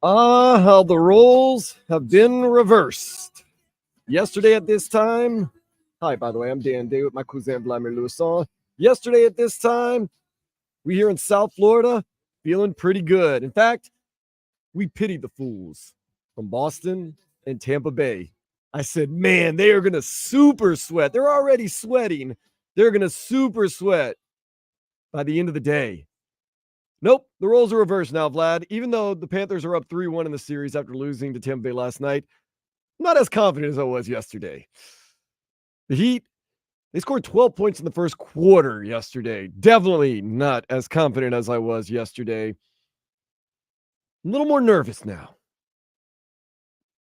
How the roles have been reversed. Yesterday at this time, hi, by the way, I'm Dan Day with my cousin Vladimir Louison. Yesterday at this time, we here in South Florida feeling pretty good. In fact, we pitied the fools from Boston and Tampa Bay. I said, man, they are going to super sweat. They're already sweating. They're going to super sweat by the end of the day. Nope, the roles are reversed now, Vlad. Even though the Panthers are up 3-1 in the series after losing to Tampa Bay last night, I'm not as confident as I was yesterday. The Heat, they scored 12 points in the first quarter yesterday. Definitely not as confident as I was yesterday. A little more nervous now.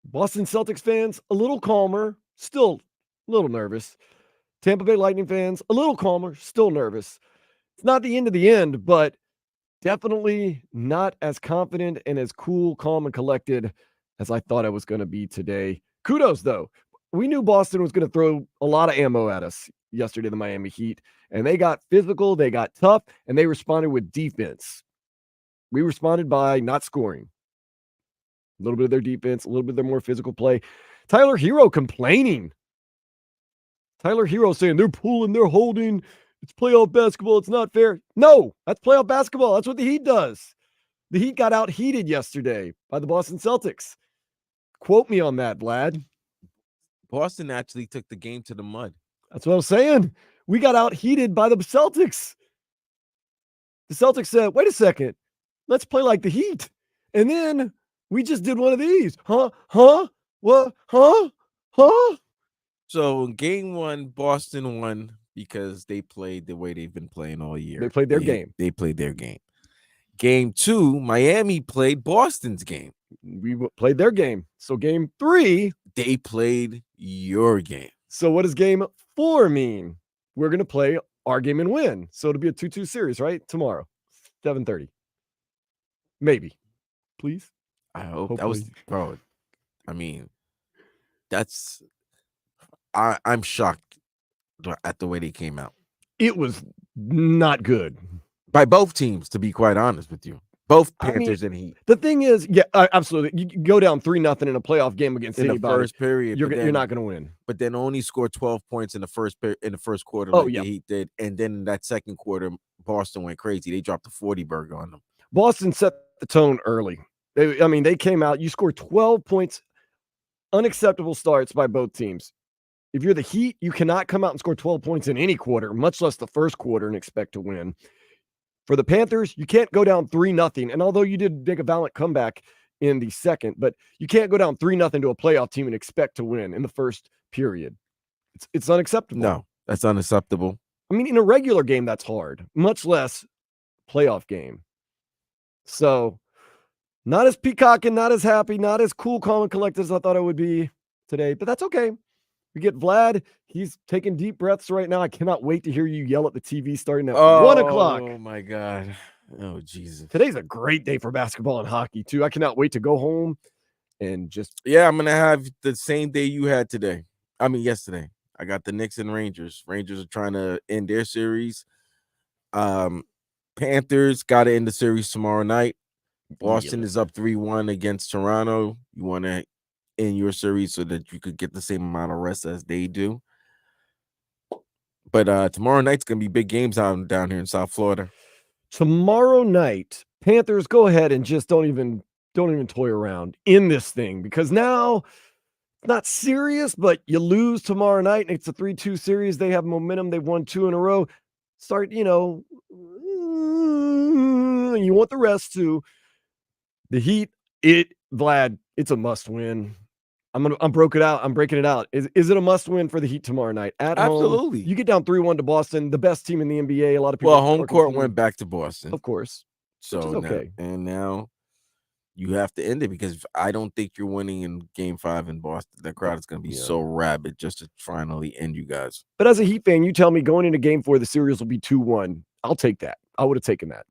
Boston Celtics fans, a little calmer, still a little nervous. Tampa Bay Lightning fans, a little calmer, still nervous. It's not the end of the end, but definitely not as confident and as cool, calm, and collected as I thought I was going to be today. Kudos, though. We knew Boston was going to throw a lot of ammo at us yesterday, the Miami Heat, and they got physical, they got tough, and they responded with defense. We responded by not scoring. A little bit of their defense, a little bit of their more physical play. Tyler Hero complaining. Tyler Hero saying they're pulling, they're holding. It's playoff basketball. It's not fair. No, that's playoff basketball. That's what the Heat does. The Heat got out heated yesterday by the Boston Celtics. Quote me on that, Vlad. Boston actually took the game to the mud. That's what I'm saying. We got out heated by the Celtics. The Celtics said, wait a second. Let's play like the Heat. And then we just did one of these. What? So in game one, Boston won because they played the way they've been playing all year. They played their game. They played their game. Game two, Miami played Boston's game. We played their game. So game three, they played your game. So what does game 4 mean? We're going to play our game and win. So it'll be a 2-2 series, right? Tomorrow, 7:30. Maybe. Please. I hope. Hopefully. That was, bro. I mean, I'm shocked at the way they came out. It was not good. By both teams, to be quite honest with you. Both Panthers and Heat. The thing is, yeah, absolutely. You go down 3-0 in a playoff game against in anybody. The first period, you're not going to win. But then only scored 12 points in the first quarter, the Heat did, and then in that second quarter, Boston went crazy. They dropped a 40 burger on them. Boston set the tone early. They came out. You scored 12 points. Unacceptable starts by both teams. If you're the Heat, you cannot come out and score 12 points in any quarter, much less the first quarter, and expect to win. For the Panthers, you can't go down 3-0. And although you did make a valiant comeback in the second, but you can't go down 3-0 to a playoff team and expect to win in the first period. It's unacceptable. No, that's unacceptable. I mean, in a regular game, that's hard, much less playoff game. So not as peacocking, not as happy, not as cool, calm, and collected as I thought I would be today, but that's okay. We get Vlad. He's taking deep breaths right now. I cannot wait to hear you yell at the TV starting at 1 o'clock. Oh, my God. Oh, Jesus. Today's a great day for basketball and hockey, too. I cannot wait to go home and just... Yeah, I'm going to have the same day you had today. Yesterday. I got the Knicks and Rangers. Rangers are trying to end their series. Panthers got to end the series tomorrow night. Boston is up 3-1 against Toronto. You want to in your series so that you could get the same amount of rest as they do. But tomorrow night's gonna be big games down here in South Florida. Tomorrow night, Panthers, go ahead and just don't even toy around in this thing, because now it's not serious, but you lose tomorrow night and it's a 3-2 series. They have momentum. They've won 2 in a row. Start, you want the rest too. The Heat, Vlad, it's a must win. I'm breaking it out. Is it a must win for the Heat tomorrow night at Absolutely. home? You get down 3-1 to Boston, the best team in the NBA. A lot of people. Well, home court went back to Boston, of course. So okay, now you have to end it, because I don't think you're winning in Game 5 in Boston. The crowd is going to be so rabid just to finally end you guys. But as a Heat fan, you tell me going into Game 4, the series will be 2-1. I'll take that. I would have taken that.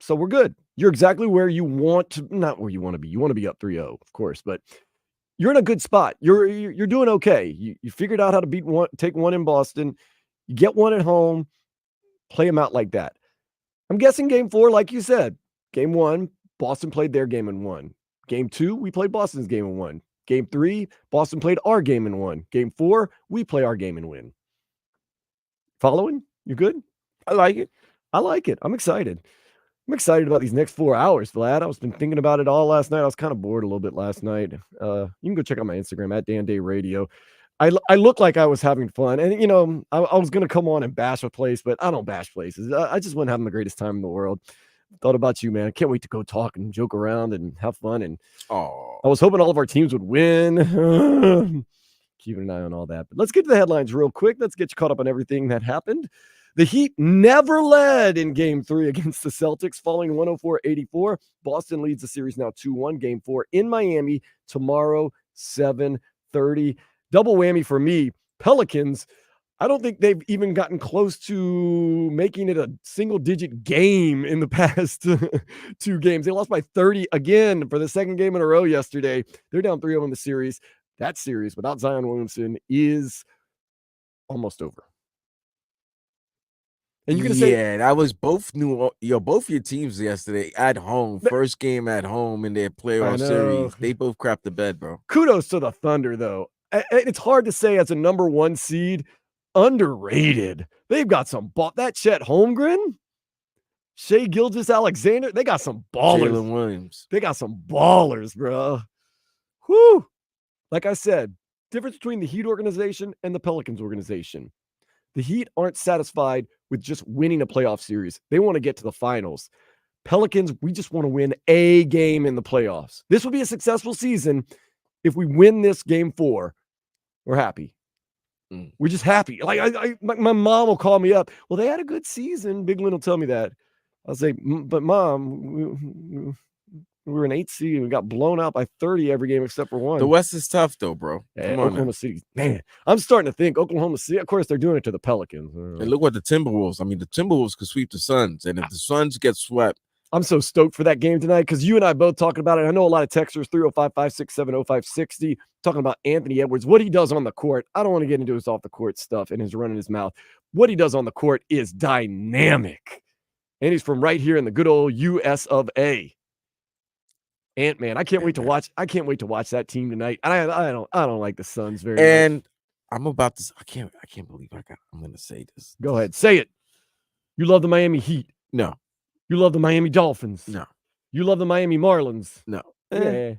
So we're good. You're exactly where you want to, not where you want to be. You want to be up 3-0, of course, but you're in a good spot. You're doing okay. You figured out how to take one in Boston. You get one at home, play them out like that. I'm guessing Game 4, like you said, Game 1, Boston played their game and won. Game 2, we played Boston's game and won. Game 3, Boston played our game and won. Game 4, we play our game and win. Following? You good? I like it. I like it. I'm excited. I'm excited about these next 4 hours, Vlad. I was been thinking about it all last night. I was kind of bored a little bit last night. You can go check out my Instagram at Dan Day Radio. I look like I was having fun, and I was gonna come on and bash a place, but I don't bash places. I just wasn't having the greatest time in the world. Thought about you, man. I can't wait to go talk and joke around and have fun. And I was hoping all of our teams would win. Keeping an eye on all that. But let's get to the headlines real quick. Let's get you caught up on everything that happened. The Heat never led in Game 3 against the Celtics, falling 104-84. Boston leads the series now 2-1. Game 4 in Miami tomorrow, 7:30. Double whammy for me. Pelicans, I don't think they've even gotten close to making it a single-digit game in the past 2 games. They lost by 30 again for the second game in a row yesterday. They're down 3-0 in the series. That series without Zion Williamson is almost over. And you're gonna say, yeah, that was both your teams yesterday at home. First game at home in their playoff series. They both crapped the bed, bro. Kudos to the Thunder, though. It's hard to say as a number 1 seed, underrated. They've got some that Chet Holmgren, Shai Gilgeous-Alexander. They got some ballers. Jalen Williams. They got some ballers, bro. Whew. Like I said, difference between the Heat organization and the Pelicans organization. The Heat aren't satisfied with just winning a playoff series. They want to get to the finals. Pelicans, we just want to win a game in the playoffs. This will be a successful season. If we win this game 4, we're happy. We're just happy. Like my mom will call me up. Well, they had a good season. Big Lynn will tell me that. I'll say, but Mom, we were an 8 seed. We got blown out by 30 every game except for 1. The West is tough, though, bro. Oklahoma City, man. I'm starting to think Oklahoma City. Of course, they're doing it to the Pelicans. And look what the Timberwolves. I mean, the Timberwolves could sweep the Suns, and if the Suns get swept, I'm so stoked for that game tonight because you and I both talking about it. I know a lot of texters 305-567-0560 talking about Anthony Edwards, what he does on the court. I don't want to get into his off the court stuff and his running his mouth. What he does on the court is dynamic, and he's from right here in the good old U.S. of A. Ant-Man, I can't wait to watch. I can't wait to watch that team tonight. I don't like the Suns very much. And I'm about to. I can't believe I'm going to say this. Go ahead, say it. You love the Miami Heat. No. You love the Miami Dolphins. No. You love the Miami Marlins. No. Yeah.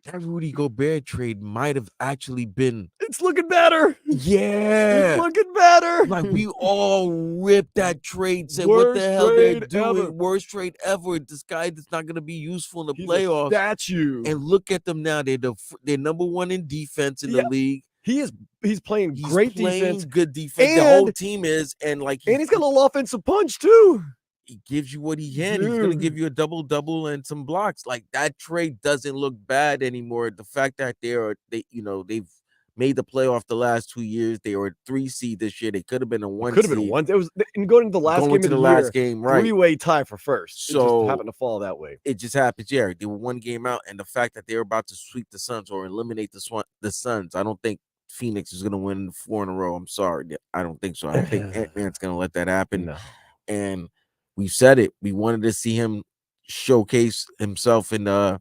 That Rudy Gobert trade might have actually been. It's looking better. Yeah. It's looking better. Like we all ripped that trade. Said, what the hell they're doing? Worst trade ever. This guy is not going to be useful in the playoffs. Statue. And look at them now. They're number 1 in defense in the league. He's playing great defense. Good defense. The whole team is. And he's got a little offensive punch too. He gives you what he can. He's going to give you a double and some blocks. Like that trade doesn't look bad anymore. The fact that they've made the playoff the last 2 years. They were a 3 seed this year. They could have been a 1 seed. Could have been 1. It was going into the last game of the last game, right? 3-way tie for first. So it just happened to fall that way. It just happens. Yeah, they were 1 game out, and the fact that they were about to sweep the Suns or eliminate the Suns, I don't think Phoenix is going to win 4 in a row. I'm sorry, I don't think so. I think Ant-Man's going to let that happen. No. And we said it. We wanted to see him showcase himself in the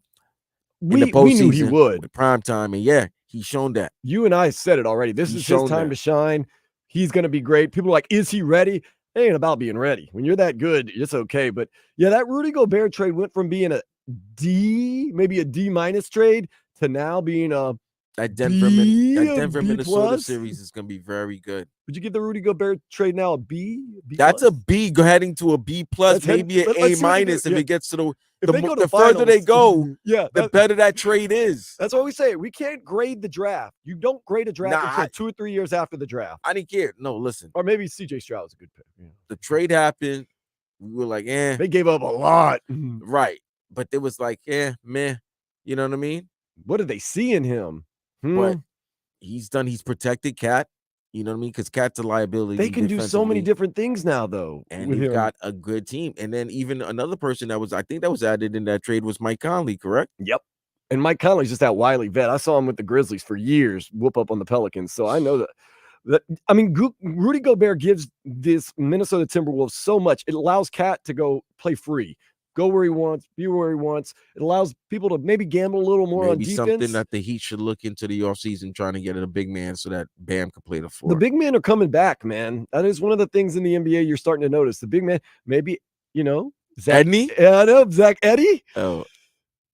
postseason. We knew he would with prime time, and he's shown that. You and I said it already. This is his time to shine. He's going to be great. People are like, is he ready? It ain't about being ready. When you're that good, it's okay. But that Rudy Gobert trade went from being a D, maybe a D- trade, to now being a That Denver Minnesota series is going to be very good. Would you give the Rudy Gobert trade now a B? That's a B, heading to a B plus, maybe an A minus if it gets to the further they go, the better that trade is. That's what we say. We can't grade the draft. You don't grade a draft until 2 or 3 years after the draft. I didn't care. No, listen. Or maybe CJ Stroud was a good pick. Yeah. The trade happened. We were like, They gave up a lot. Right. But it was like, meh. You know what I mean? What did they see in him? But he's protected Cat. You know what I mean? Because Cat's a liability. They can do so many different things now, though. And he's got a good team. And then even another person that was added in that trade was Mike Conley, correct? Yep. And Mike Conley's just that wily vet. I saw him with the Grizzlies for years, whoop up on the Pelicans. So I know that I mean, Rudy Gobert gives this Minnesota Timberwolves so much. It allows Cat to go play free, go where he wants, be where he wants. It allows people to maybe gamble a little more on defense. Something that the Heat should look into the offseason, trying to get a big man so that Bam can play the four. The big men are coming back, man. That is one of the things in the NBA you're starting to notice. The big man, maybe, Zach Edney? Yeah, I know, Zach Edey. Oh.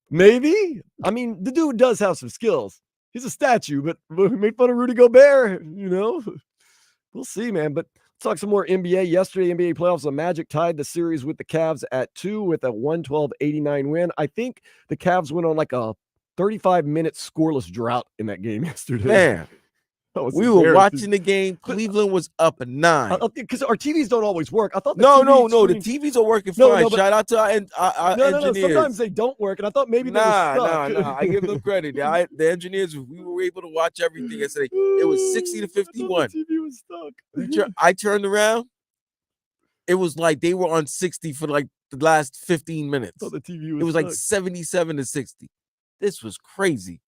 Maybe. I mean, the dude does have some skills. He's a statue, but we made fun of Rudy Gobert, We'll see, man. But let's talk some more NBA. Yesterday, NBA playoffs, the Magic tied the series with the Cavs at 2 with a 112-89 win. I think the Cavs went on like a 35-minute scoreless drought in that game yesterday. Man. We were watching the game. Cleveland was up 9. Because our TVs don't always work. I thought the TVs are working fine. Shout out to our engineers. Sometimes they don't work, and I thought maybe they were stuck. I give them credit. The engineers, we were able to watch everything yesterday. It was 60-51. The TV was stuck. I turned around. It was like they were on 60 for like the last 15 minutes. The TV was it was like 77-60. This was crazy.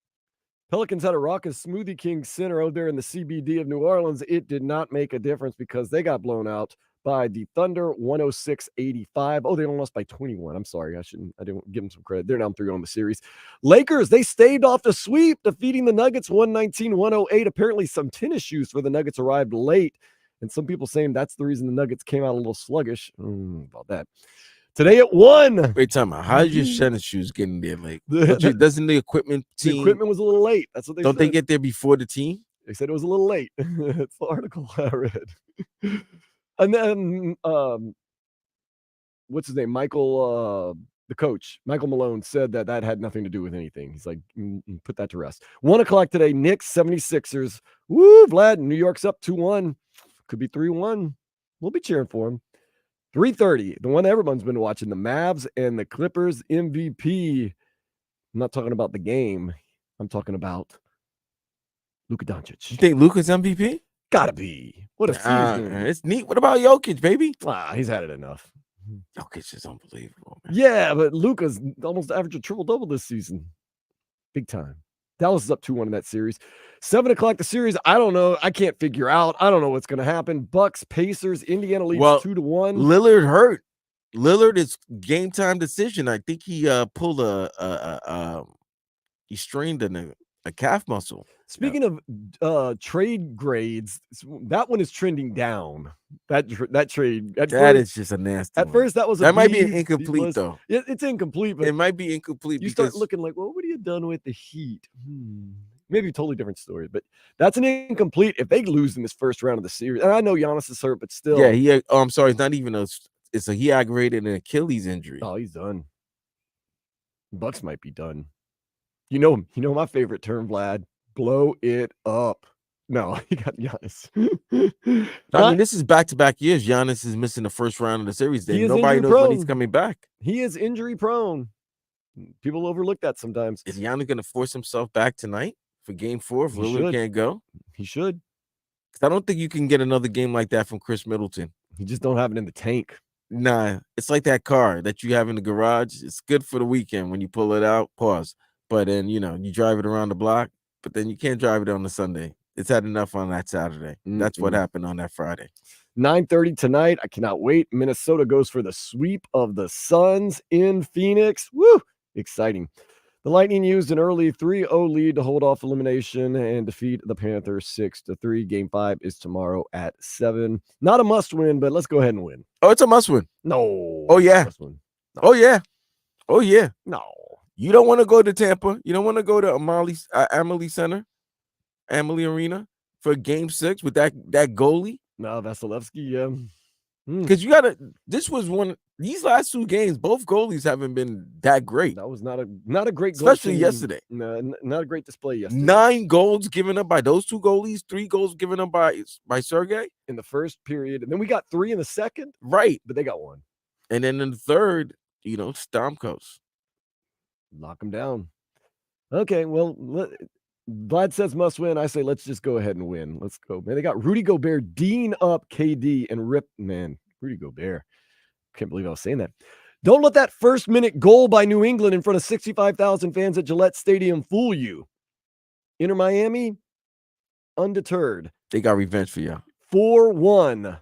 Pelicans had a raucous Smoothie King Center out there in the CBD of New Orleans. It did not make a difference because they got blown out by the Thunder 106-85. Oh, they only lost by 21. I'm sorry. I didn't give them some credit. They're down 3 on the series. Lakers, they staved off the sweep, defeating the Nuggets 119-108. Apparently some tennis shoes for the Nuggets arrived late. And some people saying that's the reason the Nuggets came out a little sluggish. About that. Today at 1. Wait, time out. How did your tennis shoes get in there late? Doesn't the equipment team? The equipment was a little late. That's what they said. Don't they get there before the team? They said it was a little late. It's the article I read. And then, what's his name? Michael, the coach, Michael Malone, said that had nothing to do with anything. He's like, put that to rest. 1 o'clock today, Knicks, 76ers. Woo, Vlad, New York's up 2-1. Could be 3-1. We'll be cheering for him. 3:30, the one everyone's been watching, the Mavs and the Clippers MVP. I'm not talking about the game. I'm talking about Luka Doncic. You think Luka's MVP? Gotta be. What a season. It's neat. What about Jokic, baby? He's had it enough. Jokic is unbelievable, man. Yeah, but Luka's almost averaged a triple-double this season. Big time. Dallas is up 2-1 in that series. 7 o'clock, the series, I don't know. I can't figure out. I don't know what's going to happen. Bucks, Pacers, Indiana leads 2-1. Lillard hurt. Lillard is game time decision. I think he pulled he strained a calf muscle. Speaking of trade grades, that one is trending down. That trade. That is just a nasty At first, that was might be an incomplete, though. It's incomplete, but it might be incomplete. You start looking like, well, what have you done with the Heat? Maybe a totally different story, but that's an incomplete if they lose in this first round of the series. And I know Giannis is hurt, but still. Yeah, I'm sorry. It's not even he aggravated an Achilles injury. Oh, he's done. Bucks might be done. You know my favorite term, Vlad. Blow it up. No, he got Giannis. I mean, this is back-to-back years. Giannis is missing the first round of the series. Nobody knows when he's coming back. He is injury prone. People overlook that sometimes. Is Giannis going to force himself back tonight for Game 4 if Lillard can't go? He should. Because I don't think you can get another game like that from Chris Middleton. You just don't have it in the tank. Nah, it's like that car that you have in the garage. It's good for the weekend when you pull it out, pause. But then, you drive it around the block, but then you can't drive it on the Sunday. It's had enough on that Saturday. That's what happened on that Friday. 9:30 tonight. I cannot wait. Minnesota goes for the sweep of the Suns in Phoenix. Woo! Exciting. The Lightning used an early 3-0 lead to hold off elimination and defeat the Panthers 6-3. Game 5 is tomorrow at 7. Not a must win, but let's go ahead and win. Oh, it's a must win. No. Oh, yeah. No. Oh, yeah. Oh, yeah. No. You don't want to go to Tampa. You don't want to go to Amalie Center, Amalie Arena for Game 6 with that goalie. No, Vasilevsky, yeah. Because this was these last 2 games, both goalies haven't been that great. That was not a great goal. Especially yesterday. No, not a great display yesterday. 9 goals given up by those 2 goalies, 3 goals given up by Sergei. In the first period. And then we got 3 in the second. Right. But they got 1. And then in the third, Stamkos. Lock them down. Okay, well, Vlad says must win. I say let's just go ahead and win. Let's go, man. They got Rudy Gobert, Dean up KD, and Rip, man. Rudy Gobert. Can't believe I was saying that. Don't let that first-minute goal by New England in front of 65,000 fans at Gillette Stadium fool you. Inter Miami, undeterred. They got revenge for y'all. 4-1.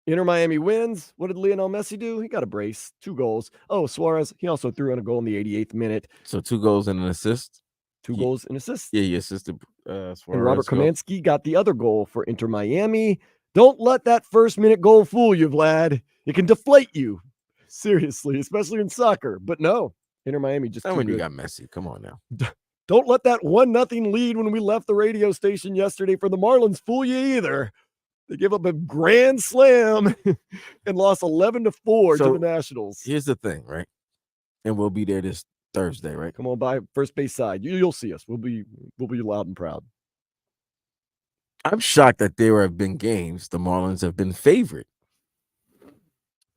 Inter Miami wins. What did Lionel Messi do? He got a brace, 2 goals. Oh, Suarez, he also threw in a goal in the 88th minute. So 2 goals and an assist. 2 goals and assists. Yeah, he assisted Suarez. And Robert Kamansky got the other goal for Inter Miami. Don't let that first minute goal fool you, Vlad. It can deflate you. Seriously, especially in soccer. But no, Inter Miami just And when good. you got Messi, come on now. Don't let that 1-0 lead when we left the radio station yesterday for the Marlins fool you either. They gave up a grand slam and lost 11-4 to the Nationals. Here's the thing, right? And we'll be there this Thursday, right? Come on by first base side. You'll see us. We'll be loud and proud. I'm shocked that there have been games the Marlins have been favored.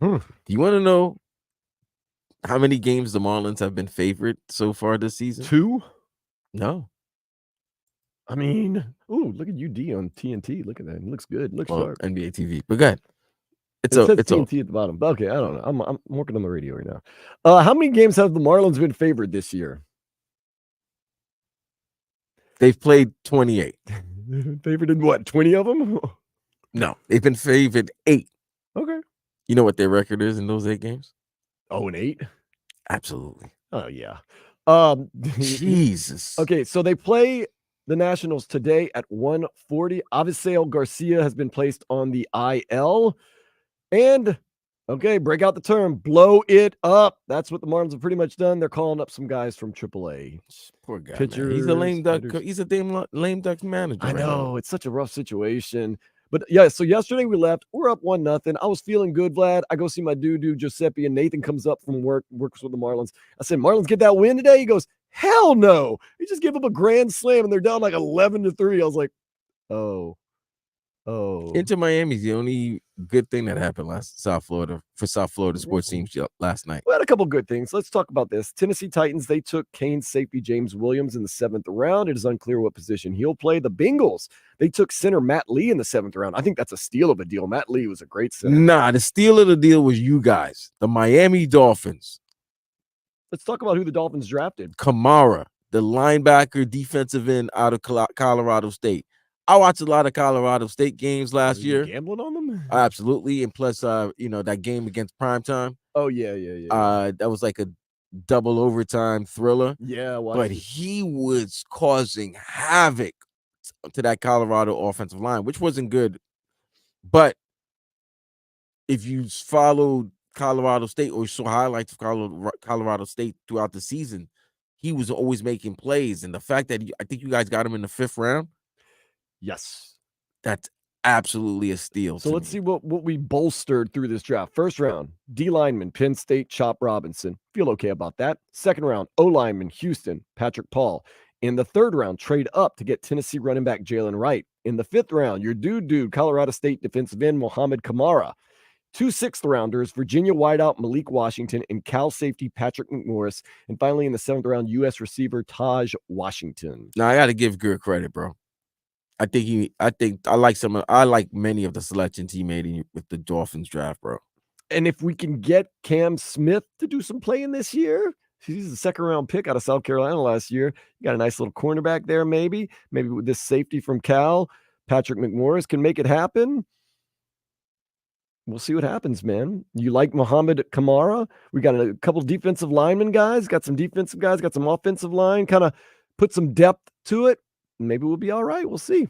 Do you want to know how many games the Marlins have been favored so far this season? 2? No. I mean, look at UD on TNT. Look at that. It looks good. Looks sharp. NBA TV. But go ahead. It says TNT at the bottom. Okay, I don't know. I'm working on the radio right now. How many games have the Marlins been favored this year? They've played 28. Favored in what? 20 of them? No, they've been favored 8. Okay. You know what their record is in those 8 games? 0-8? Absolutely. Oh yeah. Jesus. Okay, so they play the Nationals today at 1:40. Avisail Garcia has been placed on the IL. And, okay, break out the term, blow it up. That's what the Marlins have pretty much done. They're calling up some guys from AAA. Poor guy, pitchers, man. He's a lame duck. He's a damn lame duck manager. I know. It's such a rough situation. But, yeah, so yesterday we left. We're up 1-0. I was feeling good, Vlad. I go see my dude, Giuseppe, and Nathan comes up from work, works with the Marlins. I said, Marlins get that win today? He goes, hell no. He just gave up a grand slam, and they're down like 11-3. I was like, oh. Inter Miami's the only good thing that happened for South Florida sports teams last night. We had a couple good things. Let's talk about this. Tennessee Titans, they took Canes safety James Williams in the 7th round. It is unclear what position he'll play. The Bengals, they took center Matt Lee in the 7th round. I think that's a steal of a deal. Matt Lee was a great center. Nah, the steal of the deal was you guys, the Miami Dolphins. Let's talk about who the Dolphins drafted. Kamara, the linebacker defensive end out of Colorado State. I watched a lot of Colorado State games last year. Gambling on them? Absolutely. And plus, that game against Primetime. Oh, yeah. That was like a double overtime thriller. Yeah. But he was causing havoc to that Colorado offensive line, which wasn't good. But if you followed Colorado State or saw highlights of Colorado State throughout the season, he was always making plays. And the fact that I think you guys got him in the 5th round. Yes. That's absolutely a steal. So let's see what we bolstered through this draft. 1st round, D lineman, Penn State, Chop Robinson. Feel okay about that. 2nd round, O lineman, Houston, Patrick Paul. In the 3rd round, trade up to get Tennessee running back Jalen Wright. In the 5th round, your dude, Colorado State defensive end Mohamed Kamara. 2 6th rounders, Virginia wideout Malik Washington and Cal safety Patrick McMorris. And finally, in the 7th round, U.S. receiver Taj Washington. Now I got to give Greer credit, bro. I like many of the selections he made with the Dolphins draft, bro. And if we can get Cam Smith to do some playing this year, he's the 2nd round pick out of South Carolina last year. You got a nice little cornerback there, maybe with this safety from Cal, Patrick McMorris can make it happen. We'll see what happens, man. You like Mohamed Kamara? We got a couple defensive lineman guys, got some defensive guys, got some offensive line, kind of put some depth to it. Maybe we'll be all right. We'll see.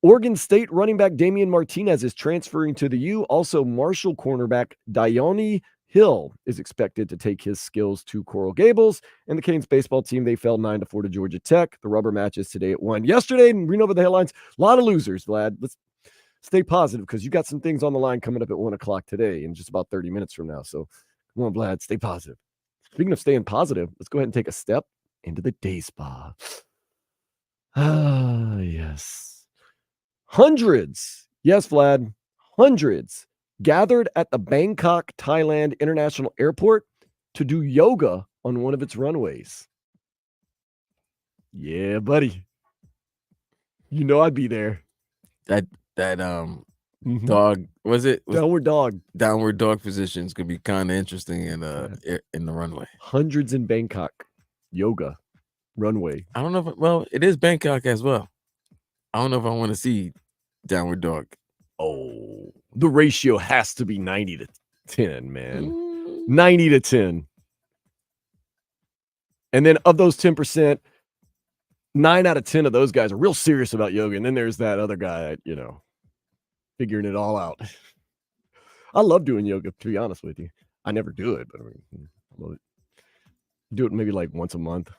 Oregon State running back Damian Martinez is transferring to the U. Also, Marshall cornerback Dione Hill is expected to take his skills to Coral Gables. And the Canes baseball team, they fell 9-4 to Georgia Tech. The rubber match is today at 1. Yesterday, and reading over the headlines, a lot of losers, Vlad. Let's stay positive because you got some things on the line coming up at 1 o'clock today in just about 30 minutes from now. So come on, Vlad, stay positive. Speaking of staying positive, let's go ahead and take a step into the day spa. Ah, yes. Hundreds, yes, Vlad, hundreds gathered at the Bangkok, Thailand International Airport to do yoga on one of its runways. Yeah, buddy. You know I'd be there. That dog, was it? Downward dog positions could be kind of interesting in the runway. Hundreds in Bangkok. Yoga. Runway. I don't know if it is Bangkok as well. I don't know if I want to see Downward dog. Oh, the ratio has to be 90 to 10, man. 90 to 10. And then of those 10%, 9 out of 10 of those guys are real serious about yoga. And then there's that other guy, figuring it all out. I love doing yoga, to be honest with you. I never do it, but I love it. Do it maybe like once a month.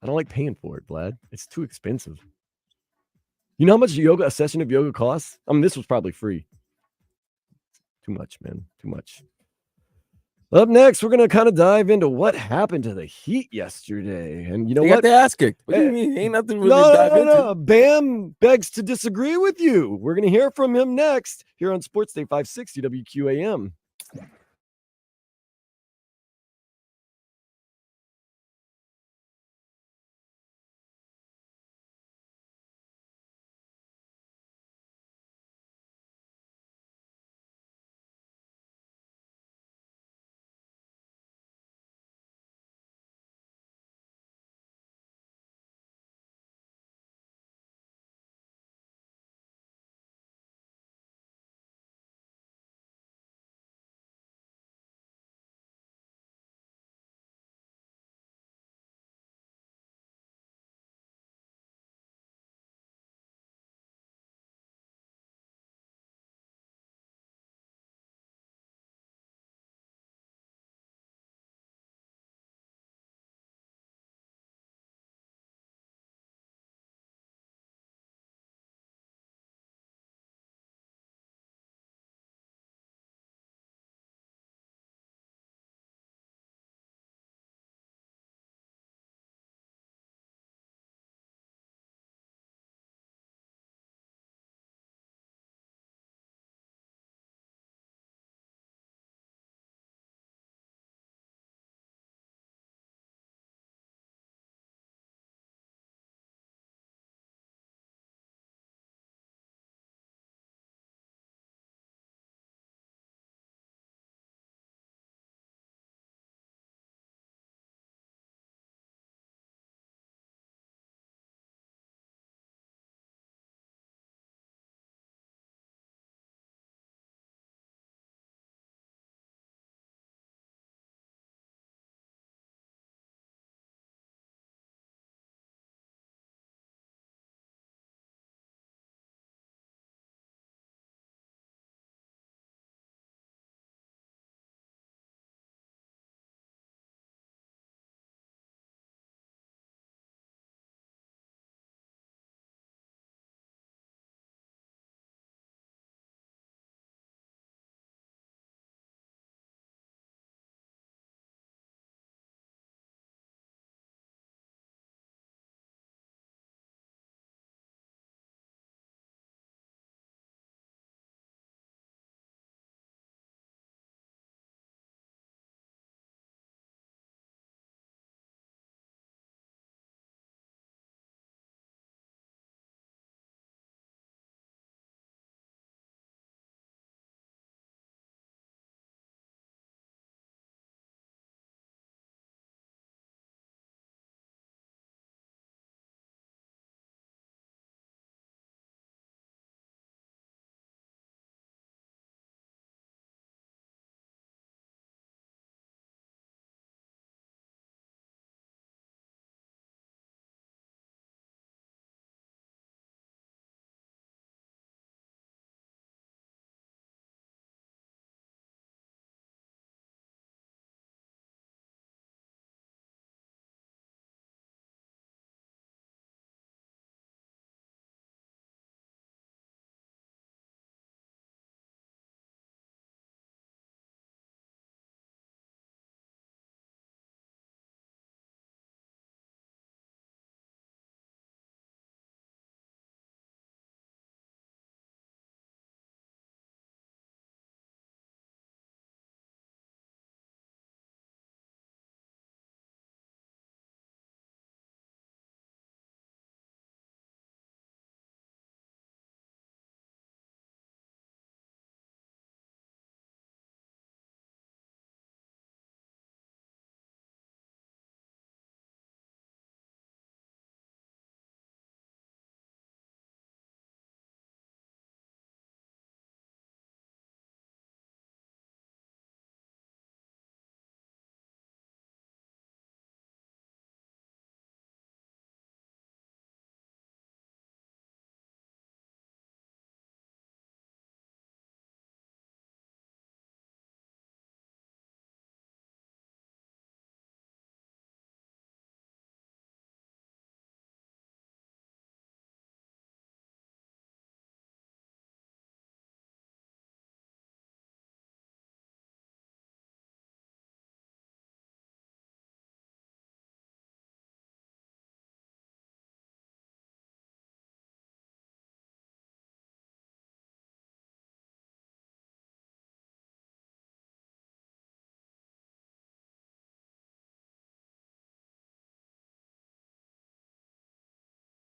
I don't like paying for it, Vlad. It's too expensive. You know how much a session of yoga costs? I mean, this was probably free. Too much, man. Too much. Up next, we're going to kind of dive into what happened to the Heat yesterday. And you know what? Got the ass kicked. What do you mean? Ain't nothing really dive into. No. Bam begs to disagree with you. We're going to hear from him next here on Sports Day 560 WQAM.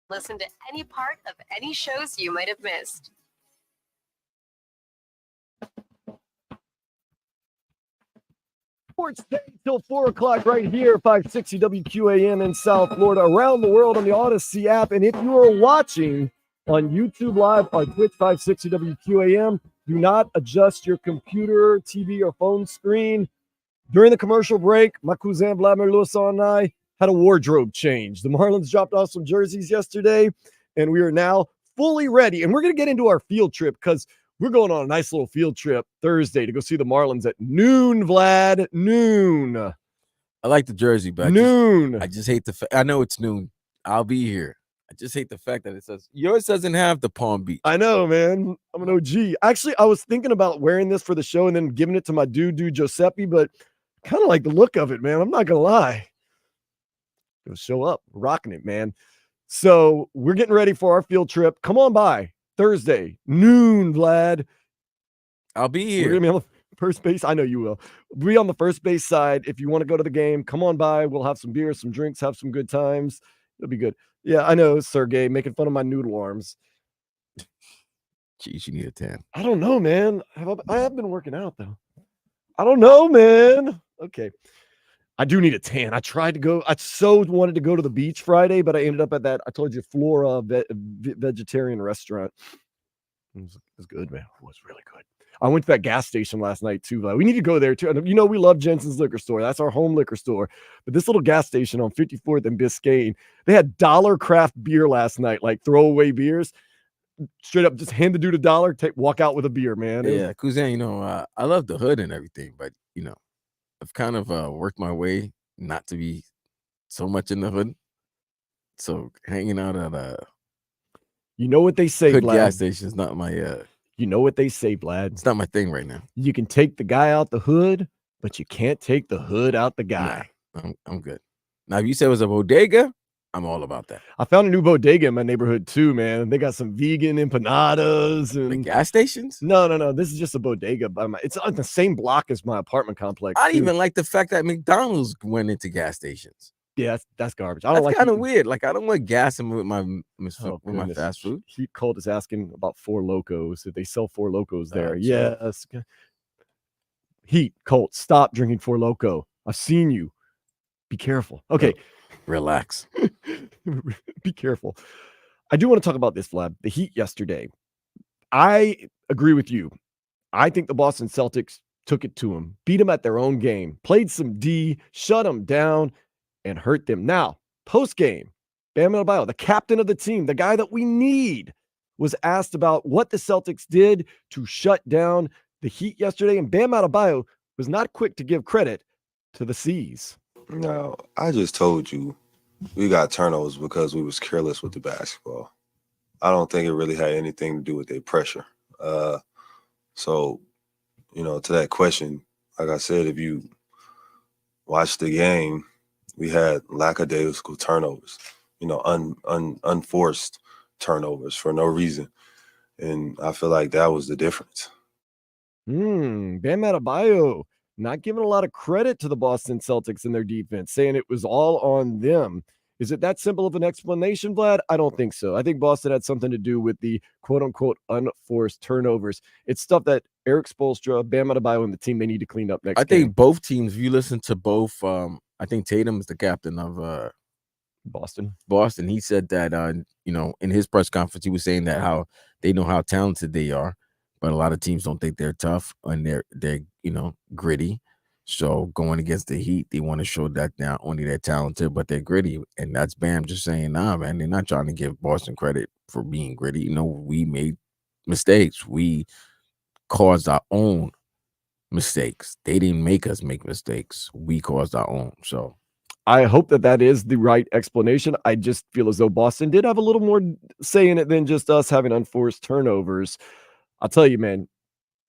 Listen to any part of any shows you might have missed. Sports Day till 4 o'clock right here, 560 WQAM in South Florida, around the world on the Odyssey app. And if you are watching on YouTube Live on Twitch 560 WQAM, do not adjust your computer, TV, or phone screen. During the commercial break, my cousin Vladimir Lewis and I had a wardrobe change. The Marlins dropped off some jerseys yesterday, and we are now fully ready. And we're going to get into our field trip because we're going on a nice little field trip Thursday to go see the Marlins at noon, Vlad. Noon. I like the jersey, but noon. I just hate the fact. I know it's noon. I'll be here. I just hate the fact that it says yours doesn't have the Palm Beach. I know, man. I'm an OG. Actually, I was thinking about wearing this for the show and then giving it to my dude Giuseppe, but kind of like the look of it, man. I'm not going to lie. Go show up. We're rocking it, man. So we're getting ready for our field trip. Come on by Thursday, noon, Vlad. I'll be here. We're going to be on the first base. I know you will. We'll be on the first base side. If you want to go to the game, come on by. We'll have some beers, some drinks, have some good times. It'll be good. Yeah, I know, Sergey, making fun of my noodle arms. Jeez, you need a tan. I don't know, man. I have been working out, though. I don't know, man. Okay. I do need a tan. I tried to go. I so wanted to go to the beach Friday, but I ended up at that, I told you, Flora vegetarian restaurant. It was good, man. It was really good. I went to that gas station last night, too. We need to go there, too. You know, we love Jensen's Liquor Store. That's our home liquor store. But this little gas station on 54th and Biscayne, they had dollar craft beer last night, like throwaway beers. Straight up, just hand the dude $1, walk out with a beer, man. Yeah, cousin, you know, I love the hood and everything, but, you know, I've kind of worked my way not to be so much in the hood. So hanging out at you know what they say, hood Vlad. Gas station is not my you know what they say, Vlad. It's not my thing right now. You can take the guy out the hood, but you can't take the hood out the guy. Nah, I'm good. Now, if you said it was a bodega, I'm all about that. I found a new bodega in my neighborhood too, man. They got some vegan empanadas and the gas stations. No. This is just a bodega. It's on the same block as my apartment complex. I even like the fact that McDonald's went into gas stations. Yeah, that's garbage. That's kind of weird. Like, I don't want gas with my fast food. Heat Cold is asking about Four Locos. If they sell Four Locos there, yes. Heat Cold, stop drinking Four Loco. I've seen you. Be careful. Okay. Relax. Be careful. I do want to talk about this, Vlad. The Heat yesterday. I agree with you. I think the Boston Celtics took it to them, beat them at their own game, played some D, shut them down, and hurt them. Now, post-game, Bam Adebayo, the captain of the team, the guy that we need, was asked about what the Celtics did to shut down the Heat yesterday, and Bam Adebayo was not quick to give credit to the C's. No, I just told you we got turnovers because we was careless with the basketball. I don't think it really had anything to do with their pressure. So, you know, to that question, like I said, if you watch the game, we had lackadaisical turnovers, you know, unforced turnovers for no reason. And I feel like that was the difference. Bam Adebayo not giving a lot of credit to the Boston Celtics and their defense, saying it was all on them. Is it that simple of an explanation, Vlad? I don't think so. I think Boston had something to do with the quote-unquote unforced turnovers. It's stuff that Eric Spoelstra, Bam Adebayo, and the team, they need to clean up next game. I think both teams, if you listen to both, I think Tatum is the captain of Boston. He said that, you know, in his press conference, he was saying that how they know how talented they are, but a lot of teams don't think they're tough and they're you know, gritty. So going against the Heat, they want to show that not only they're talented, but they're gritty. And that's Bam just saying, nah, man, they're not trying to give Boston credit for being gritty. You know, we made mistakes. We caused our own mistakes. They didn't make us make mistakes. We caused our own. So I hope that is the right explanation. I just feel as though Boston did have a little more say in it than just us having unforced turnovers. I'll tell you, man,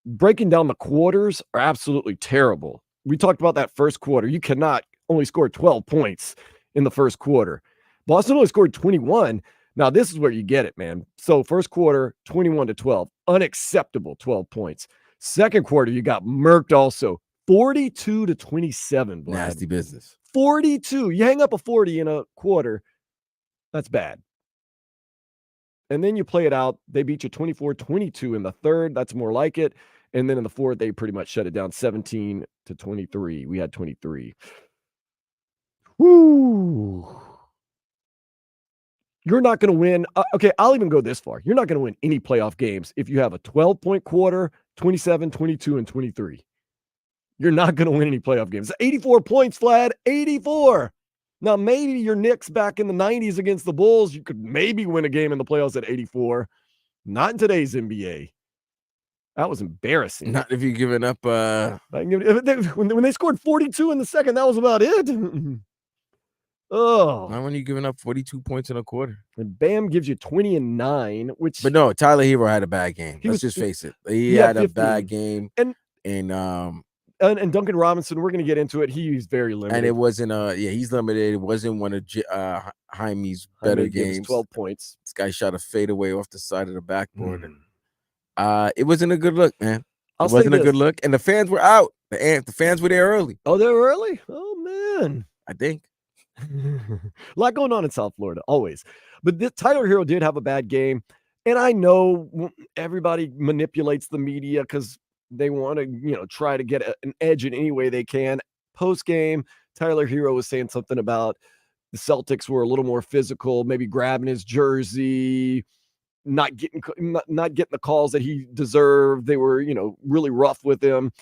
breaking down the quarters are absolutely terrible. We talked about that first quarter. You cannot only score 12 points in the first quarter. Boston only scored 21. Now, this is where you get it, man. So first quarter, 21-12. Unacceptable 12 points. Second quarter, you got murked also. 42-27. Vlad. Nasty business. 42. You hang up a 40 in a quarter. That's bad. And then you play it out. They beat you 24-22 in the third. That's more like it. And then in the fourth, they pretty much shut it down 17-23. We had 23. Woo. You're not going to win. Okay, I'll even go this far. You're not going to win any playoff games if you have a 12-point quarter, 27, 22, and 23. You're not going to win any playoff games. 84 points, Vlad. 84. Now, maybe your Knicks back in the 90s against the Bulls, you could maybe win a game in the playoffs at 84. Not in today's NBA. That was embarrassing. Not if you're giving up. When they scored 42 in the second, that was about it. Oh. Not when you're giving up 42 points in a quarter. And Bam gives you 20 and 9, which. But no, Tyler Hero had a bad game. Let's just face it. He had 15. a bad game. And Duncan Robinson, we're going to get into it. He's very limited. And it wasn't he's limited. It wasn't one of Jaime's better games. 12 points. This guy shot a fadeaway off the side of the backboard. It wasn't a good look, man. It wasn't a good look. And the fans were out. The fans were there early. Oh, they were early? Oh, man. I think. A lot going on in South Florida, always. But Tyler Hero did have a bad game. And I know everybody manipulates the media because they want to, try to get an edge in any way they can. Post game, Tyler Hero was saying something about the Celtics were a little more physical, maybe grabbing his jersey, not getting the calls that he deserved. They were, really rough with him.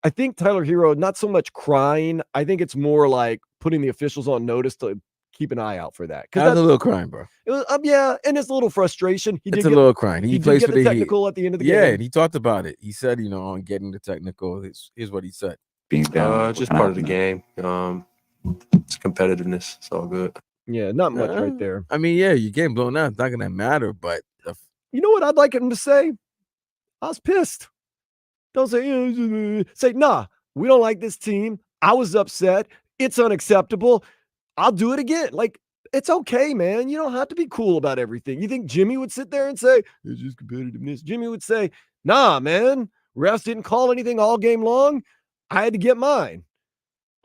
I think Tyler Hero, not so much crying. I think it's more like putting the officials on notice to keep an eye out for that. That's a little crying, bro. It was, yeah, and it's a little frustration. It's a little crying. He plays for the technical Heat at the end of the game. Yeah, and he talked about it. He said, on getting the technical. Here's what he said. Just part of the game. It's competitiveness. It's all good. Yeah, not much right there. I mean, yeah, your game blown out. It's not gonna matter, but you know what I'd like him to say? I was pissed. Don't say, nah, we don't like this team. I was upset. It's unacceptable. I'll do it again. Like, it's okay, man. You don't have to be cool about everything. You think Jimmy would sit there and say, it's just competitiveness? Jimmy would say, nah, man. Refs didn't call anything all game long. I had to get mine.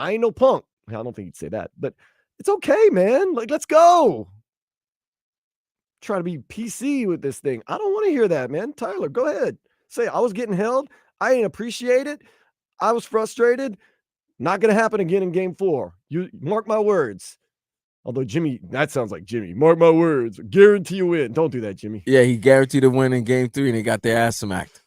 I ain't no punk. I don't think he'd say that, but it's okay, man. Like, let's go. Try to be PC with this thing. I don't want to hear that, man. Tyler, go ahead. Say, I was getting held. I ain't appreciate it. I was frustrated. Not going to happen again in game 4. You mark my words. Although Jimmy, that sounds like Jimmy. Mark my words. Guarantee you win. Don't do that, Jimmy. Yeah, he guaranteed a win in game 3 and they got their ass smacked.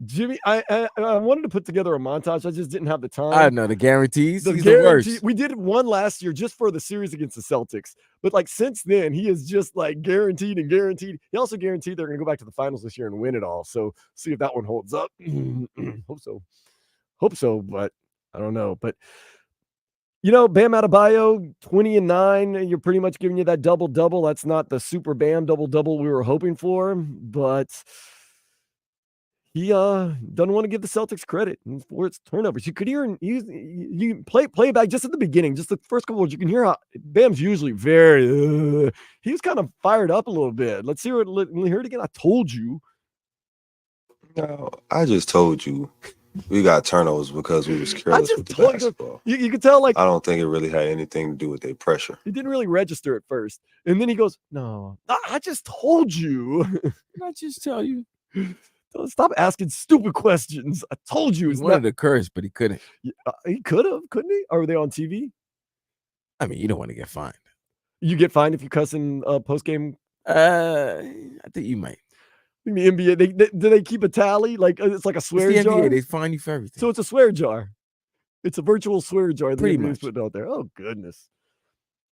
Jimmy, I wanted to put together a montage. I just didn't have the time. I know the guarantees. He's the worst. We did one last year just for the series against the Celtics. But like since then, he is just like guaranteed and guaranteed. He also guaranteed they're going to go back to the finals this year and win it all. So see if that one holds up. Hope so, but I don't know. But Bam Adebayo, 20 and 9. You're pretty much giving you that double-double. That's not the super Bam double-double we were hoping for, but he doesn't want to give the Celtics credit for its turnovers. You could hear you play back just at the beginning, just the first couple words. You can hear how Bam's usually very. He was kind of fired up a little bit. Let's hear it. Let me hear it again. I told you. No, I just told you. We got turnovers because we was careless with the basketball. You could tell, like, I don't think it really had anything to do with their pressure. He didn't really register at first. And then he goes, no, I just told you. Did I just tell you? Stop asking stupid questions. I told you. He wanted to curse, but he couldn't. He could have, couldn't he? Or were they on TV? I mean, you don't want to get fined. You get fined if you cuss in post-game? I think you might. In the NBA, do they keep a tally? Like it's like a swear it's the jar? NBA, they fine you for everything. So it's a swear jar. It's a virtual swear jar. Pretty much. Putting out there. Oh, goodness.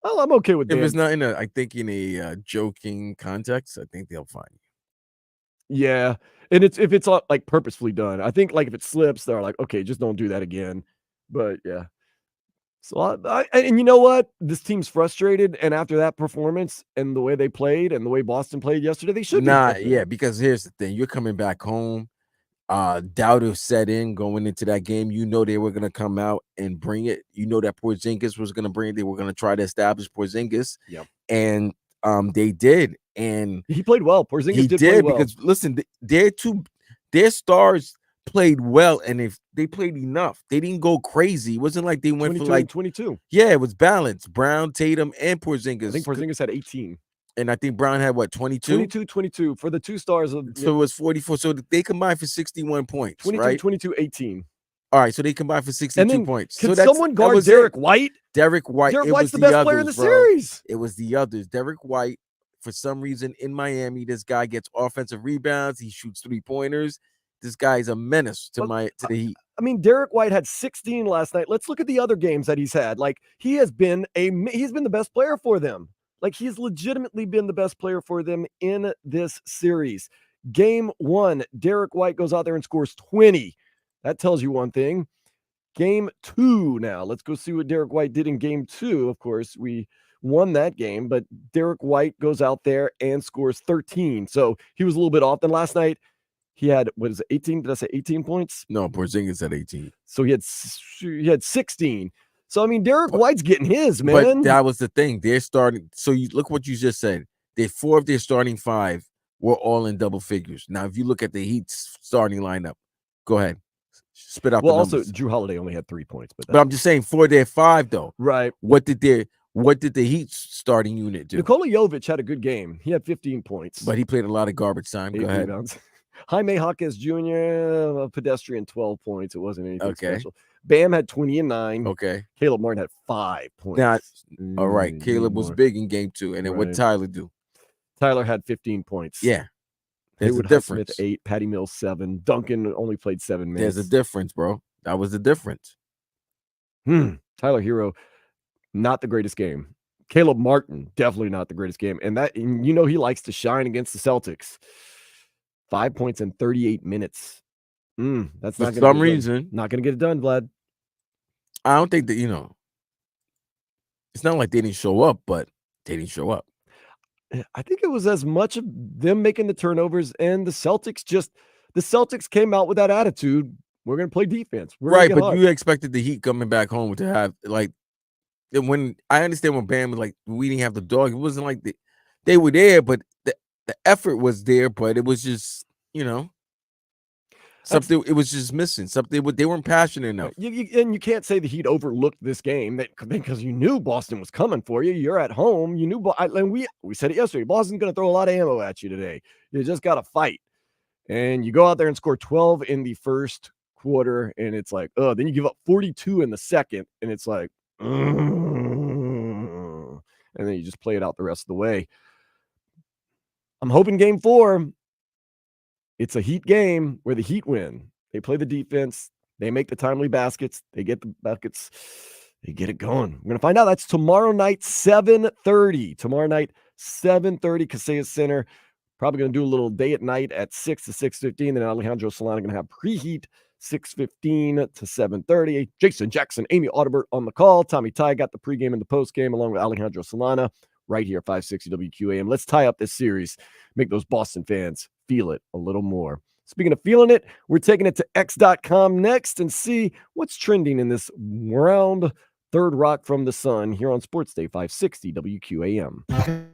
Well, I'm okay with that. If it's not in a joking context, I think they'll fine you. Yeah. And if it's like purposefully done. I think like if it slips, they're like, okay, just don't do that again. But yeah. So and you know what? This team's frustrated, and after that performance and the way they played and the way Boston played yesterday, they should be. Yeah, because here's the thing: you're coming back home. Doubt have set in going into that game. You know they were gonna come out and bring it. You know that Porzingis was gonna bring it. They were gonna try to establish Porzingis. Yep. And they did, and he played well. Porzingis did play well. Because listen, their stars played well, and if they played enough, they didn't go crazy. It wasn't like they went for like 22. Yeah, it was balanced. Brown, Tatum, and Porzingis. I think Porzingis had 18. And I think Brown had what, 22? 22 for the 2 stars of So it was 44. So they combined for 61 points, 22, right? 22, 18. All right, so they combined for 62 And then points. could So someone that guard was Derek it. White? Derek White. Derek It White's was the best player in others, the bro. series. It was the others. Derek White, for some reason in Miami, this guy gets offensive rebounds. He shoots 3-pointers. This guy is a menace to the Heat. I mean, Derek White had 16 last night. Let's look at the other games that he's had. Like, he's been the best player for them. Like, he's legitimately been the best player for them in this series. Game 1, Derek White goes out there and scores 20. That tells you one thing. Game 2 now. Let's go see what Derek White did in game 2. Of course, we won that game, but Derek White goes out there and scores 13. So he was a little bit off. Then last night, he had, 18? Did I say 18 points? No, Porzingis had 18. So he had 16. So, I mean, Derek White's getting his, man. But that was the thing. They're starting. So you look what you just said. 4 of their starting 5 were all in double figures. Now, if you look at the Heat's starting lineup, go ahead. Spit out the numbers. Also, Drew Holiday only had 3 points. But I'm just saying, for their 5, though. Right. What did the Heat starting unit do? Nikola Jovic had a good game. He had 15 points. But he played a lot of garbage time. Go ahead. Rebounds. Jaime Jaquez Jr., a pedestrian, 12 points. It wasn't anything special. Bam had 20 and 9. Okay. Caleb Martin had 5 points. Now, all right. Caleb was big in game 2. And then what did Tyler do? Tyler had 15 points. Yeah. There's Haywood a difference. Smith 8, Patty Mills 7. Duncan only played 7 minutes. There's a difference, bro. That was the difference. Tyler Hero, not the greatest game. Caleb Martin, definitely not the greatest game. And he likes to shine against the Celtics. 5 points in 38 minutes. That's For not going some reason. Not going to get it done, Vlad. I don't think that, it's not like they didn't show up, but they didn't show up. I think it was as much of them making the turnovers and the Celtics came out with that attitude. We're going to play defense. Right, but you expected the Heat coming back home to have, like, when I understand when Bam was like, we didn't have the dog. It wasn't like they were there, but the effort was there, but it was just, something, it was just missing. Something, they weren't passionate enough. And you can't say the Heat overlooked this game because you knew Boston was coming for you. You're at home. You knew, and we said it yesterday, Boston's going to throw a lot of ammo at you today. You just got to fight. And you go out there and score 12 in the first quarter, and it's like, then you give up 42 in the second, and it's like, and then you just play it out the rest of the way. I'm hoping game 4, it's a Heat game where the Heat win. They play the defense. They make the timely baskets. They get the buckets. They get it going. We're going to find out. That's tomorrow night, 7:30. Tomorrow night, 7:30, Kaseya Center. Probably going to do a little day at night at 6 to 6:15. Then Alejandro Solana going to have preheat 6:15 to 7:30. Jason Jackson, Amy Audibert on the call. Tommy Ty got the pregame and the postgame along with Alejandro Solana right here, 560 WQAM. Let's tie up this series. Make those Boston fans feel it a little more. Speaking of feeling it, we're taking it to X.com next and see what's trending in this round third rock from the sun here on Sports Day 560 WQAM.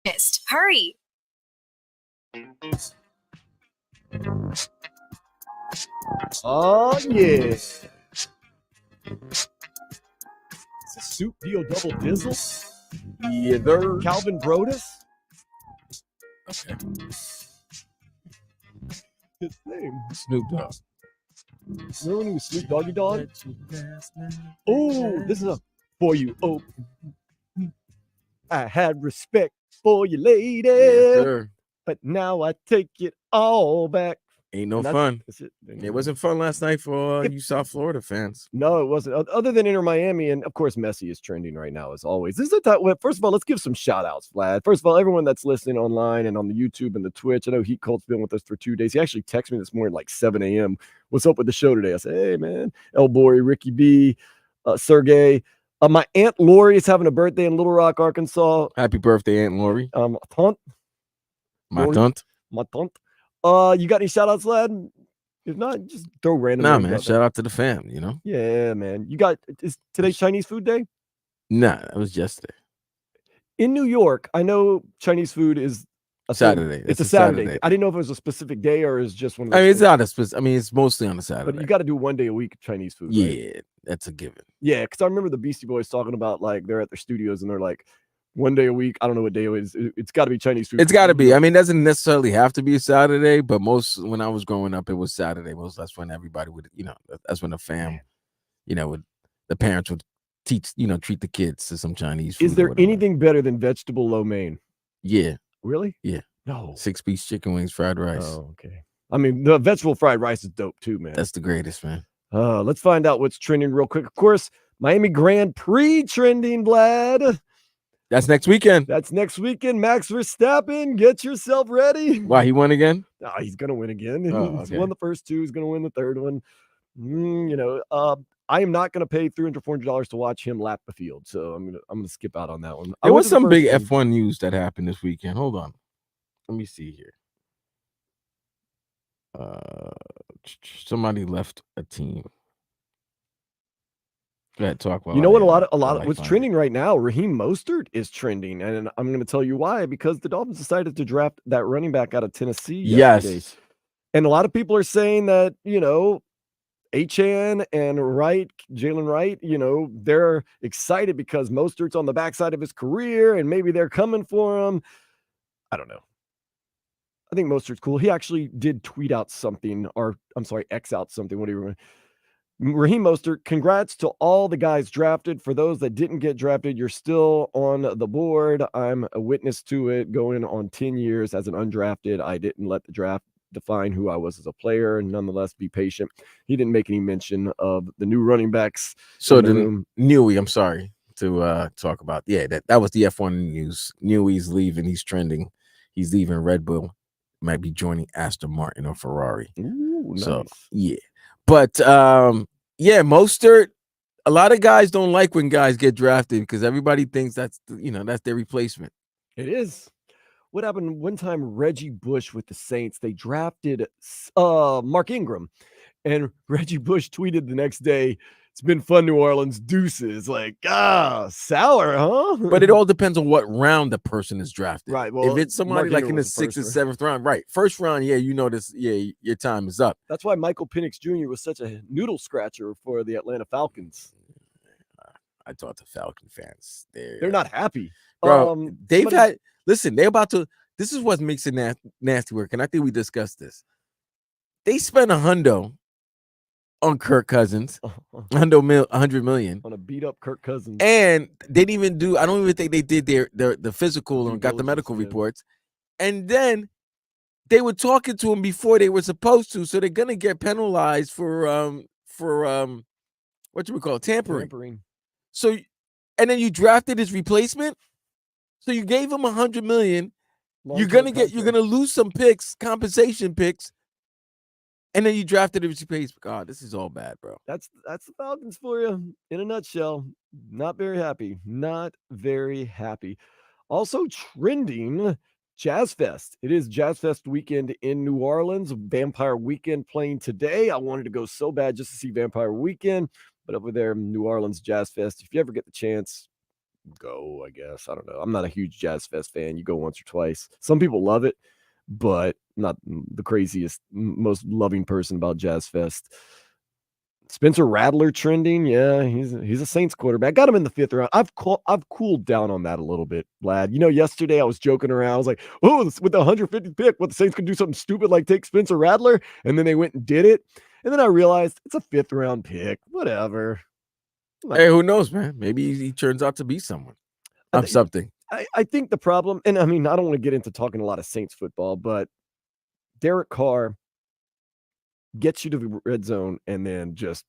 missed. Hurry. Oh, yeah. It's a soup deal double dizzle. Yeah, there. Calvin Brodus. Okay. His name. Snoop Dogg. Remember when he was Snoop Doggy Dog? Oh, this is a for you. Oh, I had respect for you, lady, Yes, sir. but now I take it all back. Ain't no And fun. that's it. It wasn't fun last night for you South Florida fans. No, it wasn't. Other than Inter Miami, and of course, Messi is trending right now, as always. This is a time. First of all, let's give some shout outs, Vlad. First of all, everyone that's listening online and on the YouTube and the Twitch. I know Heat Colt's been with us for 2 days. He actually texted me this morning, like 7 a.m. What's up with the show today? I said, hey, man. El Bori, Ricky B, Sergey. My Aunt Lori is having a birthday in Little Rock, Arkansas. Happy birthday, Aunt Lori. Taunt. My Lori. taunt. My taunt. You got any shout outs, Vlad? If not, just throw random. Nah, names man. out Shout out to the fam, you know? Yeah, man. Is today Chinese food day? Nah, that was yesterday. In New York, I know Chinese food is a Saturday. It's a Saturday. I didn't know if it was a specific day or is just one of those. I mean, it's things. not a specific. I mean, it's mostly on a Saturday. But you got to do one day a week Chinese food. Yeah, Right? that's a given. Yeah, because I remember the Beastie Boys talking about like they're at their studios and they're like, one day a week. I don't know what day it is. It's got to be Chinese food. It's got to be. I mean, it doesn't necessarily have to be a Saturday, but when I was growing up, it was Saturday. That's when everybody would, that's when the fam, the parents would treat the kids to some Chinese food. Is there anything better than vegetable lo mein? Yeah. Really? Yeah. No. 6-piece chicken wings, fried rice. Oh, okay. I mean, the vegetable fried rice is dope too, man. That's the greatest, man. Let's find out what's trending real quick. Of course, Miami Grand Prix trending, Vlad. That's next weekend. That's next weekend. Max Verstappen, get yourself ready. Why, he won again? Oh, he's gonna win again. Oh, He's okay. won the first two. He's gonna win the third one. I am not gonna pay $300-$400 to watch him lap the field, so I'm gonna skip out on that one. There was some big F1 news that happened this weekend. Hold on, let me see here. Somebody left a team. Go ahead, talk. You know what? A lot of what's trending right now. Raheem Mostert is trending, and I'm going to tell you why. Because the Dolphins decided to draft that running back out of Tennessee yesterday. Yes, and a lot of people are saying that Achane and Wright, Jalen Wright, they're excited because Mostert's on the backside of his career, and maybe they're coming for him. I don't know. I think Mostert's cool. He actually did tweet out something, or I'm sorry, X out something. Whatever. Raheem Mostert, congrats to all the guys drafted. For those that didn't get drafted, you're still on the board. I'm a witness to it. Going on 10 years as an undrafted, I didn't let the draft define who I was as a player, and nonetheless be patient. He didn't make any mention of the new running backs. So the Newey, I'm sorry to talk about. Yeah, that was the F1 news. Newey's leaving. He's trending. He's leaving Red Bull. Might be joining Aston Martin or Ferrari. Ooh, nice. So yeah. But Mostert, a lot of guys don't like when guys get drafted because everybody thinks that's their replacement. It is. What happened one time? Reggie Bush with the Saints, they drafted Mark Ingram, and Reggie Bush tweeted the next day, "It's been fun, New Orleans. Deuces." Like, sour, huh? But it all depends on what round the person is drafted. Right. Well, if it's somebody like in the 6th or 7th round, right? First round, yeah, your time is up. That's why Michael Penix Jr. was such a noodle scratcher for the Atlanta Falcons. I talked to Falcon fans. They're not happy. Bro, they're about to. This is what makes it nasty work, and I think we discussed this. They spent $100 on Kirk Cousins, $100 million on a beat up Kirk Cousins, and they didn't even do. I don't even think they did the physical and got the medical reports, and then they were talking to him before they were supposed to, so they're gonna get penalized for what you would call tampering. So, and then you drafted his replacement. So you gave him $100 million. You're gonna lose some picks, compensation picks, and then you drafted his replacement. God, this is all bad, bro. That's the Falcons for you in a nutshell. Not very happy. Not very happy. Also trending, Jazz Fest. It is Jazz Fest weekend in New Orleans. Vampire Weekend playing today. I wanted to go so bad just to see Vampire Weekend, but over there, New Orleans Jazz Fest. If you ever get the chance, go, I guess. I don't know. I'm not a huge Jazz Fest fan. You go once or twice. Some people love it, but not the craziest, most loving person about Jazz Fest. Spencer Rattler trending. Yeah, he's a Saints quarterback. Got him in the 5th round. I've cooled down on that a little bit, Vlad. Yesterday I was joking around. I was like, oh, with the 150th pick, what, the Saints could do something stupid like take Spencer Rattler? And then they went and did it. And then I realized it's a 5th round pick. Whatever. Hey, who knows, man? Maybe he turns out to be someone. Something. I think the problem, and I mean, I don't want to get into talking a lot of Saints football, but Derek Carr gets you to the red zone and then just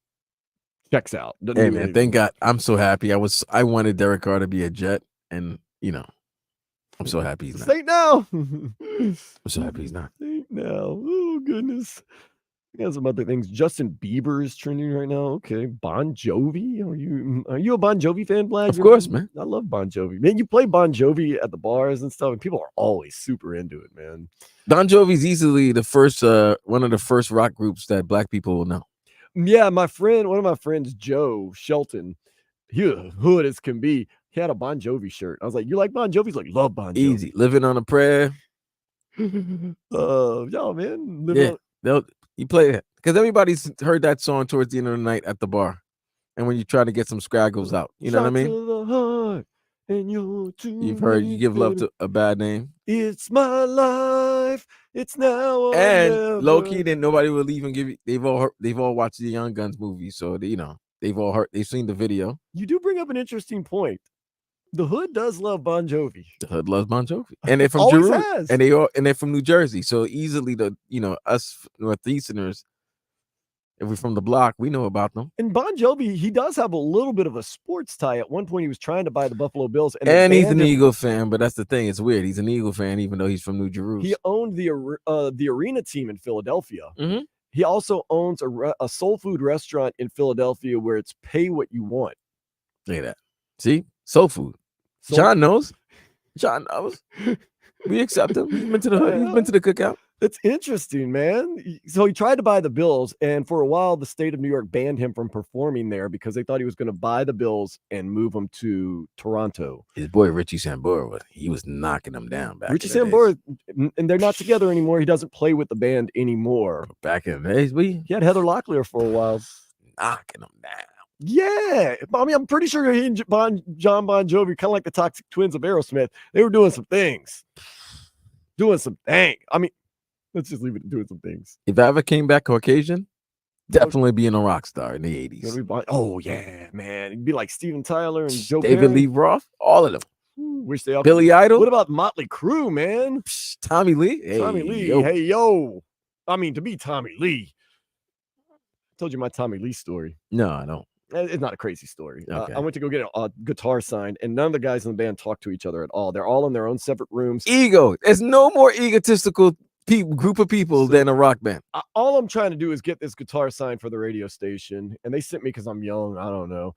checks out. Hey, man, thank God. I'm so happy. I wanted Derek Carr to be a Jet, and I'm so happy he's not. Saint now. I'm so happy he's not. Saint now. Oh goodness. We got some other things. Justin Bieber is trending right now. Okay, Bon Jovi. Are you a Bon Jovi fan, Vlad? Of course, man. I love Bon Jovi. Man, you play Bon Jovi at the bars and stuff, and people are always super into it, man. Bon Jovi's easily the first, one of the first rock groups that Black people will know. Yeah, one of my friends, Joe Shelton, he was hood as can be. He had a Bon Jovi shirt. I was like, "You like Bon Jovi?" He's like, "Love Bon Jovi." Easy, living on a prayer. Y'all, man. You play it because everybody's heard that song towards the end of the night at the bar, and when you try to get some scraggles out, you know what I mean. To the heart, and you've heard "You Give Love to a Bad Name." It's my life. It's now or and never. Low key, then nobody will even give you. They've all watched the Young Guns movie, so they've all heard. They've seen the video. You do bring up an interesting point. The hood does love Bon Jovi. The hood loves Bon Jovi, and they're from Jerusalem, and they're from New Jersey. So easily, us Northeasterners, if we're from the block, we know about them. And Bon Jovi, he does have a little bit of a sports tie. At one point, he was trying to buy the Buffalo Bills, and he's an Eagle fan. But that's the thing; it's weird. He's an Eagle fan, even though he's from New Jerusalem. He owned the arena team in Philadelphia. Mm-hmm. He also owns a soul food restaurant in Philadelphia where it's pay what you want. Look at that. See, soul food. John knows. John knows. We accept him. He's been to the hood. He's been to the cookout. It's interesting, man. So he tried to buy the Bills, and for a while, the state of New York banned him from performing there because they thought he was going to buy the Bills and move them to Toronto. His boy Richie Sambora, he was knocking them down back. Richie Sambora, and they're not together anymore. He doesn't play with the band anymore. Back in the days, he had Heather Locklear for a while, knocking them down. Yeah, I mean, I'm pretty sure he and John Bon Jovi, kind of like the Toxic Twins of Aerosmith, they were doing some things. I mean, let's just leave it at doing some things. If I ever came back Caucasian, definitely being a rock star in the 80s. Oh, yeah, man. It'd be like Steven Tyler and Joe David Perry. Lee Roth, all of them. Wish they all Billy Idol. What about Motley Crue, man? Tommy Lee. Tommy Lee. Hey, yo. I mean, to be Tommy Lee. I told you my Tommy Lee story. No, I don't. It's not a crazy story. Okay. I went to go get a guitar signed, and none of the guys in the band talk to each other at all. They're all in their own separate rooms. Ego. There's no more egotistical group of people than a rock band. All I'm trying to do is get this guitar signed for the radio station, and they sent me because I'm young. I don't know.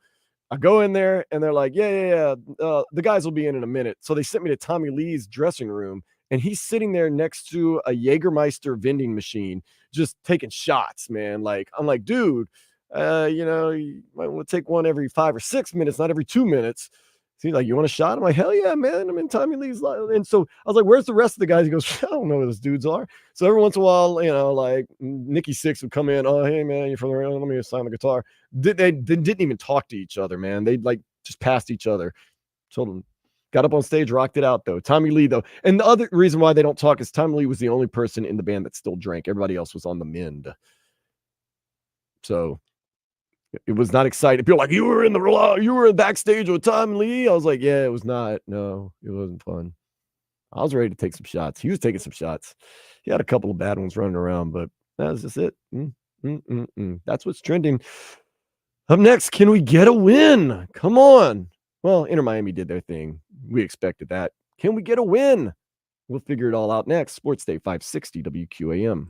I go in there, and they're like, yeah. The guys will be in a minute. So they sent me to Tommy Lee's dressing room, and he's sitting there next to a Jägermeister vending machine, just taking shots, man. Like, I'm like, dude, you might want to take one every 5 or 6 minutes, not every 2 minutes. So he's like, you want a shot? I'm like, hell yeah, man. I'm in Tommy Lee's life. And so I was like, where's the rest of the guys? He goes, I don't know where those dudes are. So every once in a while, like Nikki Sixx would come in. Oh, hey, man, you're from around. Let me sign the guitar. They didn't even talk to each other, man. They just passed each other. Told them, got up on stage, rocked it out, though. Tommy Lee, though. And the other reason why they don't talk is Tommy Lee was the only person in the band that still drank. Everybody else was on the mend. So it was not exciting. People were like, you were backstage with Tommy Lee. I was like, yeah, it was not. No, it wasn't fun. I was ready to take some shots. He was taking some shots. He had a couple of bad ones running around, but that was just it. That's what's trending. Up next, can we get a win? Come on. Well, Inter Miami did their thing. We expected that. Can we get a win? We'll figure it all out next. Sports Day 560 WQAM.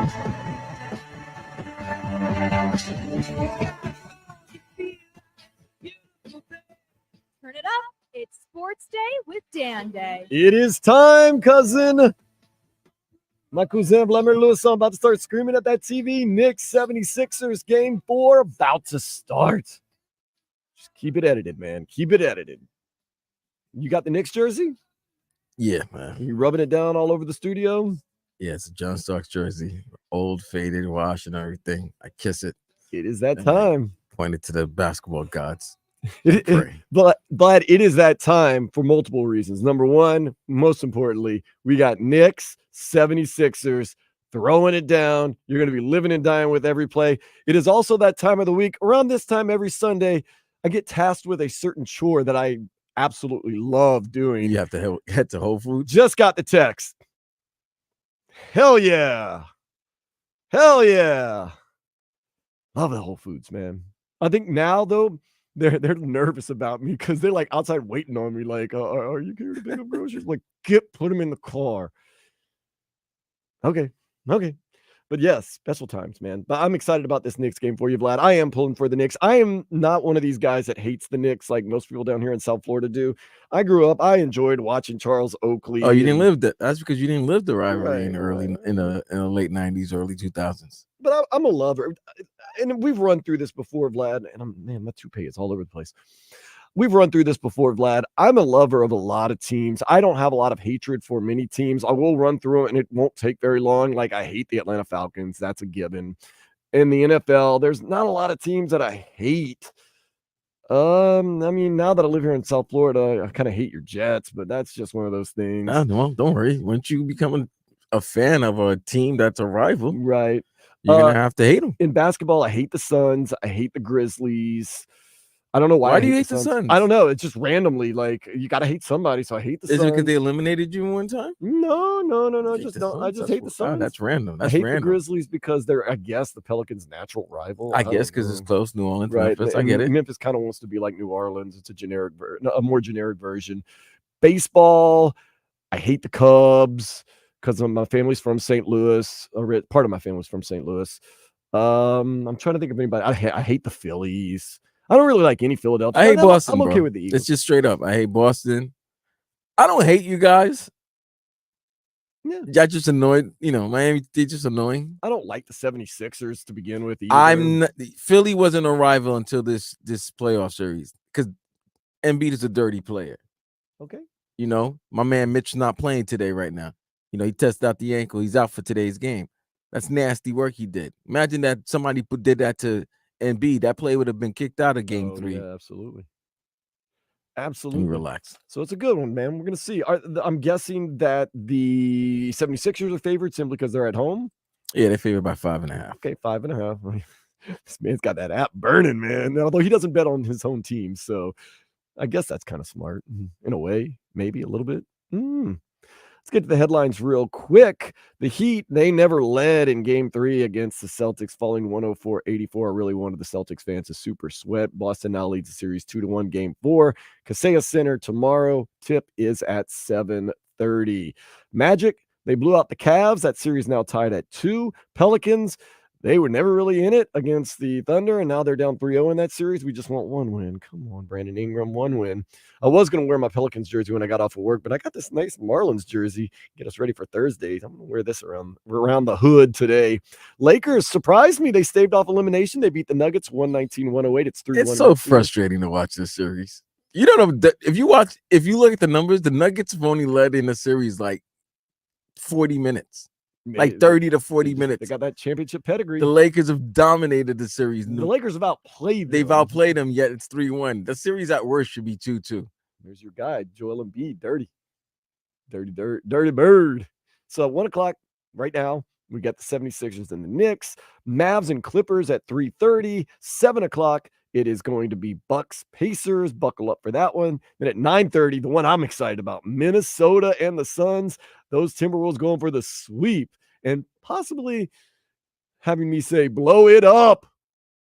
Turn it up. It's Sports Day with Dan Day. It is time, cousin. My cousin Vladimir Lewis, I'm about to start screaming at that TV. Knicks 76ers game 4 about to start. Just keep it edited, man. Keep it edited. You got the Knicks jersey? Yeah, man. You rubbing it down all over the studio? Yeah, it's a John Starks jersey. Old, faded, wash, and everything. I kiss it. It is that time. Pointed to the basketball gods. But it is that time for multiple reasons. Number one, most importantly, we got Knicks 76ers throwing it down. You're going to be living and dying with every play. It is also that time of the week. Around this time every Sunday, I get tasked with a certain chore that I absolutely love doing. You have to head to Whole Foods. Just got the text. Hell yeah. Hell yeah. Love the Whole Foods, man. I think now, though, they're nervous about me because they're like outside waiting on me. Like, are you here to pick up groceries? Like, put them in the car. Okay. But yes, special times, man. But I'm excited about this Knicks game for you, Vlad. I am pulling for the Knicks. I am not one of these guys that hates the Knicks like most people down here in South Florida do. I grew up, I enjoyed watching Charles Oakley. Oh, you didn't live that. That's because you didn't live the rivalry in Right. the late 90s, early 2000s. But I'm a lover. And we've run through this before, Vlad. And my toupee is all over the place. We've run through this before, Vlad. I'm a lover of a lot of teams. I don't have a lot of hatred for many teams. I will run through it, and it won't take very long. Like, I hate the Atlanta Falcons. That's a given. In the NFL, there's not a lot of teams that I hate. I mean, now that I live here in South Florida, I kind of hate your Jets, but that's just one of those things. No, don't worry. Once you become a fan of a team that's a rival, right, you're going to have to hate them. In basketball, I hate the Suns. I hate the Grizzlies. I don't know why. Why do you hate the Suns? I don't know. It's just randomly. Like, you got to hate somebody, so I hate the Suns. Is it because they eliminated you one time? No. I just hate the Suns. Wow, that's random. I hate the Grizzlies because they're, I guess, the Pelicans' natural rival. I guess because it's close, New Orleans, right? Memphis. I get it. Memphis kind of wants to be like New Orleans. It's a more generic version. Baseball, I hate the Cubs because my family's from St. Louis. Or part of my family's from St. Louis. I'm trying to think of anybody. I hate the Phillies. I don't really like any Philadelphia. I hate Boston. I'm okay with the Eagles. It's just straight up. I hate Boston. I don't hate you guys. Yeah. Y'all just annoyed. Miami, they're just annoying. I don't like the 76ers to begin with either. Philly wasn't a rival until this playoff series because Embiid is a dirty player. Okay. My man Mitch's not playing today right now. He tested out the ankle. He's out for today's game. That's nasty work he did. Imagine that somebody did that to Embiid. That play would have been kicked out of game 3. Yeah, absolutely. Relax. So it's a good one, man. We're going to see. I'm guessing that the 76ers are favored simply because they're at home. Yeah, they're favored by 5.5. Okay, 5.5. This man's got that app burning, man. Although he doesn't bet on his own team. So I guess that's kind of smart in a way, maybe a little bit. Let's get to the headlines real quick. The Heat, they never led in game 3 against the Celtics, falling 104-84. I really wanted the Celtics fans to super sweat. Boston now leads the series 2-1, game 4. Kaseya Center tomorrow. Tip is at 7:30. Magic, they blew out the Cavs. That series now tied at 2. Pelicans, they were never really in it against the Thunder, and now they're down 3-0 in that series. We just want one win. Come on, Brandon Ingram, one win. I was going to wear my Pelicans jersey when I got off of work, but I got this nice Marlins jersey. Get us ready for Thursday. I'm going to wear this around the hood today. Lakers surprised me. They staved off elimination. They beat the Nuggets 119-108. It's 3-1. It's so frustrating to watch this series. You don't know if you look at the numbers, the Nuggets have only led in the series like 40 minutes. Like 30 to 40 minutes. They got that championship pedigree. The Lakers have dominated the series. The Lakers have outplayed them. They've outplayed them, yet it's 3-1. The series at worst should be 2-2. There's your guy, Joel Embiid, dirty bird. So 1 o'clock right now, we got the 76ers and the Knicks. Mavs and Clippers at 3:30. 7 o'clock, it is going to be Bucks Pacers. Buckle up for that one. Then at 9:30, the one I'm excited about, Minnesota and the Suns. Those Timberwolves going for the sweep and possibly having me say blow it up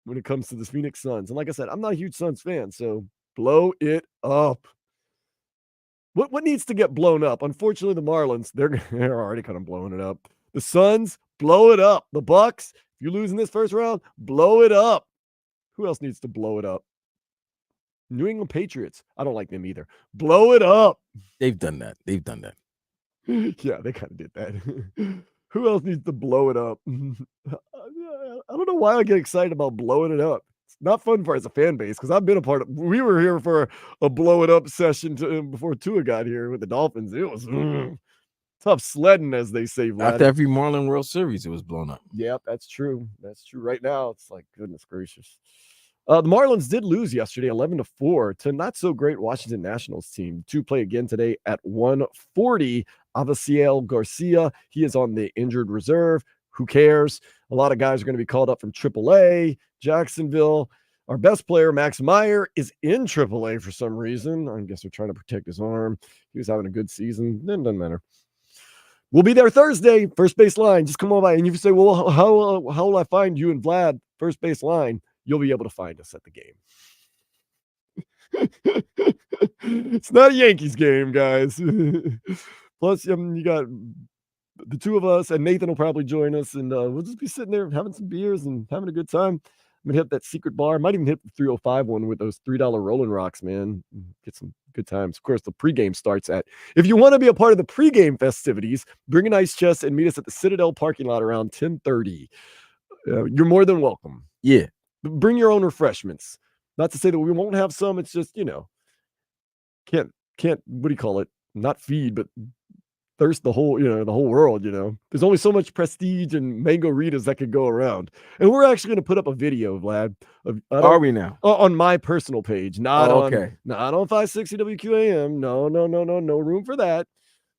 when it comes to the Phoenix Suns. And like I said, I'm not a huge Suns fan, so blow it up. What needs to get blown up? Unfortunately, the Marlins, they're already kind of blowing it up. The Suns, blow it up. The Bucks, if you lose in this first round, blow it up. Who else needs to blow it up? New England Patriots. I don't like them either. Blow it up. They've done that. Yeah, they kind of did that. Who else needs to blow it up? I don't know why I get excited about blowing it up. It's not fun for as a fan base because I've been a part of. We were here for a blow it up session before Tua got here with the Dolphins. It was tough sledding, as they say, Vlad. After every Marlin World Series, it was blown up. Yep, that's true. That's true. Right now, it's like, goodness gracious. The Marlins did lose yesterday, 11-4, to not so great Washington Nationals team. Two play again today at 1:40. Avisail Garcia, he is on the injured reserve. Who cares? A lot of guys are going to be called up from AAA. Jacksonville, our best player, Max Meyer, is in AAA for some reason. I guess they're trying to protect his arm. He was having a good season. Then doesn't matter. We'll be there Thursday, first base line. Just come on by. And if you say, well, how will I find you and Vlad, first base line? You'll be able to find us at the game. It's not a Yankees game, guys. Plus, you got the two of us, and Nathan will probably join us, and we'll just be sitting there having some beers and having a good time. I'm going to hit that secret bar. Might even hit the 305 one with those $3 Rolling Rocks, man. Get some good times. Of course, the pregame starts at. If you want to be a part of the pregame festivities, bring an ice chest and meet us at the Citadel parking lot around 10:30. You're more than welcome. Yeah. Bring your own refreshments. Not to say that we won't have some. It's just, can't, what do you call it? Not feed, but thirst the whole world, There's only so much Prestige and Mango Ritas that could go around. And we're actually going to put up a video, Vlad. Are we now? On my personal page, not on 560 WQAM. No room for that.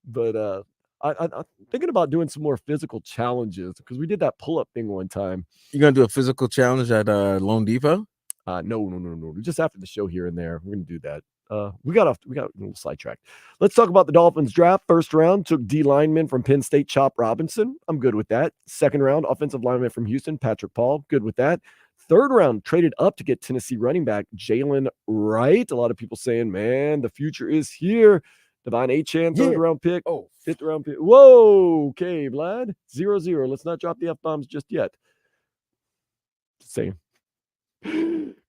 But I'm thinking about doing some more physical challenges because we did that pull-up thing one time. You're going to do a physical challenge at Lone Depot? No. Just after the show here and there, we're going to do that. We got a little sidetracked. Let's talk about the Dolphins draft. First round took D lineman from Penn State, Chop Robinson. I'm good with that. Second round, offensive lineman from Houston, Patrick Paul. Good with that. Third round, traded up to get Tennessee running back Jalen Wright. A lot of people saying, man, the future is here. Devon Achane, third round pick. Oh, fifth round pick. Whoa. Okay, Vlad. 0-0. Let's not drop the F-bombs just yet. Just saying.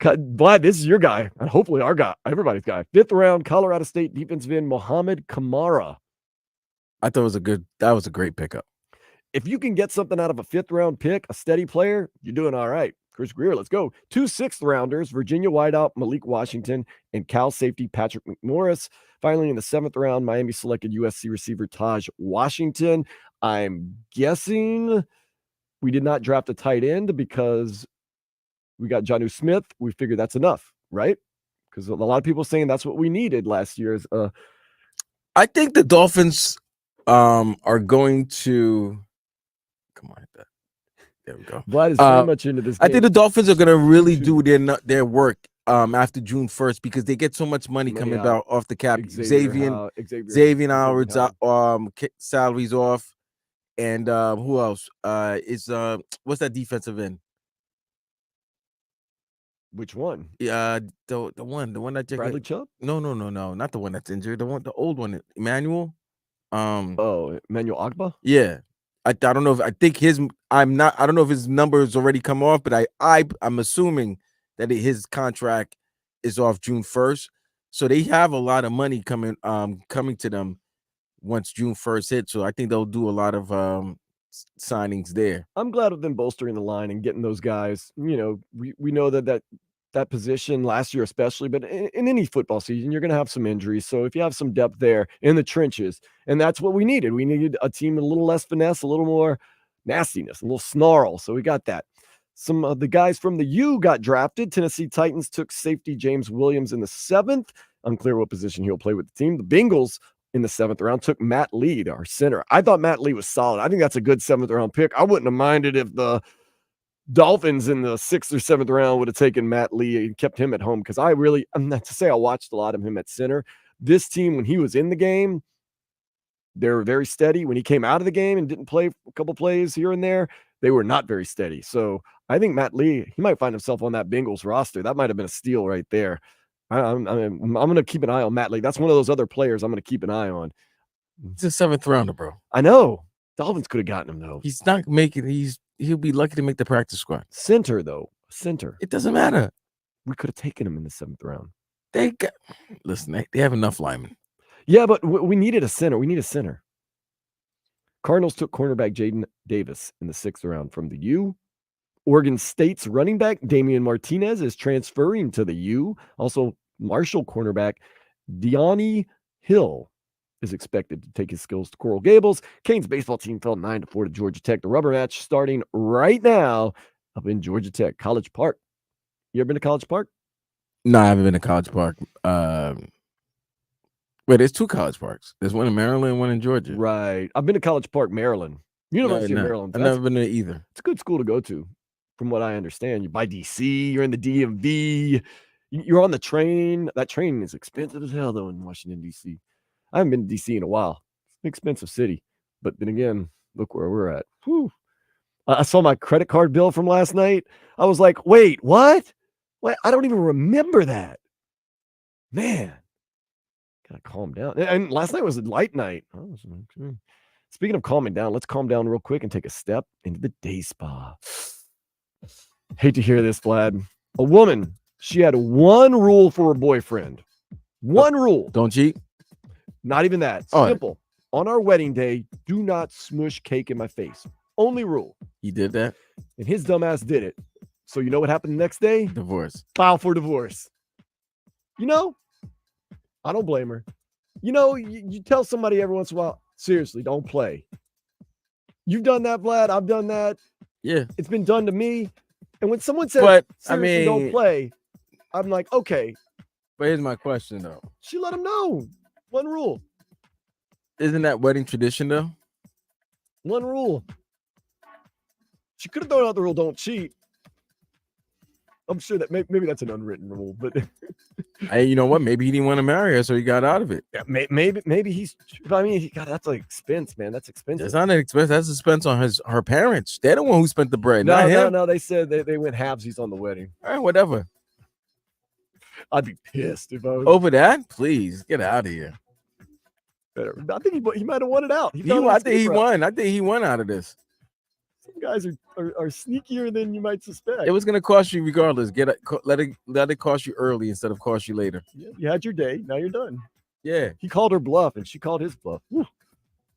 Vlad, this is your guy, and hopefully our guy, everybody's guy. Fifth round, Colorado State defensive end Mohamed Kamara. I thought that was a great pickup. If you can get something out of a fifth round pick, a steady player, you're doing all right. Chris Greer, let's go. 2 sixth rounders, Virginia wideout Malik Washington and Cal safety Patrick McMorris. Finally, in the 7th round, Miami selected USC receiver Taj Washington. I'm guessing we did not draft a tight end because we got Jonnu Smith. We figured that's enough, right? Because a lot of people saying that's what we needed last year. I think the Dolphins are going to come on, hit that. There we go. Vlad is very much into this game. I think the Dolphins are going to really do their work after June 1st because they get so much money coming out off the cap. Xavier Howard's salaries off, and who else is what's that defensive end? Which one? The one that Bradley Chubb? No, not the one that's injured. The old one, Emmanuel. Emmanuel Agba? Yeah. I don't know if I don't know if his number has already come off, but I'm assuming that his contract is off June 1st. So they have a lot of money coming to them once June 1st hits. So I think they'll do a lot of signings there. I'm glad of them bolstering the line and getting those guys. We know that position last year especially, but in any football season, you're going to have some injuries. So if you have some depth there in the trenches, and that's what we needed. We needed a team with a little less finesse, a little more nastiness, a little snarl. So we got that. Some of the guys from the U got drafted. Tennessee Titans took safety James Williams in the 7th. Unclear what position he'll play with the team. The Bengals in the 7th round took Matt Lee, our center. I thought Matt Lee was solid. I think that's a good 7th round pick. I wouldn't have minded if the Dolphins in the 6th or 7th round would have taken Matt Lee and kept him at home because I'm not to say I watched a lot of him at center. This team, when he was in the game, they were very steady. When he came out of the game and didn't play a couple plays here and there, they were not very steady. So I think Matt Lee, he might find himself on that Bengals roster. That might have been a steal right there. I'm going to keep an eye on Matt Lee. That's one of those other players I'm going to keep an eye on. It's a 7th rounder, bro. I know. Dolphins could have gotten him though. He's not making. He'll be lucky to make the practice squad. Center though, center. It doesn't matter. We could have taken him in the 7th round. They have enough linemen. Yeah, but we needed a center. We need a center. Cardinals took cornerback Jaden Davis in the 6th round from the U. Oregon State's running back Damian Martinez is transferring to the U. Also, Marshall cornerback Deani Hill is expected to take his skills to Coral Gables. Canes baseball team fell 9-4 to Georgia Tech. The rubber match starting right now up in Georgia Tech, College Park. You ever been to College Park? No, I haven't been to College Park. Wait, there's 2 College Parks. There's one in Maryland and one in Georgia. Right. I've been to College Park, Maryland. University of Maryland. I've never been there either. It's a good school to go to, from what I understand. You're by DC, you're in the DMV, you're on the train. That train is expensive as hell, though, in Washington, D.C. I haven't been to DC in a while. It's an expensive city. But then again, look where we're at. Whew. I saw my credit card bill from last night. I was like, wait, what? What? I don't even remember that. Man, gotta calm down. And last night was a light night. Oh, okay. Speaking of calming down, let's calm down real quick and take a step into the day spa. Hate to hear this, Vlad. A woman, she had one rule for her boyfriend. One rule. Don't cheat. Not even that. Oh. Simple. On our wedding day, do not smush cake in my face. Only rule. He did that? And his dumbass did it. So you know what happened the next day? Divorce. File for divorce. You know, I don't blame her. You know, you tell somebody every once in a while, seriously, don't play. You've done that, Vlad. I've done that. Yeah. It's been done to me. And when someone says, But, seriously, don't play, I'm like, okay. But here's my question, though. She let him know. One rule. Isn't that wedding tradition, though? One rule. She could have thrown out the rule, don't cheat. I'm sure that maybe that's an unwritten rule, but Hey, you know what? Maybe he didn't want to marry her, so he got out of it. yeah, maybe he's. I mean, God, that's like expense, man. That's expensive. It's not an expense. That's expense on her parents. They're the one who spent the bread, not him. No. They said they went halvesies on the wedding. All right, whatever. I'd be pissed if I was Over that, please get out of here. better. I think he might have won it out. I think he won. I think he won out of this. Some guys are sneakier than you might suspect. It was going to cost you regardless. Let it cost you early instead of cost you later. Yeah, you had your day. Now you're done. Yeah, He called her bluff, and she called his bluff. Whew.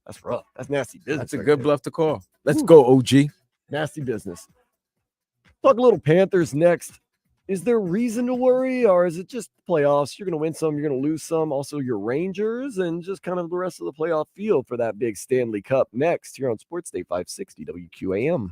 That's rough. That's nasty business. that's a right good there. bluff to call. Let's Ooh. go, OG. Nasty business. Talk a little Panthers next. Is there reason to worry, or is it just playoffs? You're going to win some, you're going to lose some. Also, your Rangers and just kind of the rest of the playoff field for that big Stanley Cup next here on Sports Day 560 WQAM.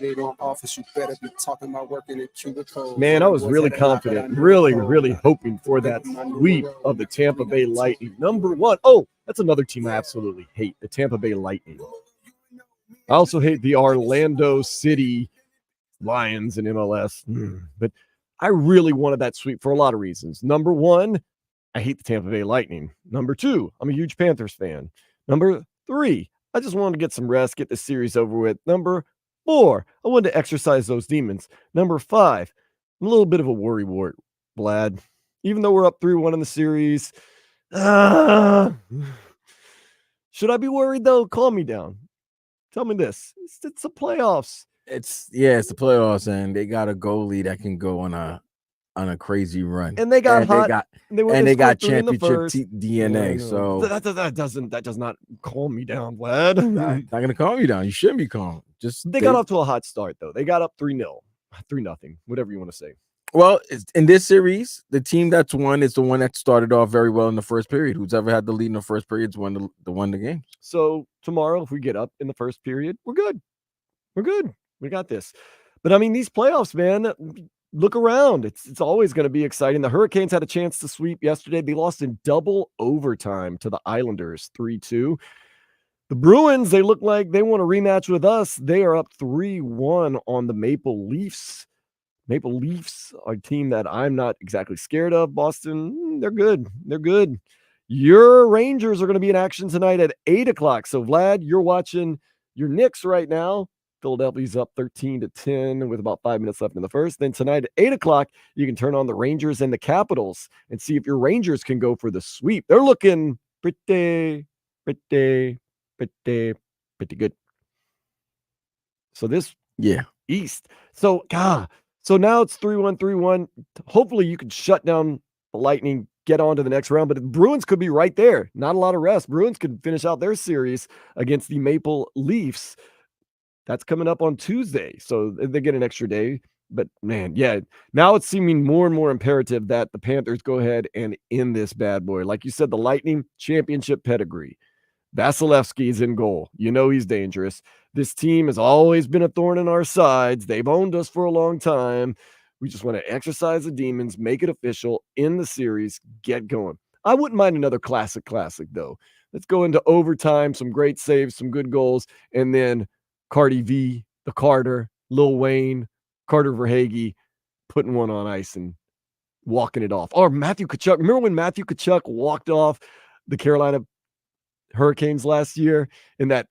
it on office. You better be talking about working in cubicles. Man, I was really confident, really hoping for that sweep of the Tampa Bay Lightning. Number one. Oh, that's another team I absolutely hate, the Tampa Bay Lightning. I also hate the Orlando City Lions in MLS. But I really wanted that sweep for a lot of reasons. Number one, I hate the Tampa Bay Lightning. Number two, I'm a huge Panthers fan. Number three, I just wanted to get some rest, get the series over with. Number four, I wanted to exercise those demons. Number five, I'm a little bit of a worry wart, Vlad. Even though we're up 3-1 in the series, should I be worried, though? Calm me down. Tell me this. It's the playoffs. It's the playoffs, and they got a goalie that can go on a crazy run. And they got hot. They got championship DNA. Yeah, so that does not calm me down, Vlad. not gonna calm you down. You shouldn't be calm. They got off to a hot start, though. They got up 3-0, 3-0, whatever you want to say. Well, in this series, the team that's won is the one that started off very well in the first period. Who's ever had the lead in the first period won the game. So tomorrow, if we get up in the first period, we're good. We're good. We got this. But I mean, these playoffs, man, look around. It's always going to be exciting. The Hurricanes had a chance to sweep yesterday. They lost in double overtime to the Islanders, 3-2. The Bruins, they look like they want a rematch with us. They are up 3-1 on the Maple Leafs. Maple Leafs are a team that I'm not exactly scared of. Boston, they're good. They're good. Your Rangers are going to be in action tonight at 8 o'clock. So, Vlad, you're watching your Knicks right now. Philadelphia's up 13-10 with about 5 minutes left in the first. Then tonight at 8 o'clock, you can turn on the Rangers and the Capitals and see if your Rangers can go for the sweep. They're looking pretty good. So this East. So now it's 3-1. Hopefully you can shut down the Lightning, get on to the next round. But the Bruins could be right there. Not a lot of rest. Bruins could finish out their series against the Maple Leafs. That's coming up on Tuesday. So they get an extra day. But, man, now it's seeming more and more imperative that the Panthers go ahead and end this bad boy. Like you said, the Lightning championship pedigree. Vasilevsky's in goal. You know he's dangerous. This team has always been a thorn in our sides. They've owned us for a long time. We just want to exercise the demons, make it official in the series, get going. I wouldn't mind another classic, though. Let's go into overtime, some great saves, some good goals, and then Cardi V, the Carter, Lil Wayne, Carter Verhaeghe putting one on ice and walking it off. Or Matthew Tkachuk. Remember when Matthew Tkachuk walked off the Carolina Hurricanes last year in that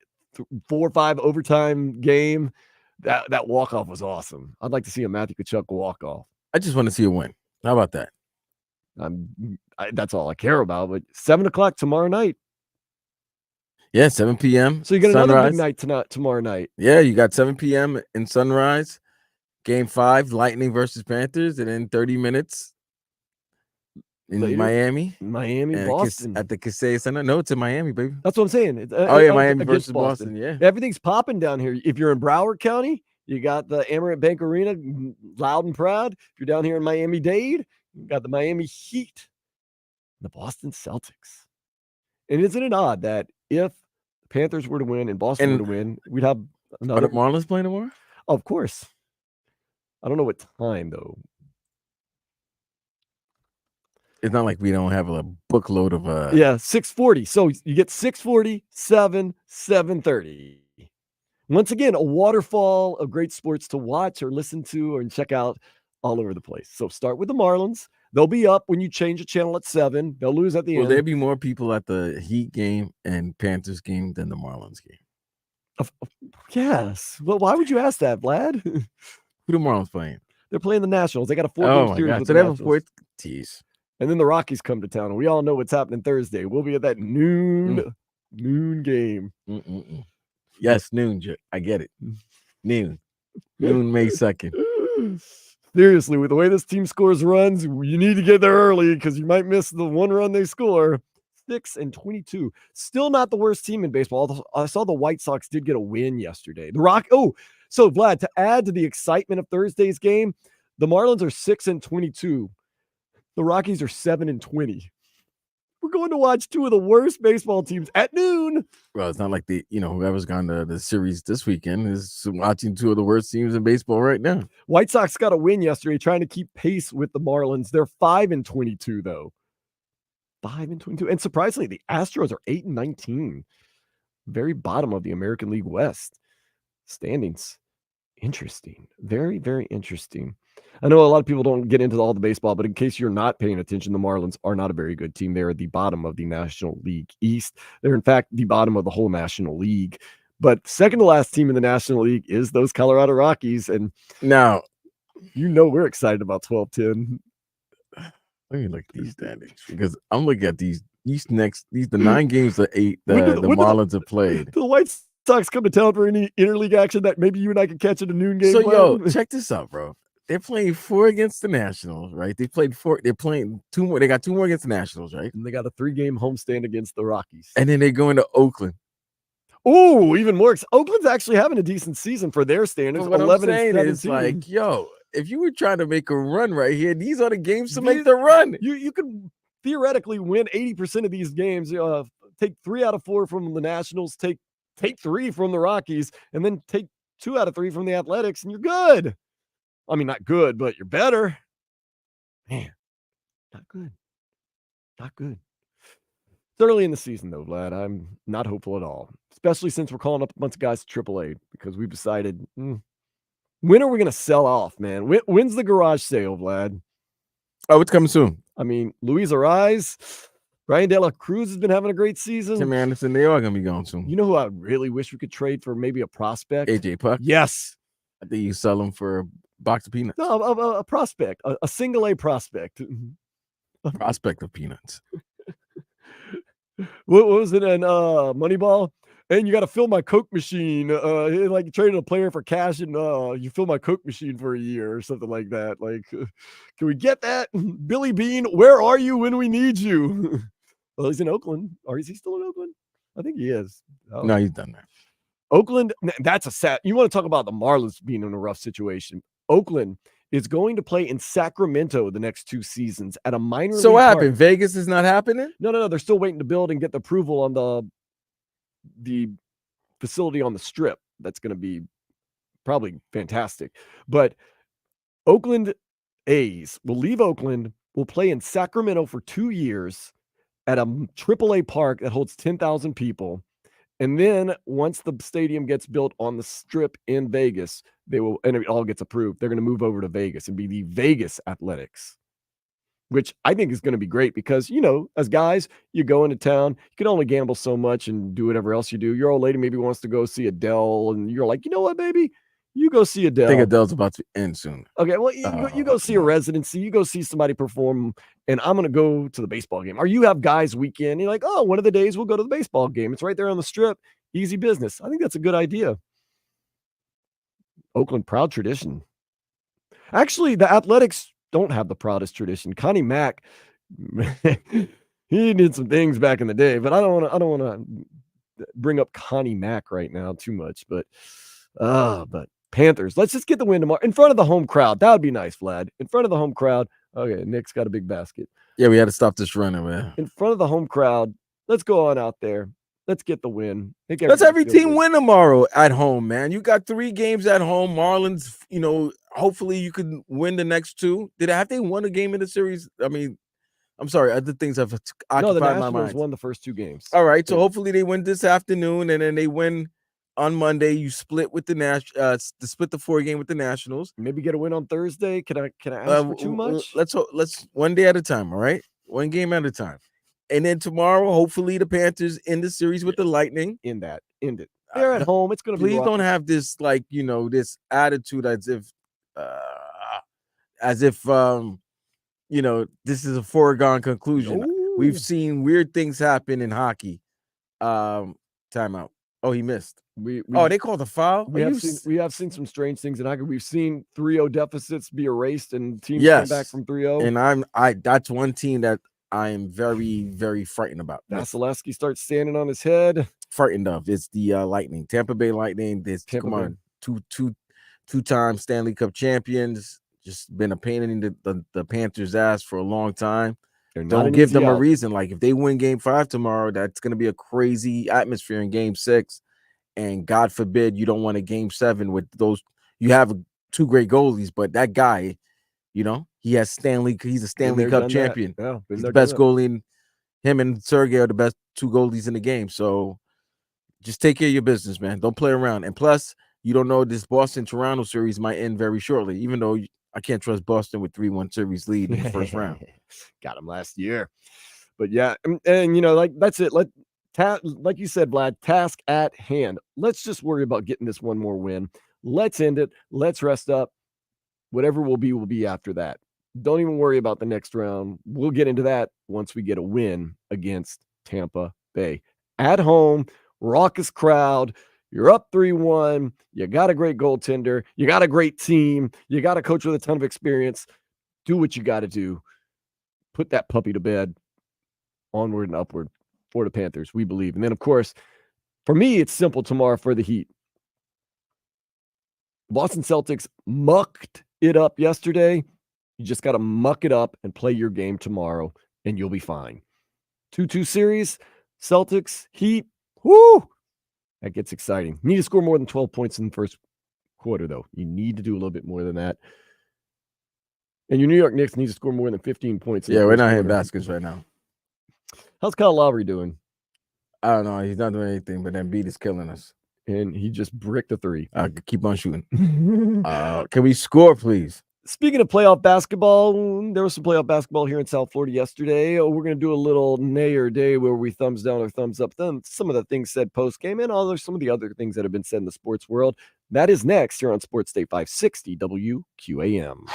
4-5 overtime game? That walk-off was awesome. I'd like to see a Matthew Tkachuk walk-off. I just want to see a win. How about that? That's all I care about. But 7 o'clock tomorrow night. Yeah, 7 p.m. So you got another Sunrise. big night tomorrow night. Yeah, you got 7 p.m. in Sunrise. Game 5, Lightning versus Panthers. And in 30 minutes in Later, Miami, Boston. at the Kaseya Center. No, it's in Miami, baby. That's what I'm saying. Miami versus Boston. Yeah. Everything's popping down here. If you're in Broward County, you got the Amerant Bank Arena loud and proud. If you're down here in Miami-Dade, you got the Miami Heat, the Boston Celtics. And isn't it odd that if the Panthers were to win and Boston were to win, we'd have another. Are the Marlins playing tomorrow? Oh, of course. I don't know what time, though. It's not like we don't have a bookload of 6:40. So you get 6:40, 7, 7:30. Once again, a waterfall of great sports to watch or listen to or check out all over the place. So start with the Marlins. They'll be up when you change the channel at 7. They'll lose at the end. Will there be more people at the Heat game and Panthers game than the Marlins game? Yes. Well, why would you ask that, Vlad? Who the Marlins playing? They're playing the Nationals. They got a 4-game series with so the they have a Nationals. tease. And then the Rockies come to town, and we all know what's happening Thursday. We'll be at that noon game. Yes, noon. I get it. Noon May 2nd. Seriously, with the way this team scores runs, you need to get there early because you might miss the one run they score. 6-22. Still not the worst team in baseball. I saw the White Sox did get a win yesterday. So Vlad, to add to the excitement of Thursday's game, the Marlins are 6-22. The Rockies are 7-20. We're going to watch two of the worst baseball teams at noon. Well, it's not like whoever's gone to the series this weekend is watching two of the worst teams in baseball right now. White Sox got a win yesterday, trying to keep pace with the Marlins. They're 5-22 though. 5-22, and surprisingly, the Astros are 8-19. Very bottom of the American League West standings. Interesting. Very, very interesting. I know a lot of people don't get into all the baseball, but in case you're not paying attention, the Marlins are not a very good team. They're at the bottom of the National League East. They're, in fact, the bottom of the whole National League. But second to last team in the National League is those Colorado Rockies. And now, we're excited about 12-10. Let me look at these standings because I'm looking at the 9 games that the Marlins have played. The White Sox come to town for any interleague action that maybe you and I can catch at a noon game. So, check this out, bro. They're playing 4 against the Nationals, right? They played 4. They're playing 2 more. They got 2 more against the Nationals, right? And they got a 3-game homestand against the Rockies. And then they're going to Oakland. Oh, even more. Oakland's actually having a decent season for their standards. But what 11 I'm saying and 17. is like, if you were trying to make a run right here, these are the games to make the run. You could theoretically win 80% of these games. Take 3 out of 4 from the Nationals, take 3 from the Rockies, and then take 2 out of 3 from the Athletics, and you're good. I mean, not good, but you're better. Man, not good. Not good. It's early in the season, though, Vlad. I'm not hopeful at all, especially since we're calling up a bunch of guys to AAA because we've decided, when are we going to sell off, man? When's the garage sale, Vlad? Oh, it's coming soon. I mean, Luis Ariz, Brian De La Cruz has been having a great season. Tim Anderson, they are going to be going soon. You know who I really wish we could trade for maybe a prospect? AJ Puck. Yes. I think you sell him for a box of peanuts. No, a prospect, a single A prospect. A prospect of peanuts. What was it in Moneyball? And you got to fill my Coke machine. Like you traded a player for cash, and you fill my Coke machine for a year or something like that. Like, can we get that? Billy Bean, where are you when we need you? Well, he's in Oakland. Or is he still in Oakland? I think he is. Oh. No, he's done that. Oakland, that's a sad. You want to talk about the Marlins being in a rough situation. Oakland is going to play in Sacramento the next 2 seasons at a minor league. So what happened? Park. Vegas is not happening? No. They're still waiting to build and get the approval on the facility on the Strip. That's going to be probably fantastic. But Oakland A's will leave Oakland, will play in Sacramento for 2 years at a AAA park that holds 10,000 people. And then once the stadium gets built on the Strip in Vegas, and it all gets approved, they're going to move over to Vegas and be the Vegas Athletics, which I think is going to be great because, as guys, you go into town, you can only gamble so much and do whatever else you do. Your old lady maybe wants to go see Adele, and you're like, you know what, baby? You go see Adele. I think Adele's about to end soon. Okay, well, you go see a residency. You go see somebody perform, and I'm going to go to the baseball game. Or you have guys weekend. You're like, one of the days we'll go to the baseball game. It's right there on the Strip. Easy business. I think that's a good idea. Oakland, proud tradition. Actually, the Athletics don't have the proudest tradition. Connie Mack, he did some things back in the day, but I don't want to bring up Connie Mack right now too much. But Panthers, let's just get the win tomorrow in front of the home crowd. That would be nice, Vlad. In front of the home crowd. Okay, Nick's got a big basket. Yeah, we had to stop this running, man. In front of the home crowd, let's go on out there. Let's get the win. Let's every team win tomorrow at home, man. You got 3 games at home. Marlins, hopefully you can win the next 2. Have they won a game in the series? I mean, I'm sorry, other things have occupied the my Nationals mind. won the first 2 games. All right, so hopefully they win this afternoon, and then they win on Monday. You split with the split the 4 game with the Nationals. Maybe get a win on Thursday. Can I ask for too much? Let's one day at a time. All right, 1 game at a time. And then tomorrow, hopefully, the Panthers end the series with the Lightning. End it. They're at home. It's going to be. Please don't have this this attitude as if this is a foregone conclusion. Ooh. We've seen weird things happen in hockey. Timeout. Oh, he missed. They called a foul. We have seen some strange things in hockey. We've seen 3-0 deficits be erased and teams come back from 3-0. And that's one team that I am very, very frightened about. Vasilevsky starts standing on his head. Frightened of. It's the Lightning, Tampa Bay Lightning. Come on, two-time Stanley Cup champions. Just been a pain in the Panthers' ass for a long time. They're not Don't an give easy them a out. reason. Like if they win game 5 tomorrow, that's going to be a crazy atmosphere in game 6. And God forbid you don't want a game 7 with those. You have 2 great goalies, but that guy, you know, he's a Stanley Been Cup done that. champion. Yeah, been He's there, the best done that. goalie, and him and Sergey are the best 2 goalies in the game. So just take care of your business, man. Don't play around. And plus, you don't know, this Boston-Toronto series might end very shortly, even though I can't trust Boston with 3-1 series lead in the first round. Got him last year. But yeah, and you know, like that's it. Like you said, Vlad, task at hand. Let's just worry about getting this one more win. Let's end it. Let's rest up. Whatever will be after that. Don't even worry about the next round. We'll get into that once we get a win against Tampa Bay. At home, raucous crowd. You're up 3-1. You got a great goaltender. You got a great team. You got a coach with a ton of experience. Do what you got to do. Put that puppy to bed. Onward and upward for the Panthers, we believe. And then, of course, for me, it's simple tomorrow for the Heat. The Boston Celtics mucked it up yesterday. You just got to muck it up and play your game tomorrow, and you'll be fine. 2-2 series, Celtics, Heat. Whoo! That gets exciting. You need to score more than 12 points in the first quarter, though. You need to do a little bit more than that. And your New York Knicks need to score more than 15 points. Yeah, we're not hitting baskets right now. How's Kyle Lowry doing? I don't know. He's not doing anything, but Embiid is killing us. And he just bricked a 3. I could keep on shooting. Can we score, please? Speaking of playoff basketball, there was some playoff basketball here in South Florida yesterday. We're going to do a little Nayer day where we thumbs down or thumbs up some of the things said post-game and some of the other things that have been said in the sports world. That is next here on Sports Day 560 WQAM.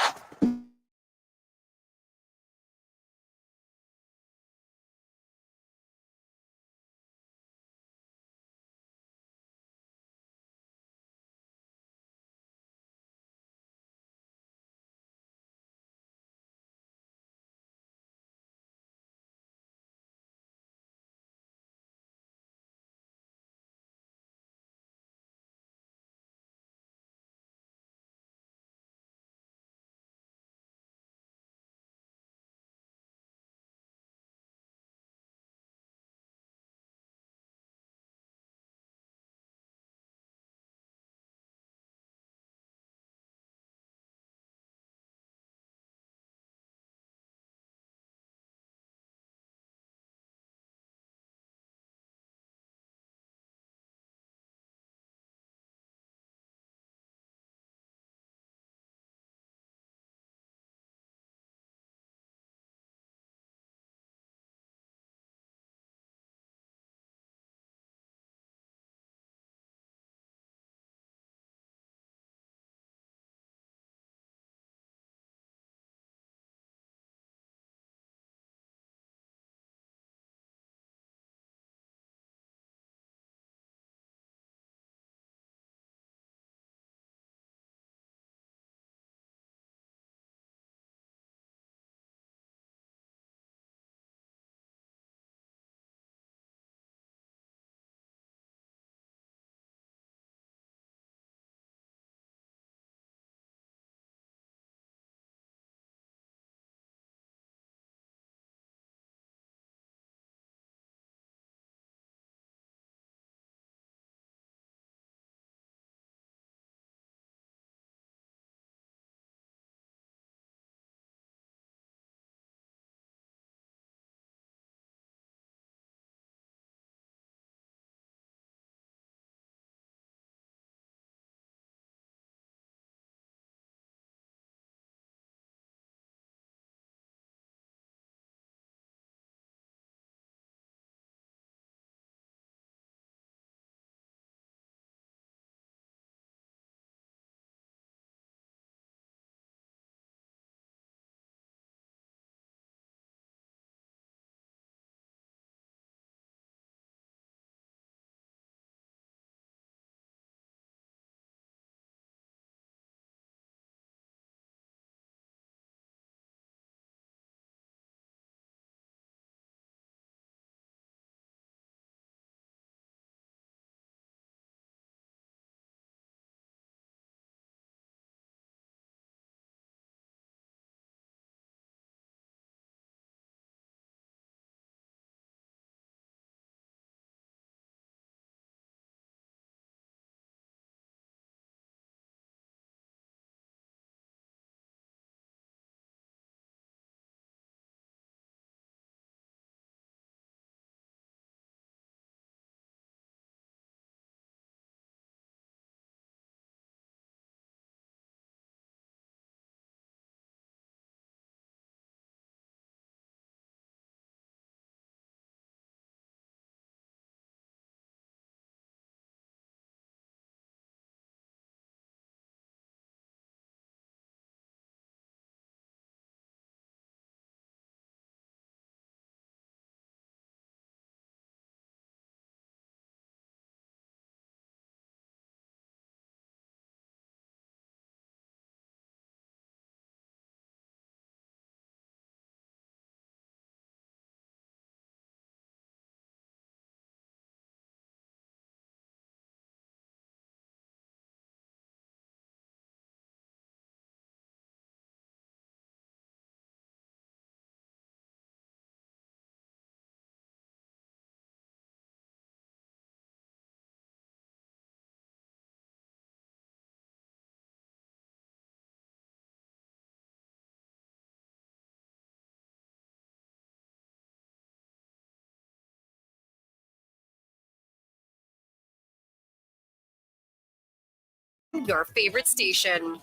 Your favorite station.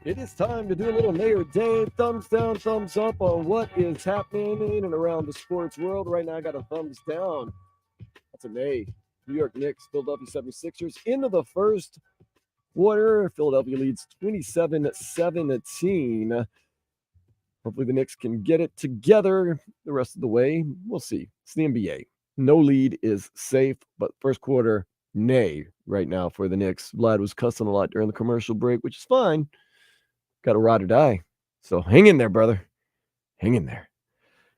It is time to do a little Nay or Day. Thumbs down, thumbs up on what is happening in and around the sports world. Right now, I got a thumbs down. That's a nay. New York Knicks, Philadelphia 76ers into the first quarter. Philadelphia leads 27-17. Hopefully the Knicks can get it together the rest of the way. We'll see. It's the NBA. No lead is safe, but first quarter, nay right now for the Knicks. Vlad was cussing a lot during the commercial break, which is fine. Got to ride or die. So hang in there, brother. Hang in there.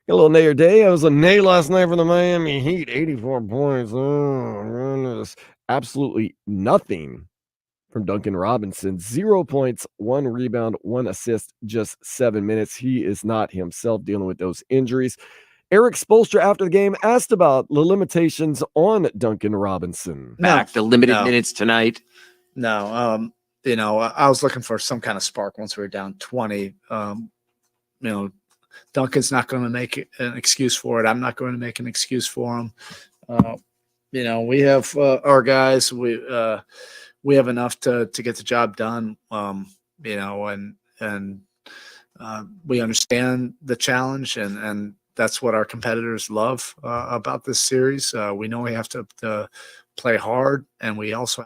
Got a little nay or day. I was a nay last night for the Miami Heat. 84 points. Oh, goodness. Absolutely nothing from Duncan Robinson. 0 points, 1 rebound, 1 assist, just 7 minutes. He is not himself, dealing with those injuries. Eric Spoelstra, after the game, asked about the limitations on Duncan Robinson. Back the limited minutes tonight. No, I was looking for some kind of spark once we were down 20. Duncan's not going to make an excuse for it. I'm not going to make an excuse for him. We have our guys. We have enough to get the job done. And we understand the challenge, and that's what our competitors love about this series. We know we have to play hard, and we also.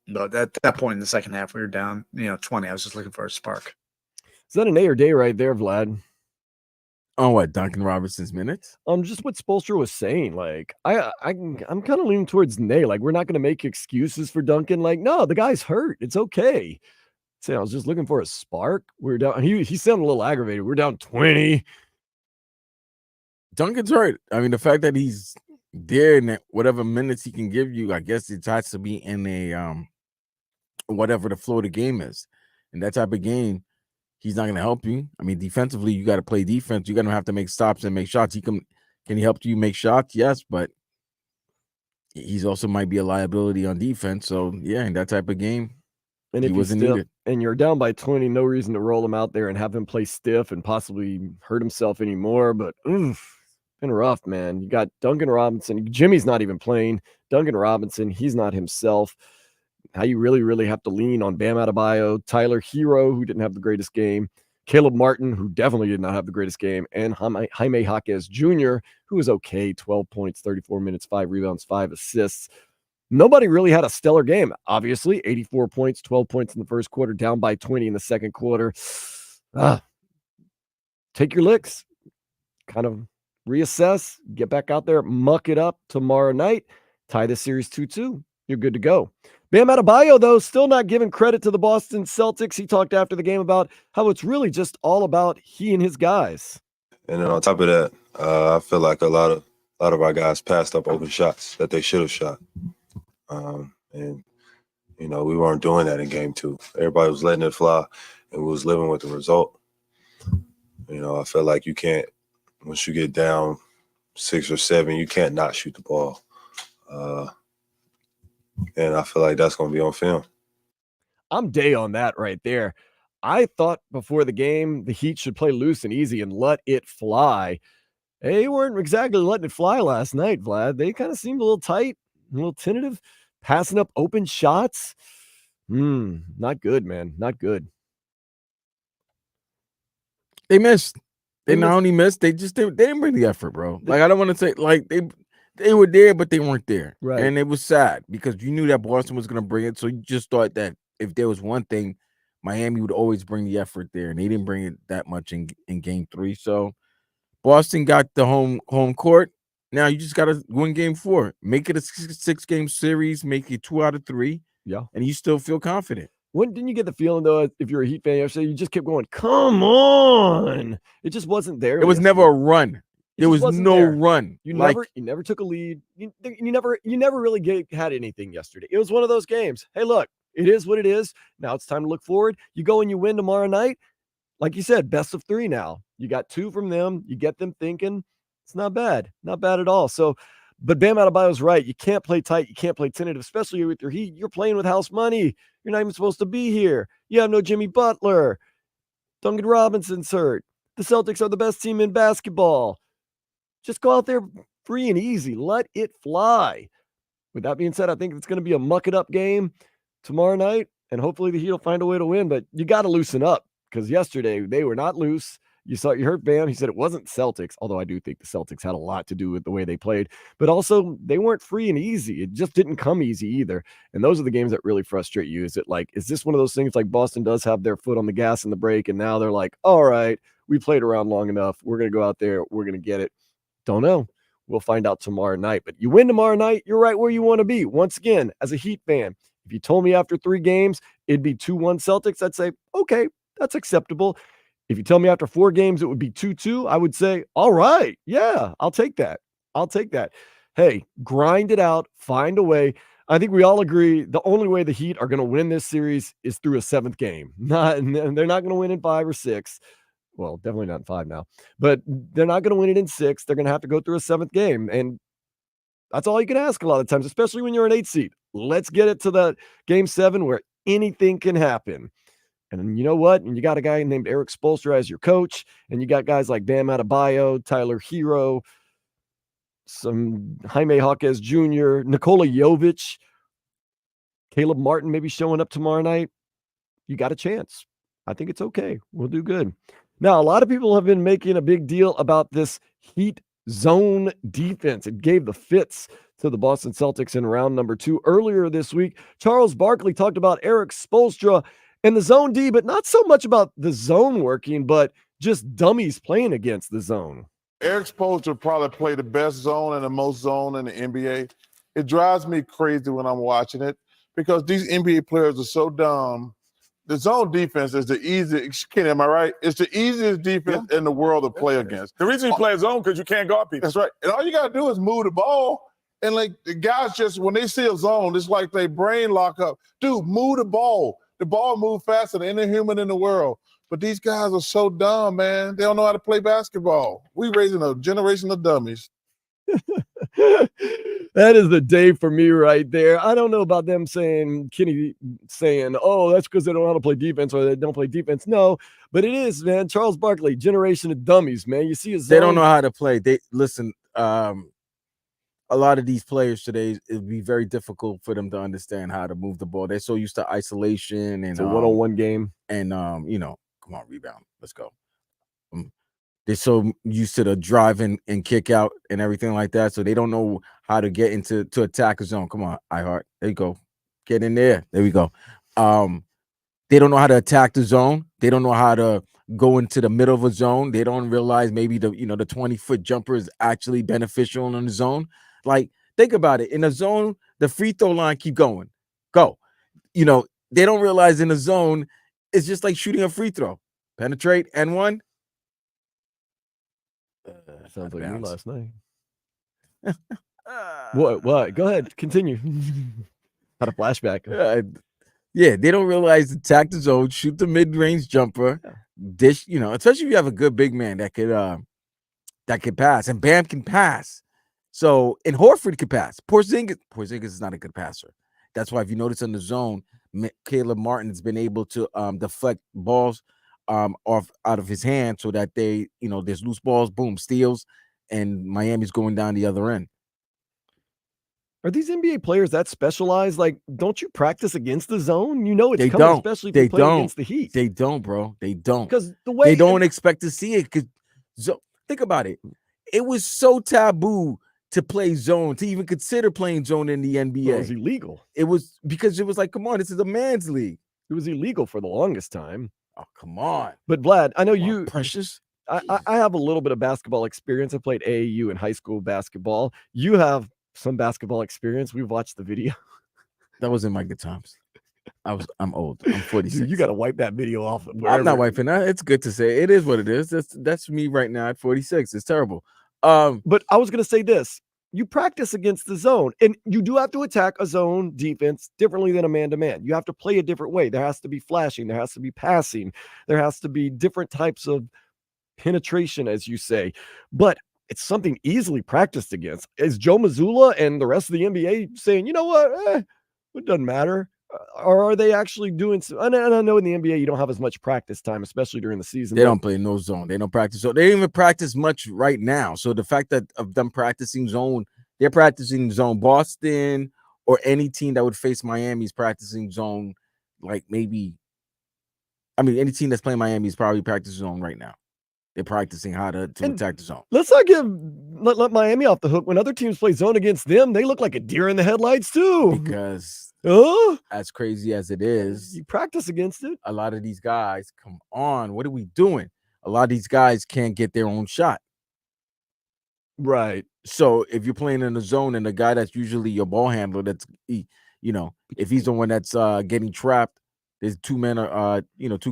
But at that point in the second half, we were down, 20. I was just looking for a spark. Is that an A or day right there, Vlad? On what, Duncan Robinson's minutes? Just what Spoelstra was saying. Like, I'm kind of leaning towards nay. Like, we're not going to make excuses for Duncan. Like, no, the guy's hurt. It's okay. So I was just looking for a spark. We're down. He sounded a little aggravated. We're down 20. Duncan's hurt. I mean, the fact that he's there and whatever minutes he can give you, I guess it has to be in a whatever the flow of the game is. In that type of game, he's not going to help you. I mean, defensively, you got to play defense. You're going to have to make stops and make shots. Can he help you make shots? Yes, but he's also might be a liability on defense. So yeah, in that type of game, and he if wasn't still, needed. And you're down by 20, no reason to roll him out there and have him play stiff and possibly hurt himself anymore. But been rough, man. You got Duncan Robinson. Jimmy's not even playing. Duncan Robinson, he's not himself. How you really, really have to lean on Bam Adebayo, Tyler Hero, who didn't have the greatest game, Caleb Martin, who definitely did not have the greatest game, and Jaime Jaquez Jr., who was okay, 12 points, 34 minutes, 5 rebounds, 5 assists. Nobody really had a stellar game, obviously. 84 points, 12 points in the first quarter, down by 20 in the second quarter. Take your licks, kind of reassess, get back out there, muck it up tomorrow night, tie the series 2-2. You're good to go. Bam Adebayo, though, still not giving credit to the Boston Celtics. He talked after the game about how it's really just all about he and his guys. And then on top of that, I feel like a lot of our guys passed up open shots that they should have shot. And we weren't doing that in game 2. Everybody was letting it fly, and we was living with the result. I feel like you can't, once you get down 6 or 7, you can't not shoot the ball. And I feel like that's going to be on film. I'm day on that right there. I thought before the game, the Heat should play loose and easy and let it fly. They weren't exactly letting it fly last night, Vlad. They kind of seemed a little tight, a little tentative, passing up open shots. Not good, man. Not good. They missed. They not only missed, they didn't bring the effort, bro. Like, I don't want to say, like, they were there, but they weren't there. Right. And it was sad because you knew that Boston was going to bring it. So you just thought that if there was one thing, Miami would always bring the effort there. And they didn't bring it that much in game 3. So Boston got the home court. Now you just got to win game 4. Make it a 6-game series. Make it 2 out of 3. Yeah. And you still feel confident. Didn't you get the feeling, though, if you're a Heat fan yesterday, you just kept going, come on. It just wasn't there. It was never a run. There was no run. You never took a lead. You never really had anything yesterday. It was one of those games. Hey, look, it is what it is. Now it's time to look forward. You go and you win tomorrow night. Like you said, best of 3 now. You got 2 from them. You get them thinking. It's not bad. Not bad at all. So, but Bam Adebayo's right. You can't play tight. You can't play tentative, especially with your Heat. You're playing with house money. You're not even supposed to be here. You have no Jimmy Butler. Duncan Robinson's hurt. The Celtics are the best team in basketball. Just go out there free and easy. Let it fly. With that being said, I think it's going to be a muck-it-up game tomorrow night, and hopefully the Heat will find a way to win. But you got to loosen up because yesterday they were not loose. You heard Bam. He said it wasn't Celtics, although I do think the Celtics had a lot to do with the way they played. But also, they weren't free and easy. It just didn't come easy either. And those are the games that really frustrate you. Is this one of those things like Boston does have their foot on the gas in the break, and now they're like, all right, we played around long enough. We're going to go out there. We're going to get it. Don't know. We'll find out tomorrow night. But you win tomorrow night, you're right where you want to be. Once again, as a Heat fan, if you told me after 3 games it'd be 2-1 Celtics, I'd say, okay, that's acceptable. If you tell me after 4 games it would be 2-2, I would say, all right, yeah, I'll take that. Hey, grind it out, find a way. I think we all agree the only way the Heat are going to win this series is through a 7th game. They're not going to win in 5 or 6. Well, definitely not in 5 now, but they're not going to win it in 6. They're going to have to go through a 7th game. And that's all you can ask a lot of times, especially when you're an 8 seed. Let's get it to the game 7 where anything can happen. And you know what? And you got a guy named Eric Spoelstra as your coach, and you got guys like Bam Adebayo, Tyler Hero, some Jaime Jaquez Jr., Nikola Jovic, Caleb Martin maybe showing up tomorrow night. You got a chance. I think it's okay. We'll do good. Now, a lot of people have been making a big deal about this Heat zone defense. It gave the fits to the Boston Celtics in round number 2. Earlier this week, Charles Barkley talked about Eric Spoelstra and the zone D, but not so much about the zone working, but just dummies playing against the zone. Eric Spoelstra probably played the best zone and the most zone in the NBA. It drives me crazy when I'm watching it because these NBA players are so dumb. The zone defense is the easiest. Kenny, am I right? It's the easiest defense in the world to play against. The reason you play zone because you can't guard people. That's right. And all you got to do is move the ball. And like the guys just, when they see a zone, it's like they brain lock up. Dude, move the ball. The ball moves faster than any human in the world. But these guys are so dumb, man. They don't know how to play basketball. We raising a generation of dummies. That is the day for me right there. I don't know about them Kenny saying, oh, that's because they don't know how to play defense or they don't play defense. No, but it is, man. Charles Barkley, generation of dummies, man. You see, they don't know how to play. They listen. A lot of these players today, it'd be very difficult for them to understand how to move the ball. They're so used to isolation and it's a one-on-one game. And come on, rebound. Let's go. They're so used to the drive and kick out and everything like that, so they don't know how to get to attack a zone. Come on, iHeart. There you go. Get in there. There we go. They don't know how to attack the zone. They don't know how to go into the middle of a zone. They don't realize maybe the 20-foot jumper is actually beneficial in the zone. Like, think about it. In the zone, the free throw line keep going. Go. They don't realize in the zone, it's just like shooting a free throw. Penetrate and one. Sounds like me last night. What? Go ahead. Continue. Had a flashback. Yeah, they don't realize attack the zone, shoot the mid-range jumper, dish, especially if you have a good big man that could pass. And Bam can pass. So, and Horford can pass. Porzingis is not a good passer. That's why if you notice in the zone, Caleb Martin's been able to deflect balls off out of his hand so that they, there's loose balls, boom, steals, and Miami's going down the other end. Are these NBA players that specialized? Like, don't you practice against the zone? It's they coming, don't. especially if they you play don't. against the Heat. They don't, bro. They don't. Because the way they don't expect to see it. Because think about it. It was so taboo to play zone, to even consider playing zone in the NBA. It was illegal. It was because it was like, come on, this is a man's league. It was illegal for the longest time. Oh, come on. But Vlad, I know you precious. I have a little bit of basketball experience. I played AAU in high school basketball. You have some basketball experience. We've watched the video. That was in my good times. I'm old. I'm 46. Dude, you got to wipe that video off. I'm not wiping that. It's good to say. It is what it is. That's me right now at 46. It's terrible. But I was going to say this. You practice against the zone, and you do have to attack a zone defense differently than a man-to-man. You have to play a different way. There has to be flashing. There has to be passing. There has to be different types of penetration, as you say. But it's something easily practiced against. Is Joe Mazzulla and the rest of the NBA saying, you know what? It doesn't matter. Or are they actually doing some? And I know in the NBA you don't have as much practice time, especially during the season. They don't play no zone. They don't practice. So they don't even practice much right now. So the fact that of them practicing zone, they're practicing zone. Boston or any team that would face Miami is practicing zone. Like maybe, any team that's playing Miami is probably practicing zone right now. They're practicing how to attack the zone. Let's not let Miami off the hook. When other teams play zone against them, they look like a deer in the headlights too. Because as crazy as it is, you practice against it. A lot of these guys, come on, what are we doing? A lot of these guys can't get their own shot. Right. So if you're playing in the zone and the guy that's usually your ball handler, if he's the one that's getting trapped, there's two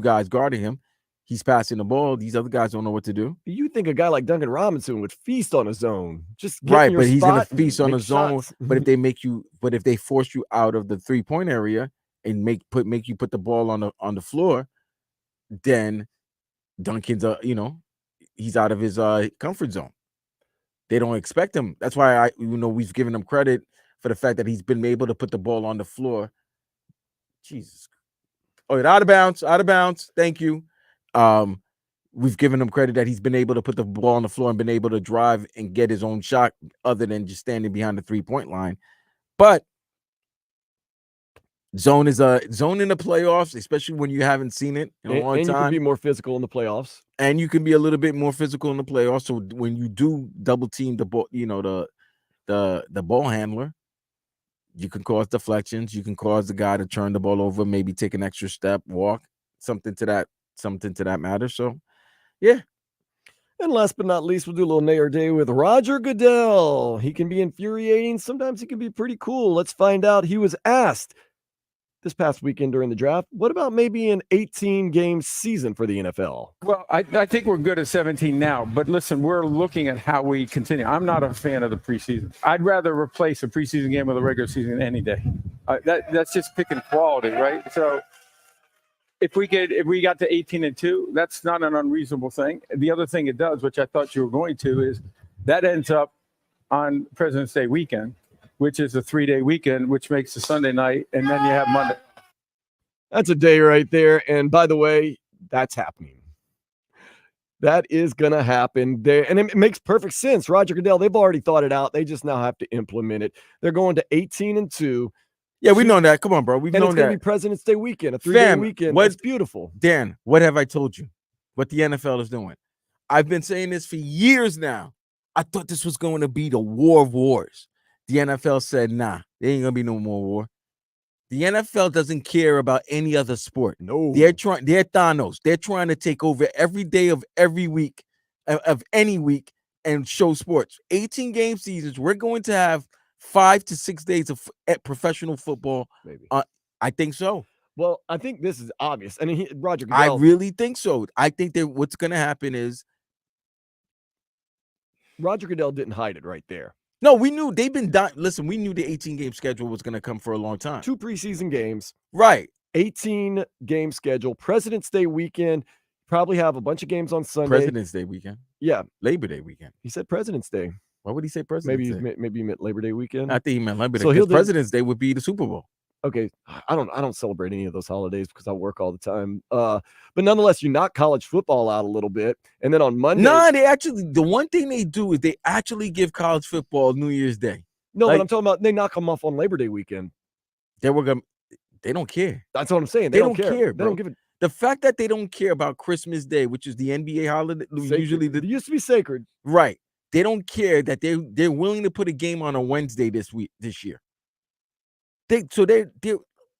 guys guarding him. He's passing the ball. These other guys don't know what to do. You think a guy like Duncan Robinson would feast on a zone? Just right, but he's gonna feast on a zone. Shots. But if they force you out of the 3-point area and make you put the ball on the floor, then Duncan's he's out of his comfort zone. They don't expect him. That's why we've given him credit for the fact that he's been able to put the ball on the floor. Jesus. Oh, out of bounds. Thank you. We've given him credit that he's been able to put the ball on the floor and been able to drive and get his own shot other than just standing behind the 3-point line. But zone is a zone in the playoffs, especially when you haven't seen it in a long time. And you can be more physical in the playoffs. And you can be a little bit more physical in the playoffs. So when you do double team the ball, the ball handler, you can cause deflections. You can cause the guy to turn the ball over, maybe take an extra step, walk, something to that matter. So, yeah. And last but not least, we'll do a little nay or day with Roger Goodell. He can be infuriating. Sometimes he can be pretty cool. Let's find out. He was asked this past weekend during the draft, what about maybe an 18-game season for the NFL? Well, I think we're good at 17 now. But listen, we're looking at how we continue. I'm not a fan of the preseason. I'd rather replace a preseason game with a regular season any day. That's just picking quality, right? So if we got to 18-2, that's not an unreasonable thing. The other thing it does, which I thought you were going to, is that ends up on President's Day weekend, which is a 3-day weekend, which makes the Sunday night, and then you have Monday. That's a day right there. And by the way, that's happening. That is going to happen there. And it makes perfect sense. Roger Goodell, they've already thought it out. They just now have to implement it. They're going to 18-2. Yeah, we know that. Come on, bro. We've known that. And it's going to be President's Day weekend, a 3-day weekend. That's beautiful. Dan, what have I told you? What the NFL is doing? I've been saying this for years now. I thought this was going to be the war of wars. The NFL said, nah, there ain't going to be no more war. The NFL doesn't care about any other sport. No. They're Thanos. They're trying to take over every day of every week, of any week, and show sports. 18-game seasons. We're going to have 5 to 6 days of professional football. Maybe. I think so. Well, I think this is obvious. I mean, Roger Goodell. I really think so. I think that what's going to happen is Roger Goodell didn't hide it right there. No, we knew they've been done. Listen, we knew the 18-game schedule was going to come for a long time. 2 preseason games. Right. 18-game schedule. President's Day weekend. Probably have a bunch of games on Sunday. President's Day weekend. Yeah. Labor Day weekend. He said President's Day. Why would he say President's Day? Maybe he meant Labor Day weekend. I think he meant Labor Day. So Because President's Day would be the Super Bowl. Okay, I don't celebrate any of those holidays because I work all the time. But nonetheless, you knock college football out a little bit, and then on Monday, the one thing they do is they actually give college football New Year's Day. No, but I'm talking about they knock them off on Labor Day weekend. They don't care. That's what I'm saying. They don't care. They don't give it. The fact that they don't care about Christmas Day, which is the NBA holiday, usually it used to be sacred, right? They don't care that they're willing to put a game on a Wednesday this year. The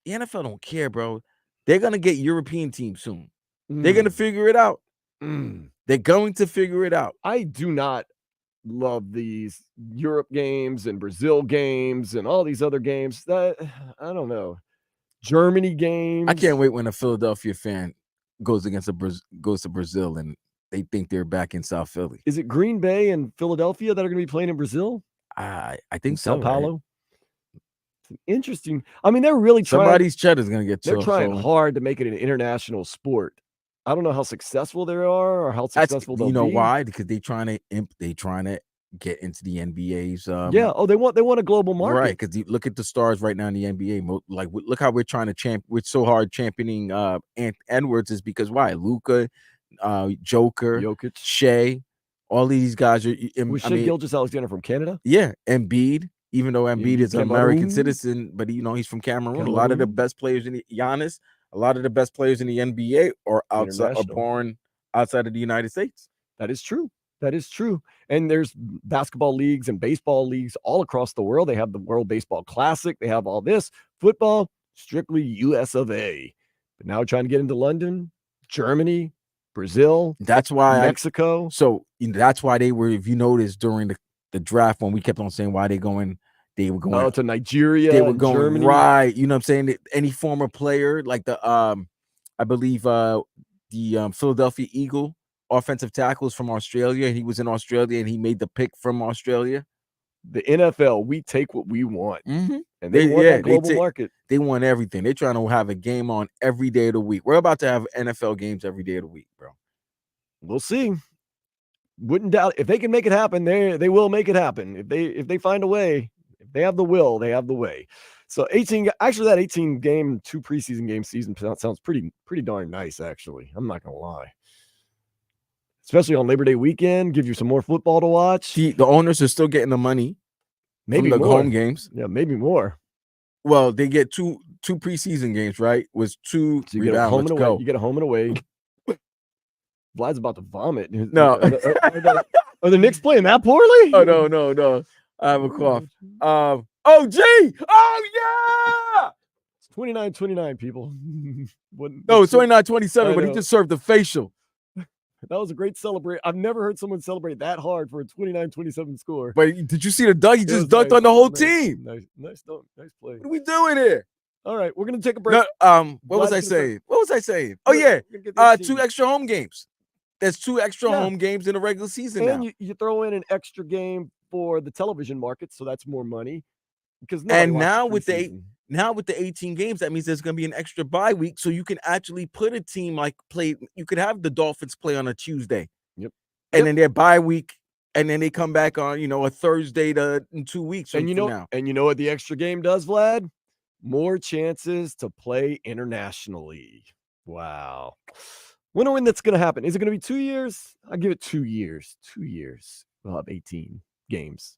NFL don't care, bro. They're gonna get European teams soon. They're gonna figure it out. They're going to figure it out. I do not love these Europe games and Brazil games and all these other games. That I don't know. Germany games. I can't wait when a Philadelphia fan goes to Brazil and they think they're back in South Philly. Is it Green Bay and Philadelphia that are going to be playing in Brazil? I think so. Sao Paulo. Right? Interesting. I mean, they're really trying. Somebody's cheddar's gonna get. They're trying hard to make it an international sport. I don't know how successful they are or how successful they'll be. You know why? Because they're trying to get into the NBA's. Yeah. Oh, they want a global market. Right, because look at the stars right now in the NBA. Like, look how we're trying to we're so hard championing Edwards is because why? Luka, Joker, Jokic, Shea, all these guys are. Was Shea Gilgeous-Alexander from Canada? Yeah, Embiid. Even though Embiid is an American Cameroon. citizen, but he's from Cameroon. A lot of the best players in Giannis, a lot of the best players in the NBA are born outside of the United States. That is true. That is true. And there's basketball leagues and baseball leagues all across the world. They have the World Baseball Classic. They have all this. Football, strictly US of A. But now trying to get into London, Germany, Brazil. That's why Mexico. That's why they were, if you notice, during the draft when we kept on saying why they were going to Nigeria. They were going Germany. right. You know what I'm saying? Any former player like I believe the Philadelphia Eagle offensive tackles from Australia. He was in Australia and he made the pick from Australia. The NFL, we take what we want. Mm-hmm. And they want that global market. They want everything. They're trying to have a game on every day of the week. We're about to have NFL games every day of the week, bro. We'll see. Wouldn't doubt if they can make it happen. They will make it happen. If they find a way, if they have the will, they have the way. So 18 game 2 preseason game season sounds pretty darn nice, actually. I'm not gonna lie. Especially on Labor Day weekend, give you some more football to watch. The owners are still getting the money maybe from the more. home games. Yeah, maybe more. Well, they get two preseason games, right? Was two. So you get a home and away. You get a home and away. Vlad's about to vomit. No. Are the Knicks playing that poorly? Oh no. I have a cough. Oh gee! Oh yeah! It's 29-29, people. No, it's 29-27, but he just served the facial. That was a great celebration. I've never heard someone celebrate that hard for a 29-27 score. But did you see the dunk? He just dunked on the whole team. Nice dunk. Nice play. What are we doing here? All right, we're gonna take a break. No, what was I saying? Oh yeah, 2 extra home games. There's 2 extra home games in the regular season and now. you throw in an extra game for the television market, so that's more money. Because now with the 18 games, that means there's going to be an extra bye week, so you can actually put a team play. You could have the Dolphins play on a Tuesday, and then their bye week, and then they come back on a Thursday in 2 weeks. And you know what the extra game does, Vlad? More chances to play internationally. Wow. Wonder when that's going to happen. Is it going to be 2 years? I'll give it 2 years. 2 years. We'll have 18 games,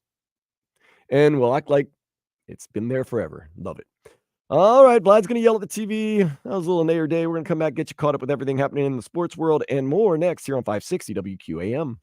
and we'll act like it's been there forever. Love it. All right, Vlad's going to yell at the TV. That was a little Nayer day. We're going to come back, get you caught up with everything happening in the sports world and more next here on 560 WQAM.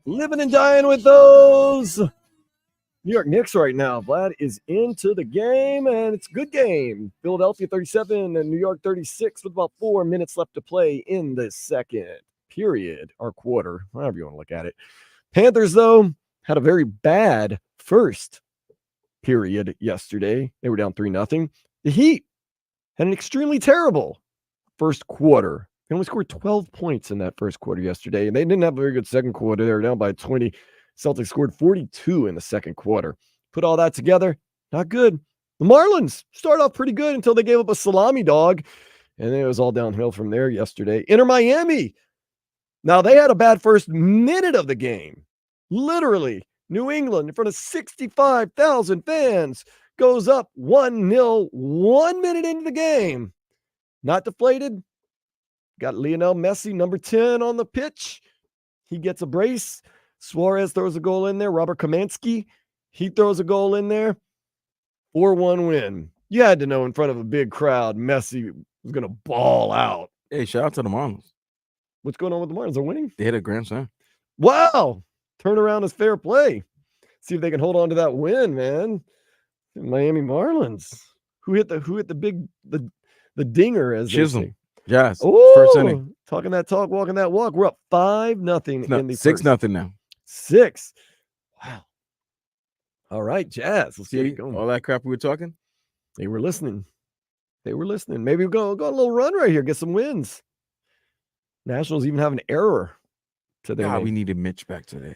Living and dying with those New York Knicks right now. Vlad is into the game, and it's a good game. Philadelphia 37 and New York 36 with about 4 minutes left to play in the second period or quarter, however you want to look at it. Panthers, though, had a very bad first period yesterday. They were down 3-0. The Heat had an extremely terrible first quarter. They only scored 12 points in that first quarter yesterday, and they didn't have a very good second quarter. They were down by 20. Celtics scored 42 in the second quarter. Put all that together, not good. The Marlins started off pretty good until they gave up a salami dog, and it was all downhill from there yesterday. Inter Miami. Now, they had a bad first minute of the game. Literally, New England, in front of 65,000 fans, goes up 1-0 1 minute into the game. Not deflated. Got Lionel Messi, number 10, on the pitch. He gets a brace. Suarez throws a goal in there. Robert Kamansky, he throws a goal in there. 4-1 win. You had to know in front of a big crowd, Messi was going to ball out. Hey, shout out to the Marlins. What's going on with the Marlins? They're winning? They hit a grand slam. Wow. Turnaround is fair play. See if they can hold on to that win, man. Miami Marlins. Who hit the big the dinger, as Chisholm. they say. Yes. Oh, First inning. Talking that talk, walking that walk. We're up 5-0 in the 6-0 now. 6. Wow. All right, Jazz. Let's get it going. All that crap we were talking? They were listening. Maybe we'll go on a little run right here, get some wins. Nationals even have an error to their name. We needed Mitch back today.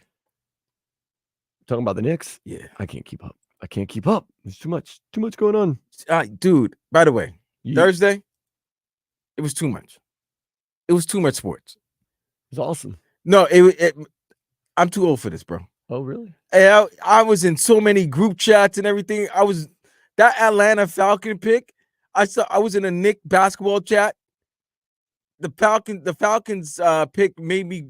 Talking about the Knicks? Yeah. I can't keep up. There's too much going on. Dude, by the way, Thursday, it was too much. It was too much sports. It was awesome. No, I'm too old for this, bro. Oh, really? Hey, I was in so many group chats and everything. That Atlanta Falcon pick. I was in a Knicks basketball chat. The Falcons pick made me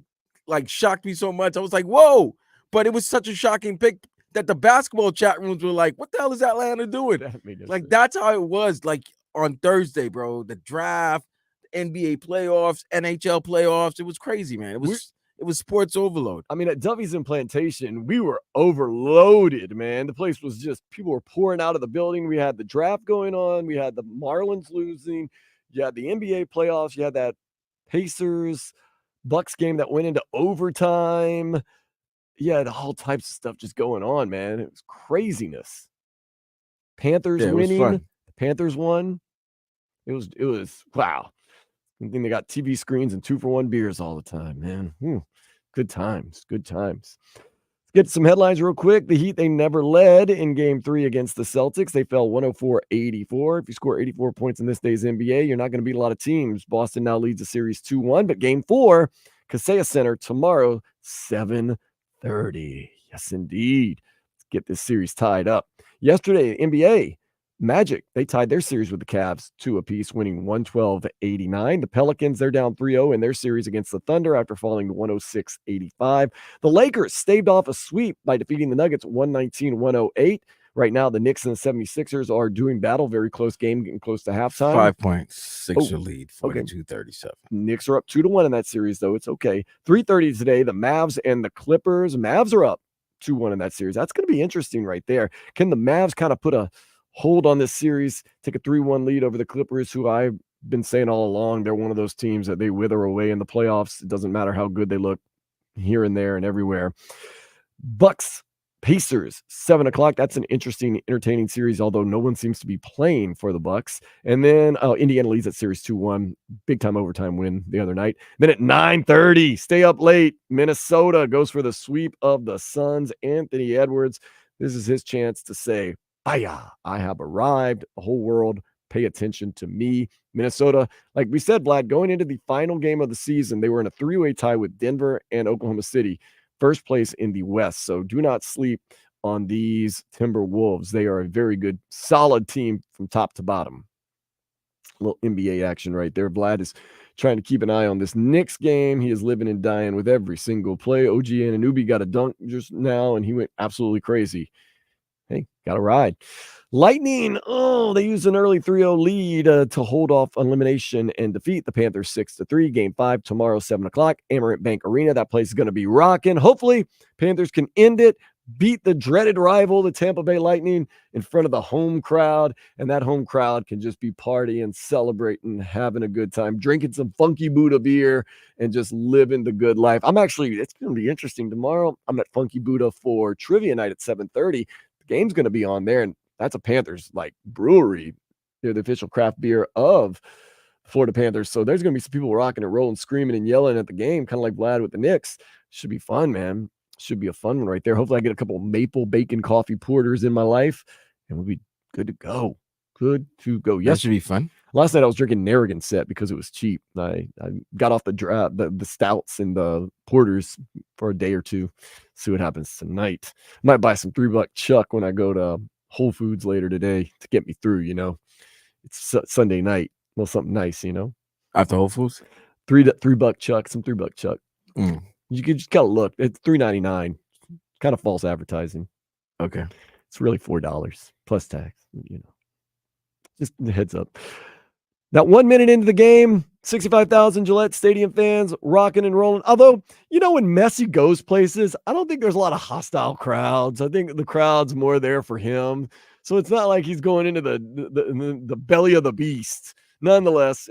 shocked me so much. I was like, whoa. But it was such a shocking pick that the basketball chat rooms were like, what the hell is Atlanta doing? That's how it was on Thursday, bro. The draft, NBA playoffs, NHL playoffs. It was crazy, man. It was sports overload. I mean, at Dovey's and Plantation, we were overloaded, man. The place was just, people were pouring out of the building. We had the draft going on. We had the Marlins losing. You had the NBA playoffs. You had that Pacers Bucks game that went into overtime. You had all types of stuff just going on, man. It was craziness. Panthers winning. The Panthers won. It was wow. I think they got TV screens and 2-for-1 beers all the time, man. Good times. Let's get some headlines real quick. The Heat, they never led in Game 3 against the Celtics. They fell 104-84. If you score 84 points in this day's NBA, you're not going to beat a lot of teams. Boston now leads the series 2-1, but Game 4, Kaseya Center tomorrow, 7:30. Yes, indeed. Let's get this series tied up. Yesterday, NBA, Magic, they tied their series with the Cavs 2 apiece, winning 112-89. The Pelicans, they're down 3-0 in their series against the Thunder after falling to 106-85. The Lakers staved off a sweep by defeating the Nuggets 119-108. Right now, the Knicks and the 76ers are doing battle. Very close game, getting close to halftime. 5 points, Sixer lead, 42-37. Knicks are up 2-1 in that series, though. It's okay. 3:30 today, the Mavs and the Clippers. Mavs are up 2-1 in that series. That's going to be interesting right there. Can the Mavs kind of put a hold on this series, take a 3-1 lead over the Clippers, who I've been saying all along, they're one of those teams that they wither away in the playoffs. It doesn't matter how good they look here and there and everywhere. Bucks, Pacers, 7 o'clock. That's an interesting, entertaining series, although no one seems to be playing for the Bucks. And then Indiana leads that series 2-1. Big-time overtime win the other night. Then at 9:30, stay up late. Minnesota goes for the sweep of the Suns. Anthony Edwards, this is his chance to say, I have arrived. The whole world, pay attention to me. Minnesota, like we said, Vlad, going into the final game of the season, they were in a 3-way tie with Denver and Oklahoma City, first place in the West. So do not sleep on these Timberwolves. They are a very good, solid team from top to bottom. A little NBA action right there. Vlad is trying to keep an eye on this Knicks game. He is living and dying with every single play. OG Anunoby got a dunk just now, and he went absolutely crazy. Hey, got to ride. Lightning, they used an early 3-0 lead to hold off elimination and defeat the Panthers 6-3. Game 5 tomorrow, 7 o'clock, Amerant Bank Arena. That place is going to be rocking. Hopefully, Panthers can end it, beat the dreaded rival, the Tampa Bay Lightning, in front of the home crowd, and that home crowd can just be partying, celebrating, having a good time, drinking some Funky Buddha beer, and just living the good life. It's going to be interesting tomorrow. I'm at Funky Buddha for trivia night at 7:30. The game's going to be on there, and that's a Panthers brewery. They're the official craft beer of Florida Panthers. So there's going to be some people rocking and rolling, screaming and yelling at the game, kind of like Vlad with the Knicks. Should be fun, man. Should be a fun one right there. Hopefully I get a couple maple bacon coffee porters in my life, and we'll be good to go. Good to go. That should be fun. Last night I was drinking Narragansett because it was cheap. I got off the stouts and the porters for a day or two. See what happens tonight. Might buy some $3 Chuck when I go to Whole Foods later today to get me through. It's Sunday night. Well, something nice. After Whole Foods, $3 Chuck, some $3 Chuck. Mm. You could just gotta look. It's $3.99. Kind of false advertising. Okay, it's really $4 plus tax. Just a heads up. Now, 1 minute into the game, 65,000 Gillette Stadium fans rocking and rolling. Although, when Messi goes places, I don't think there's a lot of hostile crowds. I think the crowd's more there for him. So it's not like he's going into the belly of the beast. Nonetheless,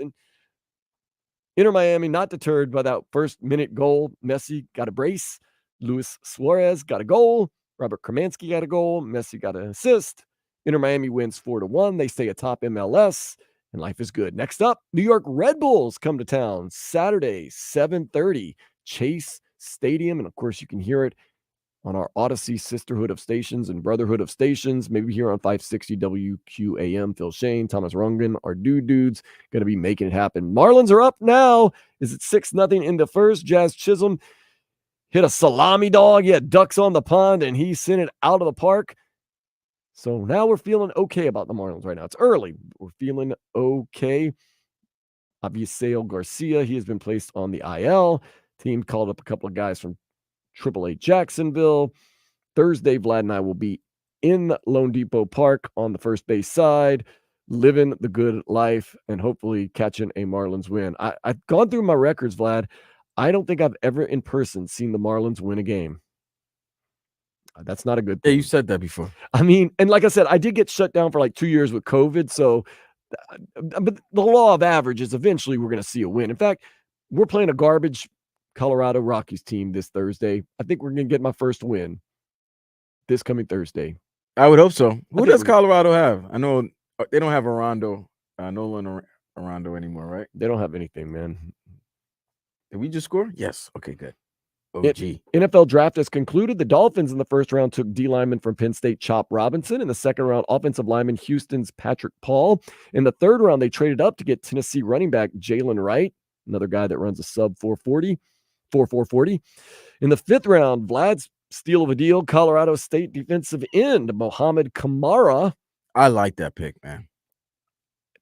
Inter Miami not deterred by that first minute goal. Messi got a brace. Luis Suarez got a goal. Robert Kromanski got a goal. Messi got an assist. Inter Miami wins 4-1. They stay atop MLS, and life is good. Next up, New York Red Bulls come to town Saturday, 7:30, Chase Stadium. And of course, you can hear it on our Odyssey Sisterhood of Stations and Brotherhood of Stations, maybe here on 560 WQAM. Phil Shane, Thomas Rungan, our dudes, going to be making it happen. Marlins are up now. Is it 6-0 into first? Jazz Chisholm hit a salami dog. He had ducks on the pond, and he sent it out of the park. So now we're feeling okay about the Marlins right now. It's early. We're feeling okay. Avisail Garcia, he has been placed on the IL. Team called up a couple of guys from AAA Jacksonville. Thursday, Vlad and I will be in Lone Depot Park on the first base side, living the good life and hopefully catching a Marlins win. I've gone through my records, Vlad. I don't think I've ever in person seen the Marlins win a game. That's not a good thing. Yeah, you said that before. I mean, and like I said, I did get shut down for 2 years with COVID. So, but the law of averages, eventually we're going to see a win. In fact, we're playing a garbage Colorado Rockies team this Thursday. I think we're going to get my first win this coming Thursday. I would hope so. Who does Colorado have? I know they don't have Nolan Arondo anymore, right? They don't have anything, man. Did we just score? Yes. Okay, good. NFL draft has concluded. The Dolphins in the first round took D lineman from Penn State, Chop Robinson. In the second round, offensive lineman Houston's Patrick Paul. In the third round, they traded up to get Tennessee running back Jalen Wright, another guy that runs a sub 4.40. In the fifth round, Vlad's steal of a deal, Colorado State defensive end Mohamed Kamara. I like that pick, man.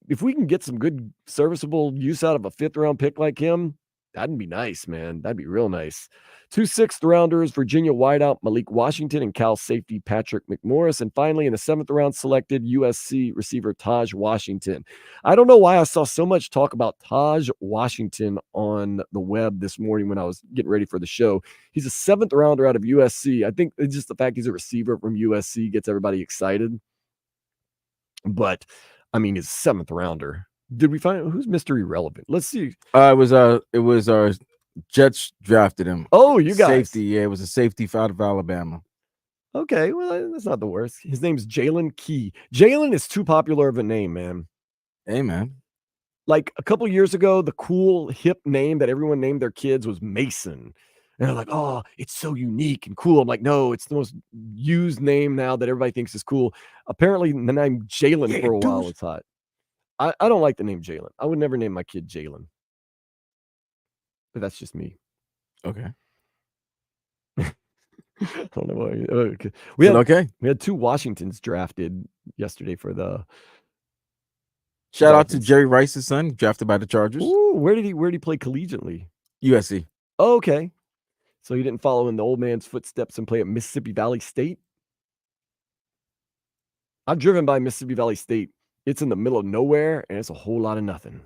If we can get some good serviceable use out of a fifth round pick like him, that'd be nice, man. That'd be real nice. 2 sixth rounders, Virginia wideout Malik Washington and Cal safety Patrick McMorris. And finally, in the 7th round, selected USC receiver Taj Washington. I don't know why I saw so much talk about Taj Washington on the web this morning when I was getting ready for the show. He's a 7th rounder out of USC. I think it's just the fact he's a receiver from USC gets everybody excited. But, I mean, he's a 7th rounder. Did we find who's Mr. Irrelevant? Let's see. It was our Jets drafted him. Oh, you guys. Safety. Yeah, it was a safety out of Alabama. Okay, well, that's not the worst. His name's Jalen Key. Jalen is too popular of a name, man. Hey, man. Like a couple years ago, the cool hip name that everyone named their kids was Mason. And they're like, oh, it's so unique and cool. I'm like, no, it's the most used name now that everybody thinks is cool. Apparently, the name Jalen for a while was hot. I don't like the name Jalen. I would never name my kid Jalen. But that's just me. Okay. I don't know why. Okay. We had 2 Washingtons drafted yesterday for the Shout out to Jerry Rice's son, drafted by the Chargers. Ooh, where did he play collegiately? USC. Oh, okay. So he didn't follow in the old man's footsteps and play at Mississippi Valley State? I've driven by Mississippi Valley State. It's in the middle of nowhere, and it's a whole lot of nothing.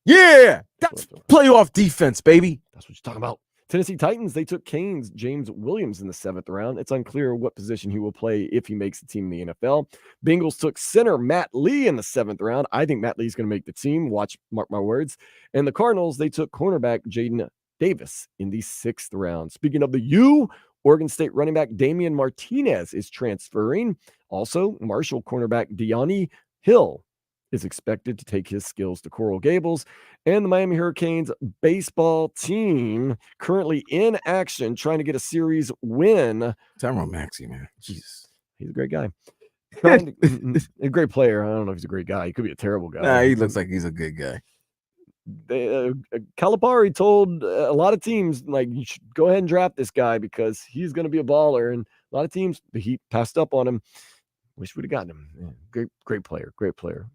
Yeah, that's playoff defense, baby. That's what you're talking about. Tennessee Titans, they took Canes James Williams in the 7th round. It's unclear what position he will play if he makes the team in the NFL. Bengals took center Matt Lee in the 7th round. I think Matt Lee's going to make the team. Mark my words. And the Cardinals, they took cornerback Jaden Davis in the 6th round. Speaking of the U, Oregon State running back Damian Martinez is transferring. Also, Marshall cornerback Deani Hill is expected to take his skills to Coral Gables. And the Miami Hurricanes baseball team currently in action trying to get a series win. Tyrone Maxey, man. Jesus. He's a great guy. A great player. I don't know if he's a great guy. He could be a terrible guy. Nah, he looks like he's a good guy. Calipari told a lot of teams, like, you should go ahead and draft this guy because he's going to be a baller. And a lot of teams, the Heat passed up on him. Wish we'd have gotten him. Yeah, great player. Great player.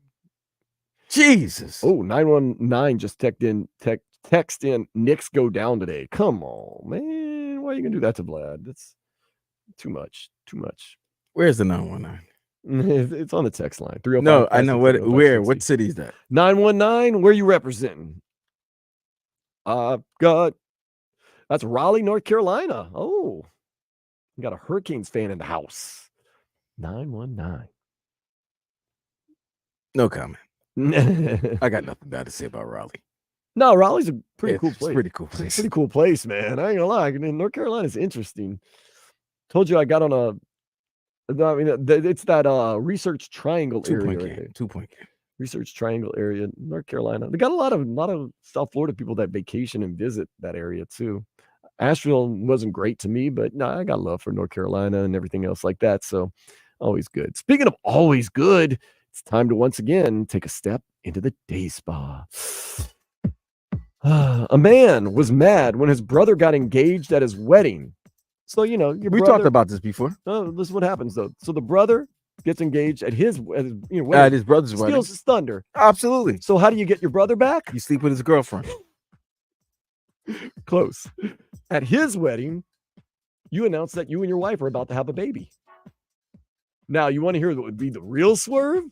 Jesus. Oh, 919 just text in Knicks go down today. Come on, man. Why are you going to do that to Vlad? That's too much. Where's the 919? It's on the text line. 305. No, I know what city is that? 919, where you representing? That's Raleigh, North Carolina. Oh, we got a Hurricanes fan in the house. 919. No comment. I got nothing bad to say about Raleigh. No, Raleigh's a pretty cool place. Pretty cool place. Pretty cool place, man. I ain't gonna lie. North Carolina's interesting. Told you I got on it's that Research Triangle area. 2 point game. Research Triangle area, North Carolina. They got a lot of South Florida people that vacation and visit that area too. Asheville wasn't great to me, but no, I got love for North Carolina and everything else like that. So always good. Speaking of always good, it's time to once again take a step into the day spa. A man was mad when his brother got engaged at his wedding. So, your we brother, talked about this before. Oh, this is what happens, though. So the brother gets engaged at his wedding. At his brother's wedding. Steals his thunder. Absolutely. So how do you get your brother back? You sleep with his girlfriend. Close. At his wedding, you announce that you and your wife are about to have a baby. Now, you want to hear what would be the real swerve?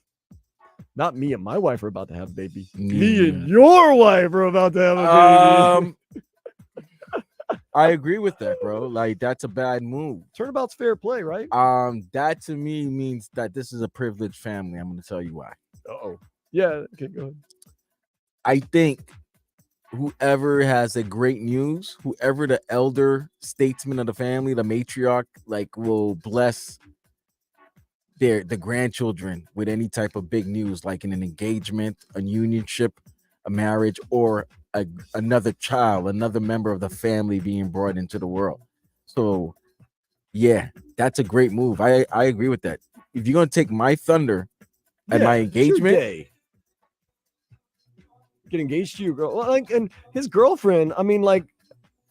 Not me and my wife are about to have a baby. Me and your wife are about to have a baby. I agree with that, bro. Like, that's a bad move. Turnabout's fair play, right? That to me means that this is a privileged family. I'm going to tell you why. Uh-oh. Yeah, okay, go ahead. I think whoever has a great news, whoever the elder statesman of the family, the matriarch, like, will bless the grandchildren with any type of big news, like in an engagement, a unionship, a marriage, or another child, another member of the family being brought into the world. So yeah, that's a great move. I agree with that. If you're gonna take my thunder at my engagement, get engaged to your girl, like, and his girlfriend, I mean, like,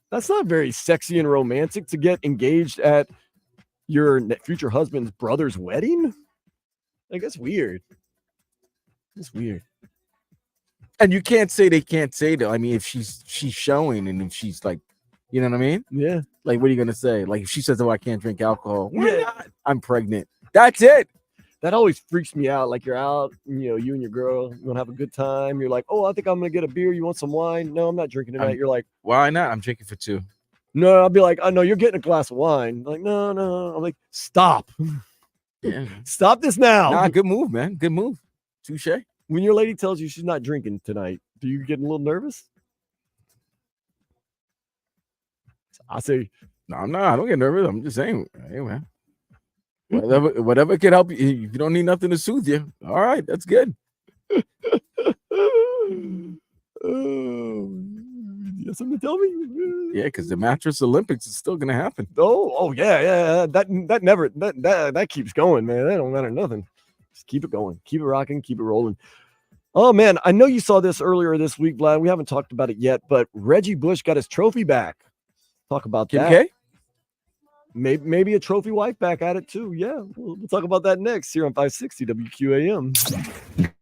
that's not very sexy and romantic to get engaged at your future husband's brother's wedding. Like, that's weird. It's weird. And you can't say they can't say that. I mean, if she's showing, and if she's like, you know what I mean? Yeah. Like, what are you gonna say? Like, if she says, "Oh, I can't drink alcohol," why not? I'm pregnant. That's it. That always freaks me out. Like, you're out, you and your girl, you want to have a good time. You're like, "Oh, I think I'm gonna get a beer. You want some wine?" "No, I'm not drinking tonight." You're like, "Why not? I'm drinking for two." "No," I'll be like, "Oh no, you're getting a glass of wine." Like, no. I'm like, "Stop." Yeah. Stop this now. Nah, good move, man. Good move. Touche. When your lady tells you she's not drinking tonight, do you get a little nervous? I say, no, I'm not. I don't get nervous. I'm just saying, hey, man, whatever can help you. If you don't need nothing to soothe you, all right, that's good. You have something to tell me? Yeah, because the mattress Olympics is still gonna happen. Oh yeah. That keeps going, man. That don't matter nothing. Just keep it going, keep it rocking, keep it rolling. Oh man, I know you saw this earlier this week, Vlad. We haven't talked about it yet, but Reggie Bush got his trophy back. Talk about Kim that. K? Maybe a trophy wife back at it too. Yeah, we'll talk about that next here on 560 WQAM.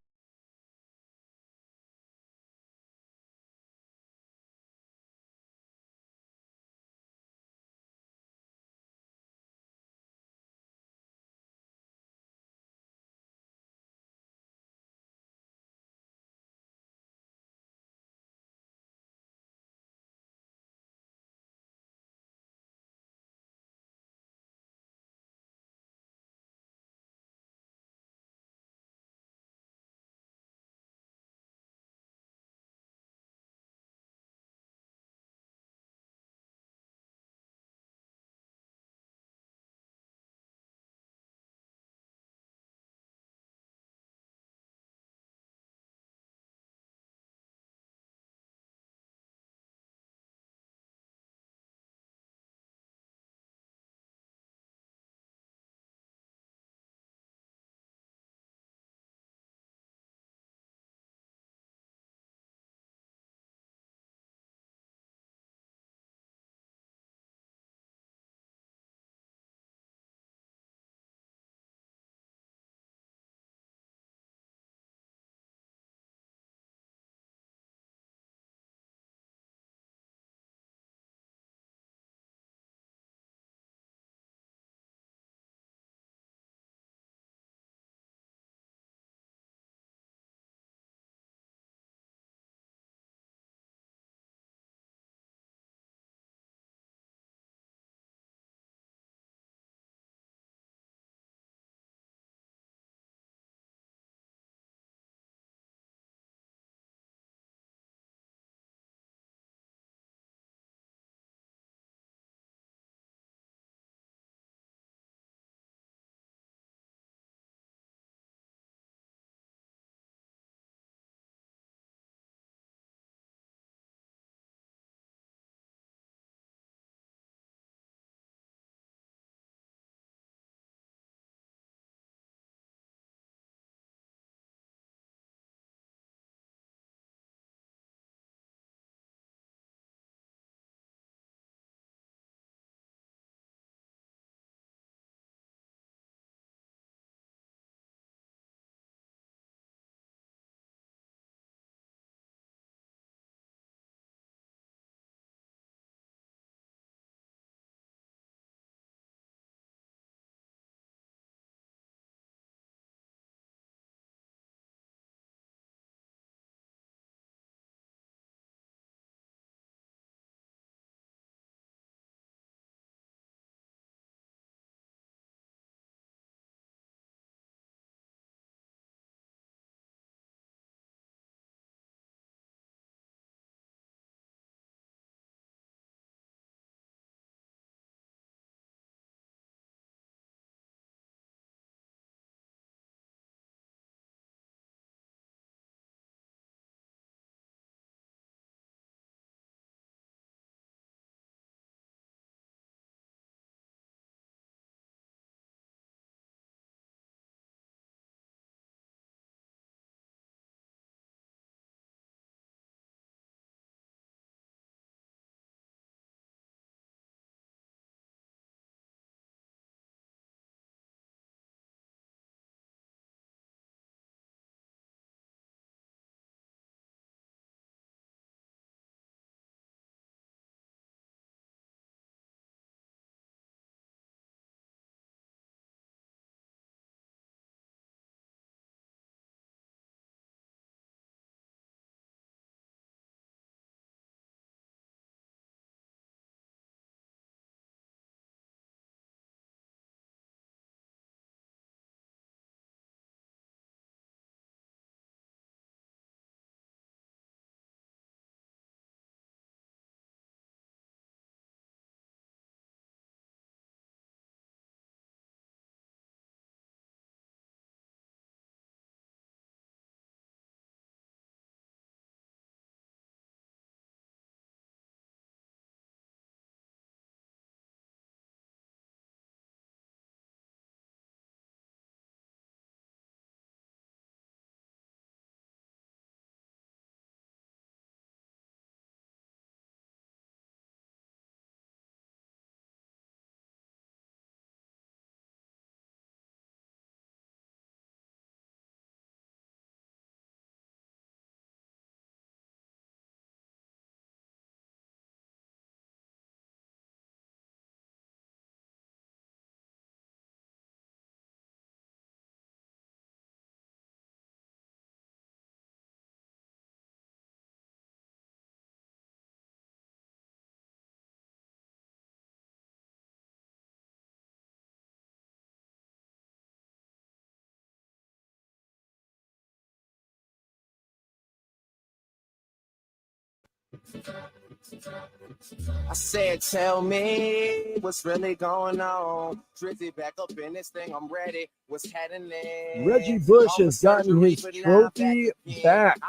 I said, tell me what's really going on. Drizzy back up in this thing, I'm ready. What's happening? Reggie Bush has gotten his trophy back.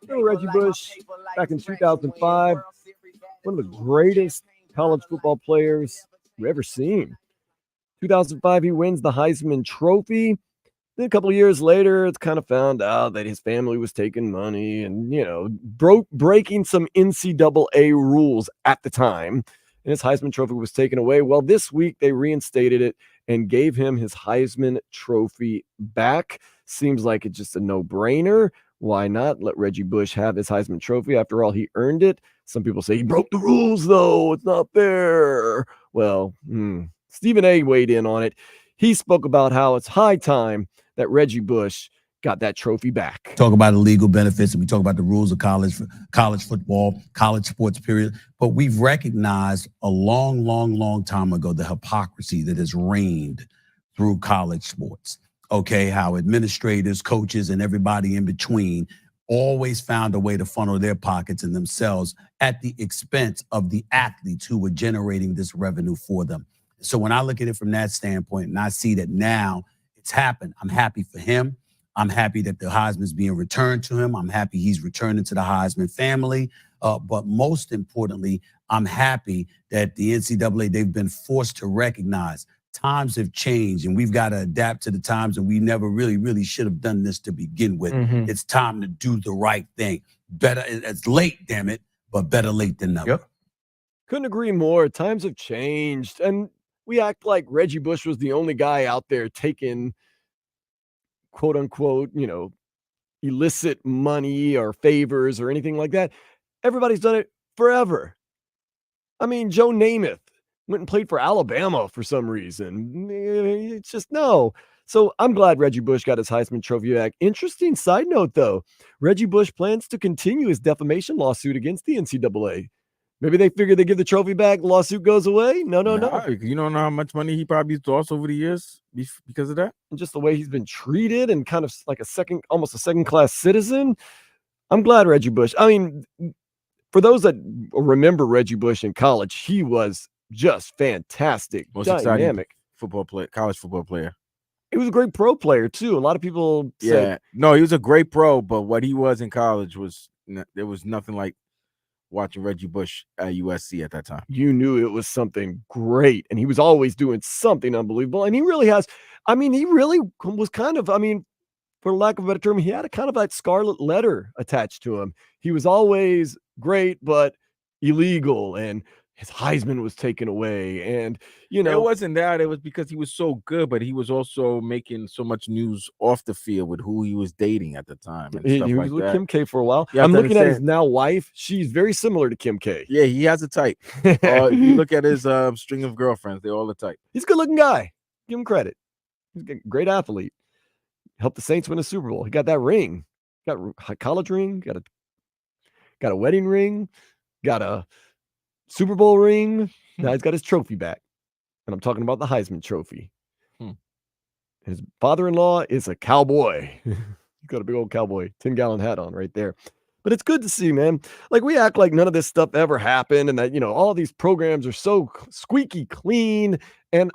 Remember Reggie Bush back in 2005? One of the greatest college football players we've ever seen. 2005, he wins the Heisman Trophy. Then a couple of years later, it's kind of found out that his family was taking money and, breaking some NCAA rules at the time. And his Heisman Trophy was taken away. Well, this week they reinstated it and gave him his Heisman Trophy back. Seems like it's just a no-brainer. Why not let Reggie Bush have his Heisman Trophy? After all, he earned it. Some people say he broke the rules, though. It's not fair. Well, Stephen A. weighed in on it. He spoke about how it's high time that Reggie Bush got that trophy back. Talk about the legal benefits and we talk about the rules of college football, college sports, period. But we've recognized a long time ago the hypocrisy that has reigned through college sports. Okay, how administrators, coaches, and everybody in between always found a way to funnel their pockets and themselves at the expense of the athletes who were generating this revenue for them. So when I look at it from that standpoint and I see that now it's happened, I'm happy for him. I'm happy that the Heisman is being returned to him. I'm happy he's returning to the Heisman family. But most importantly, I'm happy that the NCAA, they've been forced to recognize times have changed and we've got to adapt to the times, and we never really should have done this to begin with. It's time to do the right thing. Better, it's late, damn it, but better late than never. Yep. Couldn't agree more. Times have changed. And we act like Reggie Bush was the only guy out there taking, quote unquote, illicit money or favors or anything like that. Everybody's done it forever. I mean, Joe Namath went and played for Alabama for some reason. It's just no. So I'm glad Reggie Bush got his Heisman Trophy back. Interesting side note, though. Reggie Bush plans to continue his defamation lawsuit against the NCAA. Maybe they figure they give the trophy back, lawsuit goes away. No. You don't know how much money he probably lost over the years because of that? And just the way he's been treated and kind of like almost a second-class citizen. I'm glad Reggie Bush. I mean, for those that remember Reggie Bush in college, he was just fantastic, Most dynamic football player, college football player. He was a great pro player too. A lot of people said, no, he was a great pro, but what he was in college there was nothing like watching Reggie Bush at USC at that time. You knew it was something great, and he was always doing something unbelievable. And he really has. I mean, he really was kind of. I mean, for lack of a better term, he had a kind of that scarlet letter attached to him. He was always great, but illegal, and his Heisman was taken away. And it wasn't that. It was because he was so good, but he was also making so much news off the field with who he was dating at the time. And he stuff was like with that. Kim K for a while. I'm looking at his now wife. She's very similar to Kim K. Yeah, he has a type. If you look at his string of girlfriends, they're all the type. He's a good-looking guy. Give him credit. He's a great athlete. Helped the Saints win a Super Bowl. He got that ring. Got a college ring. Got a wedding ring. Got a Super Bowl ring. Now he's got his trophy back. And I'm talking about the Heisman Trophy. His father-in-law is a cowboy. He's got a big old cowboy 10-gallon hat on right there. But it's good to see, man. Like, we act like none of this stuff ever happened and that, all these programs are so squeaky clean. And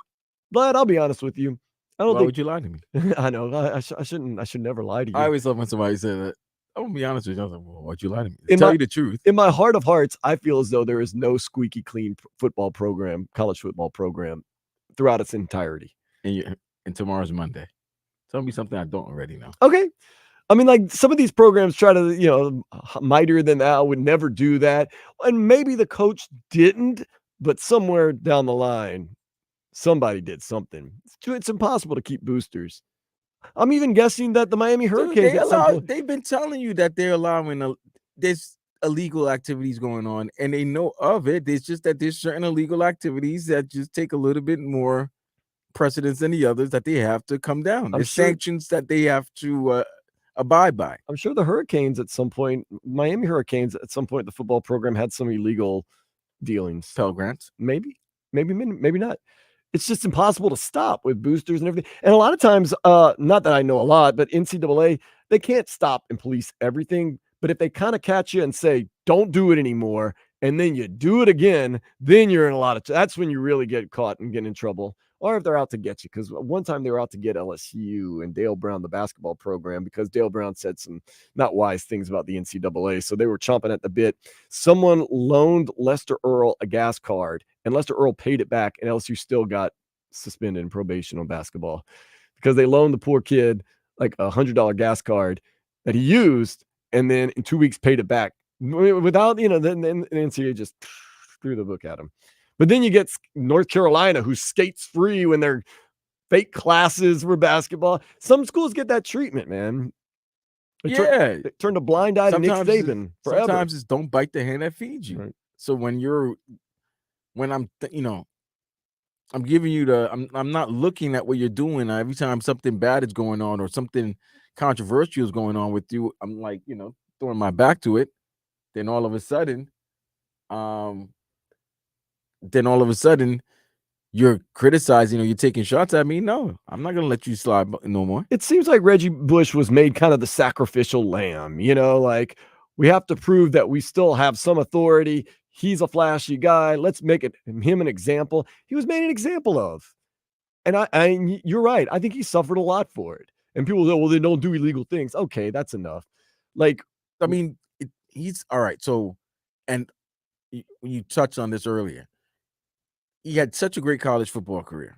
Vlad, I'll be honest with you. Why would you lie to me? I know. I shouldn't. I should never lie to you. I always love when somebody says that. I'm gonna be honest with you. I was like, well, why'd you lie to me? Tell you the truth. In my heart of hearts, I feel as though there is no squeaky clean football program, college football program, throughout its entirety. And tomorrow's Monday. Tell me something I don't already know. Okay. I mean, like, some of these programs try to, mightier than thou would never do that. And maybe the coach didn't, but somewhere down the line, somebody did something. It's impossible to keep boosters. I'm even guessing that the Miami Hurricanes. They've been telling you that they're allowing there's illegal activities going on, and they know of it. It's just that there's certain illegal activities that just take a little bit more precedence than the others that they have to come down. There's sanctions that they have to abide by. I'm sure the Hurricanes at some point, Miami Hurricanes at some point, the football program had some illegal dealings. Pell grants, maybe not. It's just impossible to stop with boosters and everything. And a lot of times, not that I know a lot, but NCAA, they can't stop and police everything. But if they kind of catch you and say, don't do it anymore, and then you do it again, then you're in a lot of that's when you really get caught and get in trouble. Or if they're out to get you, because one time they were out to get LSU and Dale Brown, the basketball program, because Dale Brown said some not wise things about the NCAA. So they were chomping at the bit. Someone loaned Lester Earl a gas card, and Lester Earl paid it back, and LSU still got suspended in probation on basketball because they loaned the poor kid like $100 gas card that he used, and then in 2 weeks paid it back without, then the NCAA just threw the book at him. But then you get North Carolina, who skates free when their fake classes were basketball. Some schools get that treatment, man. They turn a blind eye to Nick Saban forever. Sometimes it's don't bite the hand that feeds you. Right. So when I'm giving you I'm not looking at what you're doing. Every time something bad is going on or something controversial is going on with you, I'm like, throwing my back to it. Then all of a sudden, you're criticizing or you're taking shots at me. No, I'm not going to let you slide no more. It seems like Reggie Bush was made kind of the sacrificial lamb, like we have to prove that we still have some authority. He's a flashy guy. Let's make him an example. He was made an example of. And you're right. I think he suffered a lot for it. And people say, well, they don't do illegal things. Okay, that's enough. He's all right. So, and you touched on this earlier. He had such a great college football career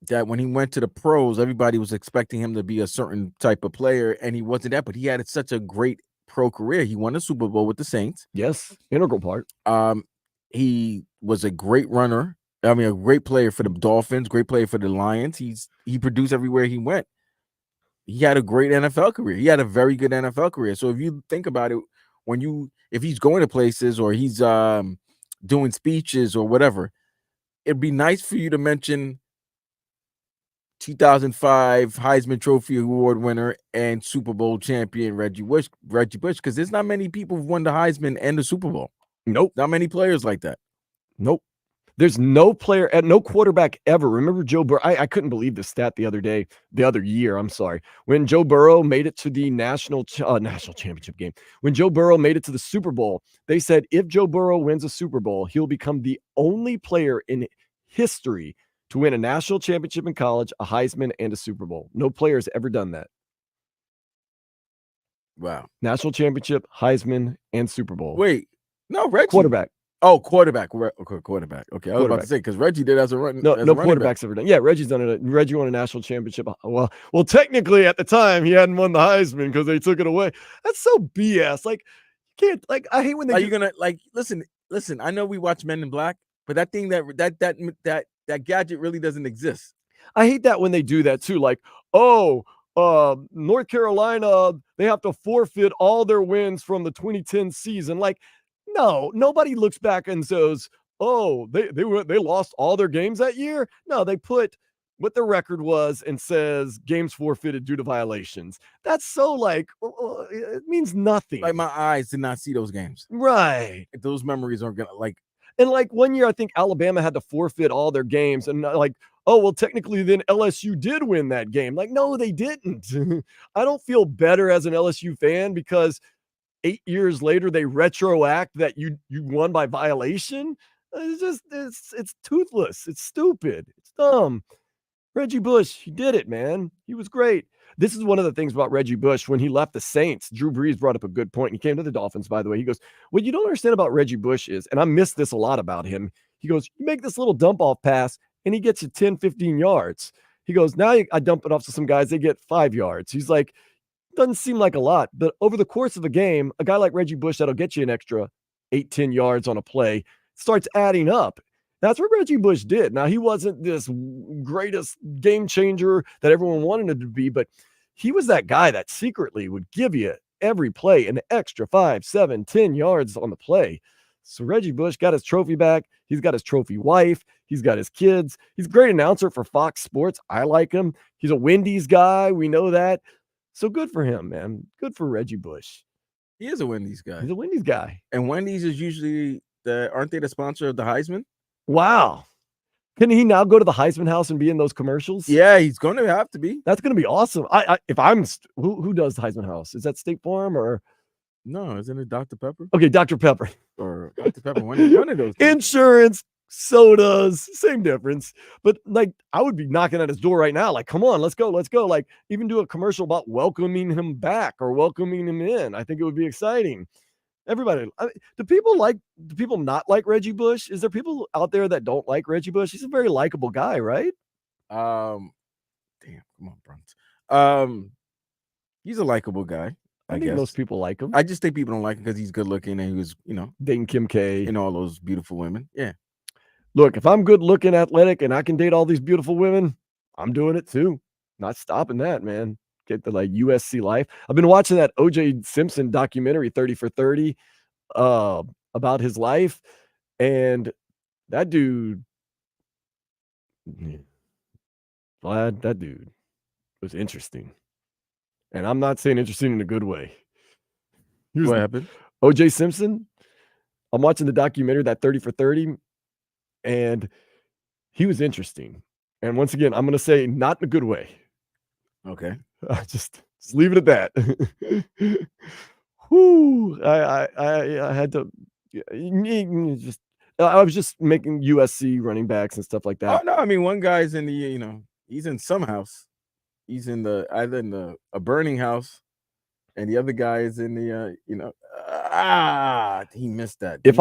that when he went to the pros, everybody was expecting him to be a certain type of player, and he wasn't that. But he had such a great pro career. He won a Super Bowl with the Saints. Yes, integral part. He was a great runner. I mean, a great player for the Dolphins, great player for the Lions. He produced everywhere he went. He had a great NFL career. He had a very good NFL career. So if you think about it, if he's going to places or he's doing speeches or whatever, it'd be nice for you to mention 2005 Heisman Trophy Award winner and Super Bowl champion Reggie Bush, because there's not many people who've won the Heisman and the Super Bowl. Nope. Not many players like that. Nope. There's no player, no quarterback ever. Remember Joe Burrow? I couldn't believe the stat the other year. I'm sorry. When Joe Burrow made it to the national championship game, when Joe Burrow made it to the Super Bowl, they said if Joe Burrow wins a Super Bowl, he'll become the only player in history to win a national championship in college, a Heisman, and a Super Bowl. No player has ever done that. Wow. National championship, Heisman, and Super Bowl. Wait, no, Reggie. Quarterback. Oh, quarterback. Quarterback. Okay, I was about to say because Reggie did as a run. No quarterback's ever done. Yeah, Reggie's done it. Reggie won a national championship. Well, technically at the time he hadn't won the Heisman because they took it away. That's so BS. Like, you can't. Like, I hate when they. Are you gonna listen? I know we watch Men in Black, but that thing that gadget really doesn't exist. I hate that when they do that too. Like, North Carolina, they have to forfeit all their wins from the 2010 season. Like. No, nobody looks back and says, "Oh, they lost all their games that year." No, they put what the record was and says games forfeited due to violations. That's so it means nothing. Like my eyes did not see those games. Right. Those memories aren't gonna like. And like 1 year, I think Alabama had to forfeit all their games, and technically then LSU did win that game. Like, no, they didn't. I don't feel better as an LSU fan because 8 years later, they retroact that you won by violation. It's toothless. It's stupid. It's dumb. Reggie Bush, he did it, man. He was great. This is one of the things about Reggie Bush. When he left the Saints, Drew Brees brought up a good point. He came to the Dolphins, by the way. He goes, what you don't understand about Reggie Bush is, and I miss this a lot about him. He goes, you make this little dump off pass and he gets you 10, 15 yards. He goes, now I dump it off to some guys, they get 5 yards. He's like, doesn't seem like a lot, but over the course of a game, a guy like Reggie Bush that'll get you an extra 8, 10 yards on a play starts adding up. That's what Reggie Bush did. Now, he wasn't this greatest game changer that everyone wanted him to be, but he was that guy that secretly would give you every play an extra 5, 7, 10 yards on the play. So Reggie Bush got his trophy back. He's got his trophy wife. He's got his kids. He's a great announcer for Fox Sports. I like him. He's a Wendy's guy. We know that. So good for him, man. Good for Reggie Bush. He is a Wendy's guy. He's a Wendy's guy. And Wendy's is usually aren't they the sponsor of the Heisman? Wow. Can he now go to the Heisman house and be in those commercials? Yeah, he's going to have to be. That's going to be awesome. Who does the Heisman house? Is that State Farm or No, isn't it Dr. Pepper Okay, Dr. Pepper. or Dr. Pepper? One of those. Things. Insurance, sodas, same difference. But like, I would be knocking at his door right now. Like, come on, let's go. Like, even do a commercial about welcoming him back or welcoming him in. I think it would be exciting. Everybody, do people not like Reggie Bush? Is there people out there that don't like Reggie Bush? He's a very likable guy, right? Damn, come on, Brunt. He's a likable guy. I think guess most people like him. I just think people don't like him because he's good looking and he was, dating Kim K and all those beautiful women. Yeah. Look, if I'm good looking, athletic, and I can date all these beautiful women, I'm doing it too. Not stopping that, man. Get the like USC life. I've been watching that OJ Simpson documentary, 30 for 30, about his life. And that dude, Vlad, that dude was interesting. And I'm not saying interesting in a good way. What happened? OJ Simpson. I'm watching the documentary, that 30 for 30, and he was interesting. And once again, I'm going to say not in a good way. Okay. Just leave it at that. Whoo! I had to I was just making USC running backs and stuff like Oh that. no, I mean one guy's in the he's in some house. He's in either in a burning house, and the other guy is in the he missed that. If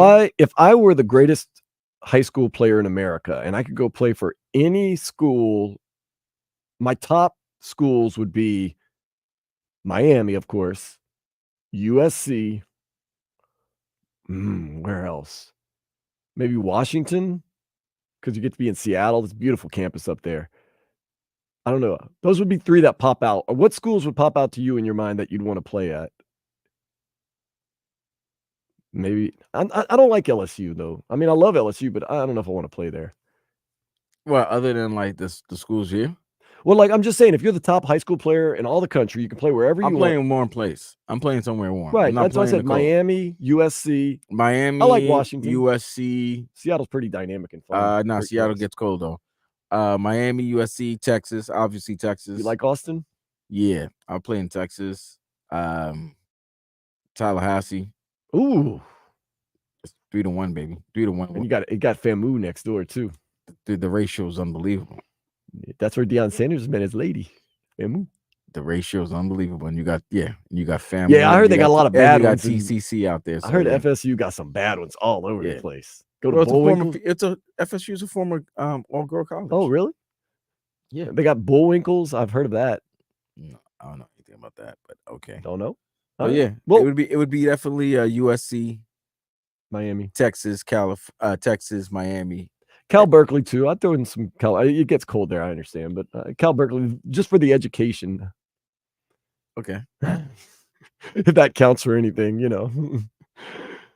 I were the greatest high school player in America and I could go play for any school, my top schools would be Miami, of course, USC. Where else? Maybe Washington, because you get to be in Seattle. It's a beautiful campus up there. I don't know. Those would be three that pop out. What schools would pop out to you in your mind that you'd want to play at? Maybe I don't like LSU though. I mean, I love LSU, but I don't know if I want to play there. Well, other than like the schools here. Well, like I'm just saying, if you're the top high school player in all the country, you can play wherever you want. I'm playing warm place. I'm playing somewhere warm. Right. I'm not That's why I said Miami, USC. Miami. I like Washington. USC. Seattle's pretty dynamic and fun. No, Seattle gets cold though. Miami, USC, Texas, obviously Texas. You like Austin? Yeah, I'll play in Texas. Tallahassee. Ooh. It's 3-1, baby. 3-1. And it got FAMU next door too. The ratio is unbelievable. That's where Deion Sanders met his lady. FAMU. The ratio is unbelievable. And you got family. Yeah, I heard they got a lot of bad ones. You got TCC out there. So I heard FSU got some bad ones all over the place. FSU is a former all-girl college. Oh, really? Yeah, they got Bullwinkles. I've heard of that. No, I don't know anything about that, but okay. Don't know. Oh yeah, well, it would be definitely USC, Miami, Texas, Texas, Miami. Cal Berkeley too. I throw in some Cal. It gets cold there, I understand, but Cal Berkeley just for the education. Okay, if that counts for anything,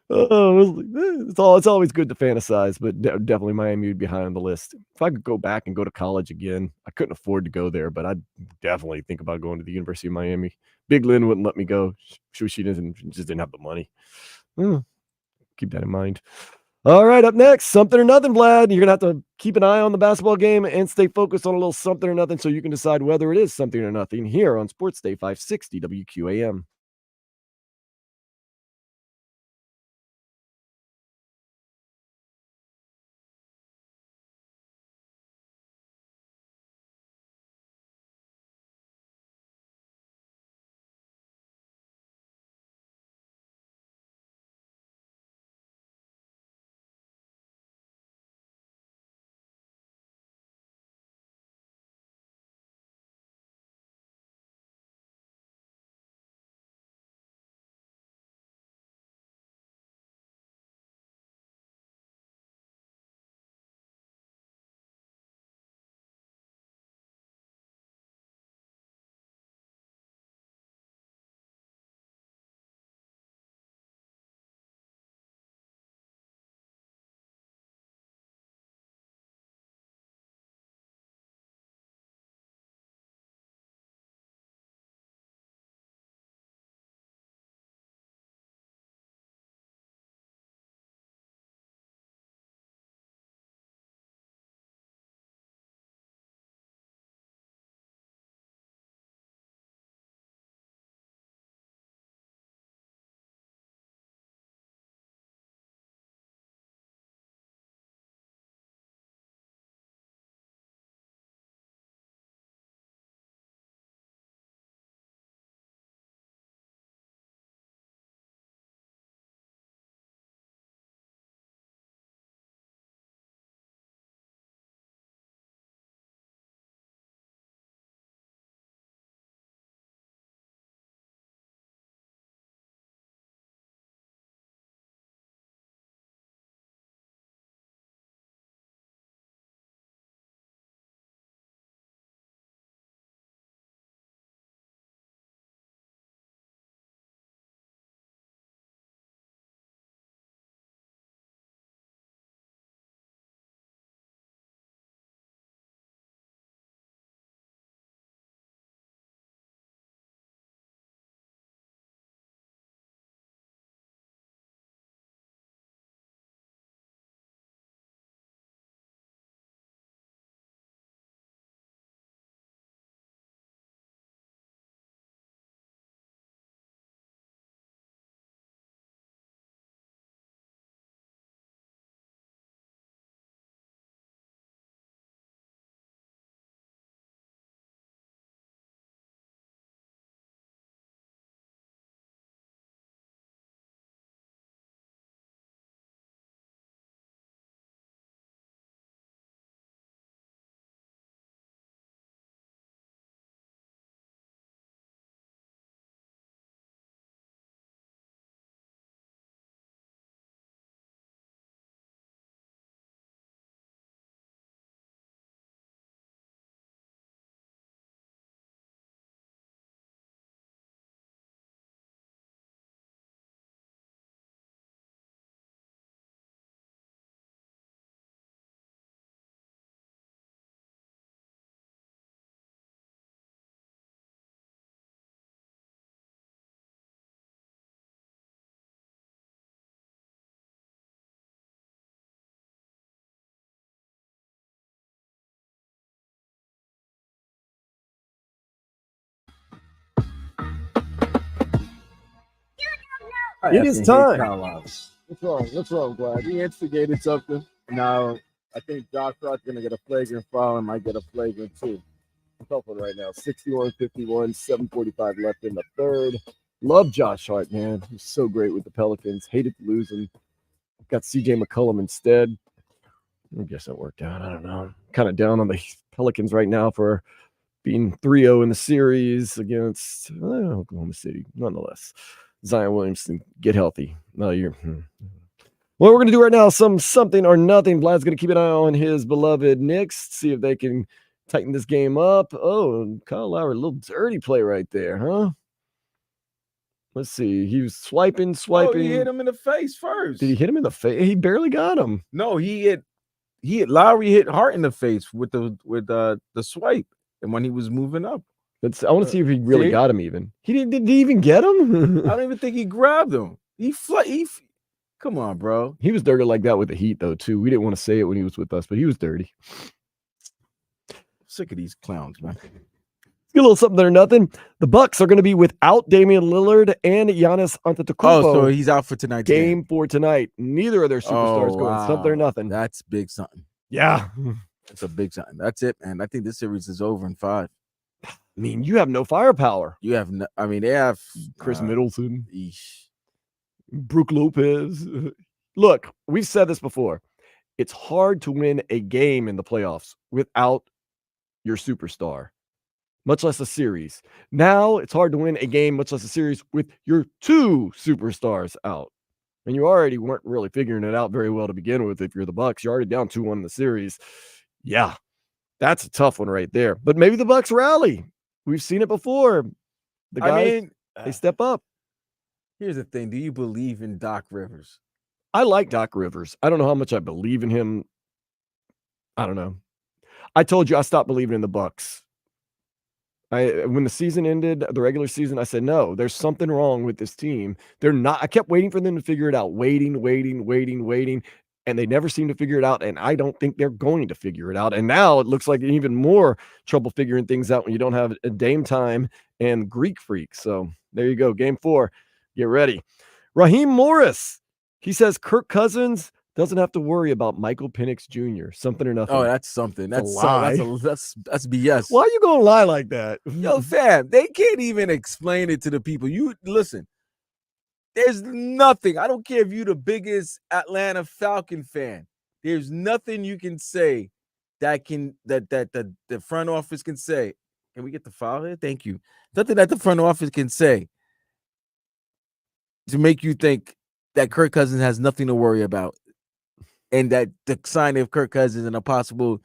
it's always good to fantasize, but definitely Miami would be high on the list. If I could go back and go to college again, I couldn't afford to go there, but I'd definitely think about going to the University of Miami. Big Lynn wouldn't let me go. She just didn't have the money. Keep that in mind. All right, up next, something or nothing, Vlad. You're going to have to keep an eye on the basketball game and stay focused on a little something or nothing so you can decide whether it is something or nothing here on Sports Day 560 WQAM. It is time. What's wrong? What's wrong, Vlad? He instigated something. Now, I think Doc Rock's going to get a flagrant foul and might get a flagrant too. I'm helping right now. 61-51, 7:45 left in the third. Love Josh Hart, man. He's so great with the Pelicans. Hated to lose him. Got CJ McCollum instead. I guess that worked out. I don't know. Kind of down on the Pelicans right now for being 3-0 in the series against Oklahoma City. Nonetheless, Zion Williamson, get healthy. No, what we're going to do right now, something or nothing. Vlad's going to keep an eye on his beloved Knicks, see if they can tighten this game up. Oh, Kyle Lowry, a little dirty play right there, huh? Let's see. He was swiping. Oh, he hit him in the face first. Did he hit him in the face? He barely got him. No, Lowry hit Hart in the face with the swipe, and when he was moving up. I want to see if he really got him even. Did he even get him? I don't even think he grabbed him. Come on, bro. He was dirty like that with the Heat, though, too. We didn't want to say it when he was with us, but he was dirty. Sick of these clowns, man. A little something or nothing. The Bucks are going to be without Damian Lillard and Giannis Antetokounmpo. Oh, so he's out for tonight's game for tonight. Neither of their superstars going. Something or nothing. That's big something. Yeah. That's a big something. That's it, man. I think this series is over in 5. I mean, you have no firepower. You have no, I mean, they have Chris Middleton, eesh. Brook Lopez. Look, we've said this before. It's hard to win a game in the playoffs without your superstar, much less a series. Now it's hard to win a game, much less a series, with your 2 superstars out. And you already weren't really figuring it out very well to begin with. If you're the Bucks, you're already down 2-1 in the series. Yeah, that's a tough one right there. But maybe the Bucks rally. We've seen it before. The guys, they step up. Here's the thing. Do you believe in Doc Rivers? I like Doc Rivers. I don't know how much I believe in him. I don't know. I told you I stopped believing in the Bucks. When the season ended, the regular season, I said, no, there's something wrong with this team. They're not. I kept waiting for them to figure it out. Waiting. And they never seem to figure it out. And I don't think they're going to figure it out. And now it looks like even more trouble figuring things out when you don't have a Dame Time and Greek Freak. So there you go. Game 4. Get ready. Raheem Morris. He says Kirk Cousins doesn't have to worry about Michael Penix Jr. Something or nothing. Oh, that's something. That's that's BS. Why are you gonna lie like that? Yo, fam, they can't even explain it to the people. You listen. There's nothing. I don't care if you're the biggest Atlanta Falcon fan. There's nothing you can say that the front office can say. Can we get the file here? Thank you. Nothing that the front office can say to make you think that Kirk Cousins has nothing to worry about, and that the sign of Kirk Cousins and the possible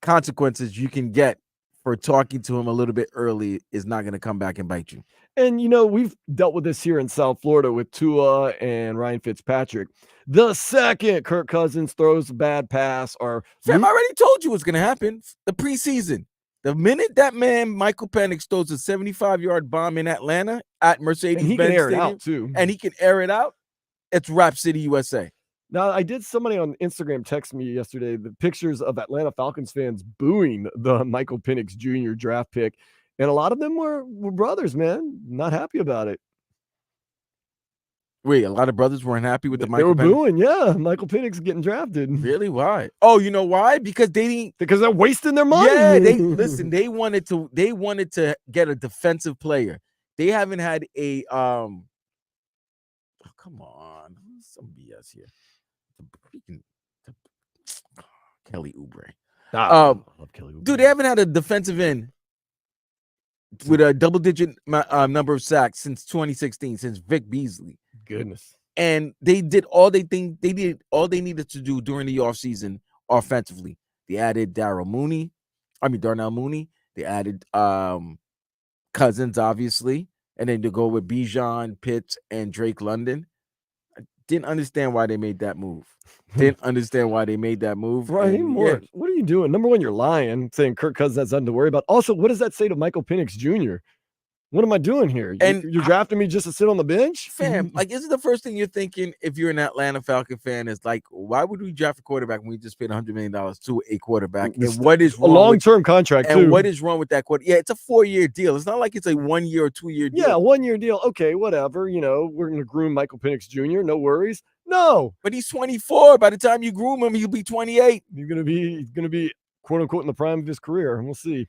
consequences you can get for talking to him a little bit early is not going to come back and bite you. And, we've dealt with this here in South Florida with Tua and Ryan Fitzpatrick. The second Kirk Cousins throws a bad pass or... Sam, I already told you what's going to happen. The preseason. The minute that man, Michael Penix, throws a 75-yard bomb in Atlanta at Mercedes-Benz Stadium, he can air Stadium, it out, too. And he can air it out, it's Rap City, USA. Now, somebody on Instagram text me yesterday the pictures of Atlanta Falcons fans booing the Michael Penix Jr. draft pick. And a lot of them were brothers, man. Not happy about it. Wait, a lot of brothers weren't happy with the Michael Penix? They were booing, yeah. Michael Penix getting drafted. Really? Why? Oh, you know why? Because they're wasting their money. Yeah, they wanted to get a defensive player. They haven't had a oh, come on. Some BS here. Kelly Oubre. I love Kelly Oubre. Dude, they haven't had a defensive end with a double-digit number of sacks since 2016, since Vic Beasley. Goodness. And they did all they needed to do during the offseason offensively. They added Darnell Mooney. They added Cousins, obviously. And then to go with Bijan, Pitts, and Drake London. I didn't understand why they made that move. Raheem Morris, what are you doing? Number one, you're lying, saying Kirk Cousins has nothing to worry about. Also, what does that say to Michael Penix Jr.? What am I doing here? And You're drafting me just to sit on the bench? Fam, like, isn't the first thing you're thinking if you're an Atlanta Falcon fan is like, why would we draft a quarterback when we just paid $100 million to a quarterback? And what is wrong? A long-term contract, and too. what is wrong with that quarterback? Yeah, it's a 4-year deal. It's not like it's a 1 year or 2 year deal. Yeah, 1 year deal. Okay, whatever. We're going to groom Michael Penix Jr. No worries. No. But he's 24. By the time you groom him, he'll be 28. He's going to be quote unquote in the prime of his career. We'll see.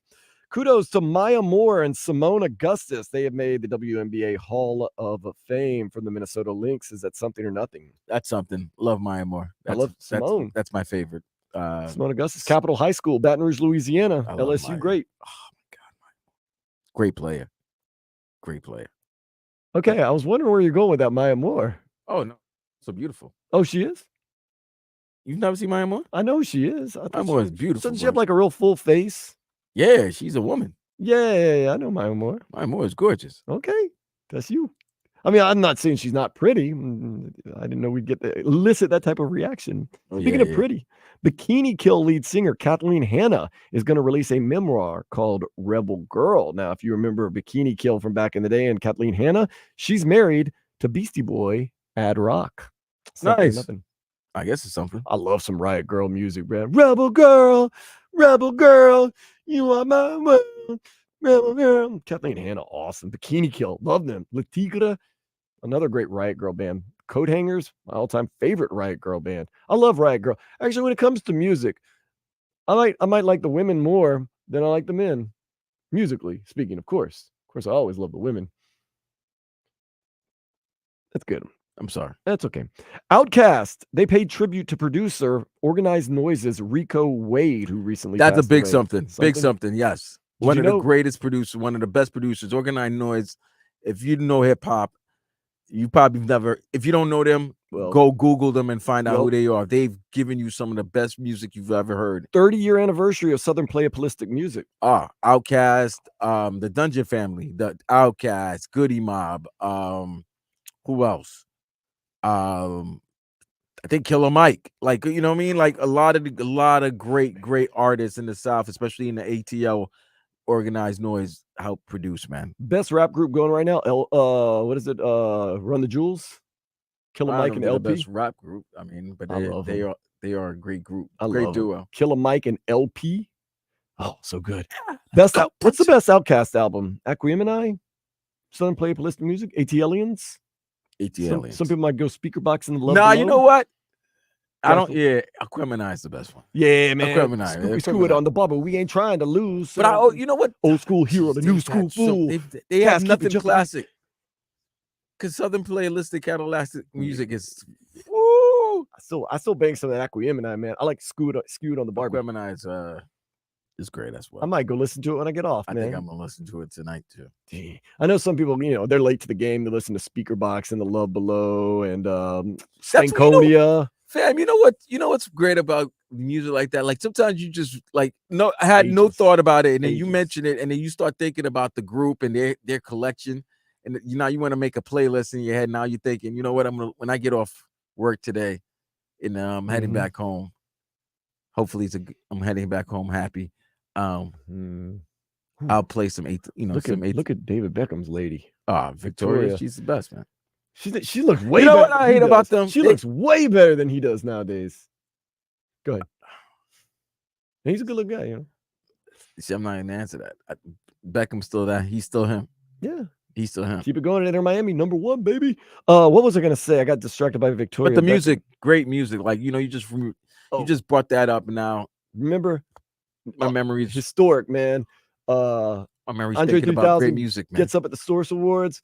Kudos to Maya Moore and Simone Augustus. They have made the WNBA Hall of Fame from the Minnesota Lynx. Is that something or nothing? That's something. Love Maya Moore. I love Simone. That's my favorite. Simone Augustus, Capitol High School, Baton Rouge, Louisiana. LSU, Maya. great. Oh my God, great player. Great player. Okay, I was wondering where you're going with that Maya Moore. Oh no, so beautiful. Oh, she is? You've never seen Maya Moore? I know she is. Maya Moore is beautiful. Doesn't she have like a real full face? Yeah, she's a woman. Yeah, I know Maya Moore. Maya Moore is gorgeous. Okay, that's you. I mean, I'm not saying she's not pretty. I didn't know we'd get to elicit that type of reaction. Speaking of pretty, Bikini Kill lead singer Kathleen Hanna is going to release a memoir called Rebel Girl. Now, if you remember Bikini Kill from back in the day and Kathleen Hanna, she's married to Beastie Boy Ad Rock. Nice. Nothing. I guess it's something. I love some Riot Girl music, man. Rebel Girl, you are my world. Rebel Girl. Kathleen Hanna, awesome. Bikini Kill, love them. Latigra, another great Riot Girl band. Coat Hangers, my all-time favorite Riot Girl band. I love Riot Girl. Actually, when it comes to music, I might like the women more than I like the men. Musically speaking, of course. Of course, I always love the women. That's good. I'm sorry. That's okay. Outkast, they paid tribute to producer Organized Noise's Rico Wade, who recently That's a passed big away. something. Big something, yes. Did One you of the know- greatest producers, one of the best producers, Organized Noise. If you know hip hop, you probably never, if you don't know them, go Google them and find out who they are. They've given you some of the best music you've ever heard. 30-year anniversary of Southern Playalistic Music. Outkast, the Dungeon Family, the Outkast, Goody Mob, who else? I think Killer Mike, like, you know what I mean? Like a lot of great artists in the South, especially in the ATL, Organized Noise, help produce, man. Best rap group going right now. What is it? Run the Jewels, Killer Mike and The LP. best rap group. I mean, but I love them. they are a great group, I great love them. duo. Killer Mike and LP. Oh, so good. What's the best Outkast album? Aquemini, Southern Playalistic Music, ATLians. ATLians. Some people might go Speaker Box and Love. Nah, Below. you know what? I don't. Yeah, Aquemini is the best one. Yeah, man. Aquemini. Screw it on the bubble. We ain't trying to lose. But you know what? Old school hero, the new school fool. They have Cats keep it nothing just classic. Because Southern Playalistic Cadillac music is. I still bang some of that Aquemini, man. I like skewed on the bar. Aquemini is great as well. I might go listen to it when I get off, I man. think I'm gonna listen to it tonight too. I know some people, they're late to the game. They listen to Speaker Box and the Love Below and That's what- Stankonia. Fam, you know what's great about music like that? Like sometimes you just I had no thought about it, and then you mention it, and then you start thinking about the group and their collection, and you want to make a playlist in your head. Now you're thinking, you know what? When I get off work today, and I'm heading back home. Hopefully, I'm heading back home happy. I'll play some Look at David Beckham's lady. Victoria, she's the best, man. She looks way. You know better what I than he hate about does. them? She looks way better than he does nowadays. Go ahead. And he's a good looking guy, See, I'm not gonna answer that. Beckham's still that. He's still him. Yeah. He's still him. Keep it going. Inter Miami, #1, baby. What was I gonna say? I got distracted by Victoria. But the Beckham. music, great music. Like you just brought that up now. Remember, my memory is historic, man. My memory's Andre thinking about 3000 great music, man. gets up at the Source Awards.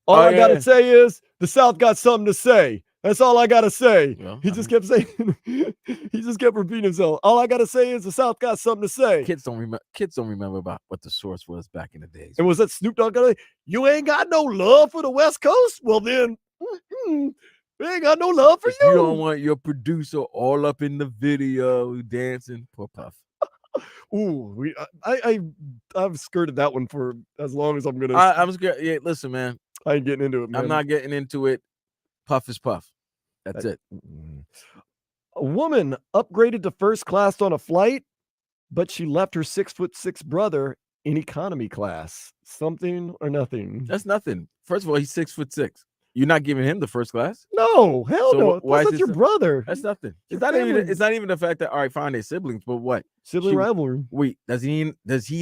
All I gotta say is the South got something to say. That's all I gotta say. He just kept saying. He just kept repeating himself. All I gotta say is the South got something to say. Kids don't remember about what the Source was back in the days. And was that Snoop Dogg? You ain't got no love for the West Coast? Well then, we ain't got no love for you. You don't want your producer all up in the video dancing. Poor Puff. Ooh, I've skirted that one for as long as I'm gonna. I'm scared. Yeah, listen, man. I ain't getting into it, man. I'm not getting into it. Puff is Puff. That's it. A woman upgraded to first class on a flight, but she left her 6'6" brother in economy class. Something or nothing. That's nothing. First of all, he's 6'6". You're not giving him the first class. No, hell So no. why Plus, is that's it your so- brother. That's nothing. Your It's not even. family. It's not even the fact that all right, fine, they're siblings, but what? Sibling rivalry. Wait, does he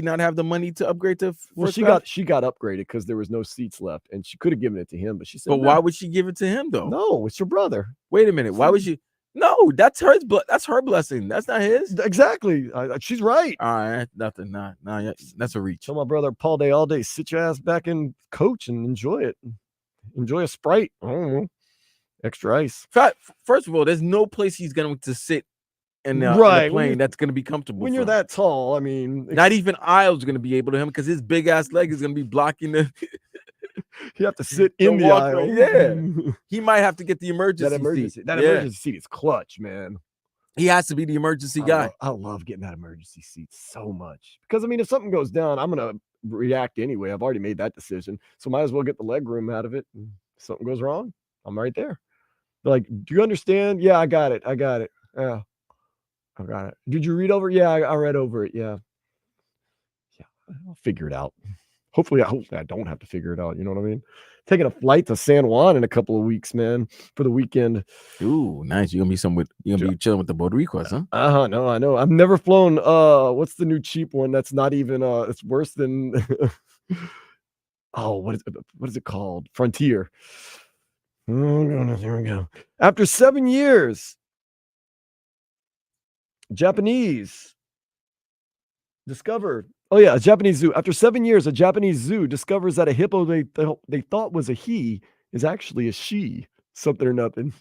not have the money to upgrade to Well, first she class? got upgraded because there was no seats left, and she could have given it to him, but she said, But "No." why would she give it to him though? No, it's your brother. Wait a minute. Why would she? No, that's her. That's her blessing. That's not his. Exactly. She's right. All right, nothing. Nah, yeah, that's a reach. Tell my brother Paul Day all day, sit your ass back and coach and enjoy it. Enjoy a Sprite. I don't know. Extra ice. First of all, there's no place he's going to sit in the Right. plane that's going to be comfortable. When for you're him. that tall, I mean, Not even aisle's going to be able to him because his big ass leg is going to be blocking the. you have to sit in the aisle. Yeah, he might have to get the emergency seat. That Yeah. emergency seat is clutch, man. He has to be the emergency guy. I love getting that emergency seat so much because I mean, if something goes down, I'm gonna react anyway. I've already made that decision, so might as well get the leg room out of it. And if something goes wrong, I'm right there. They're like, do you understand? Yeah, I got it. Yeah, I got it. Did you read over? Yeah, I read over it. Yeah, I'll figure it out. Hopefully I don't have to figure it out. You know what I mean? Taking a flight to San Juan in a couple of weeks, man, for the weekend. Ooh, nice. You're gonna be chilling with the Puerto Ricos, huh? No, I know. I've never flown what's the new cheap one that's not even it's worse than what is it called? Frontier. Oh goodness, here we go. After 7 years, Japanese discover. Oh yeah, a Japanese zoo. After 7 years, a Japanese zoo discovers that a hippo they thought was a he is actually a she. Something or nothing.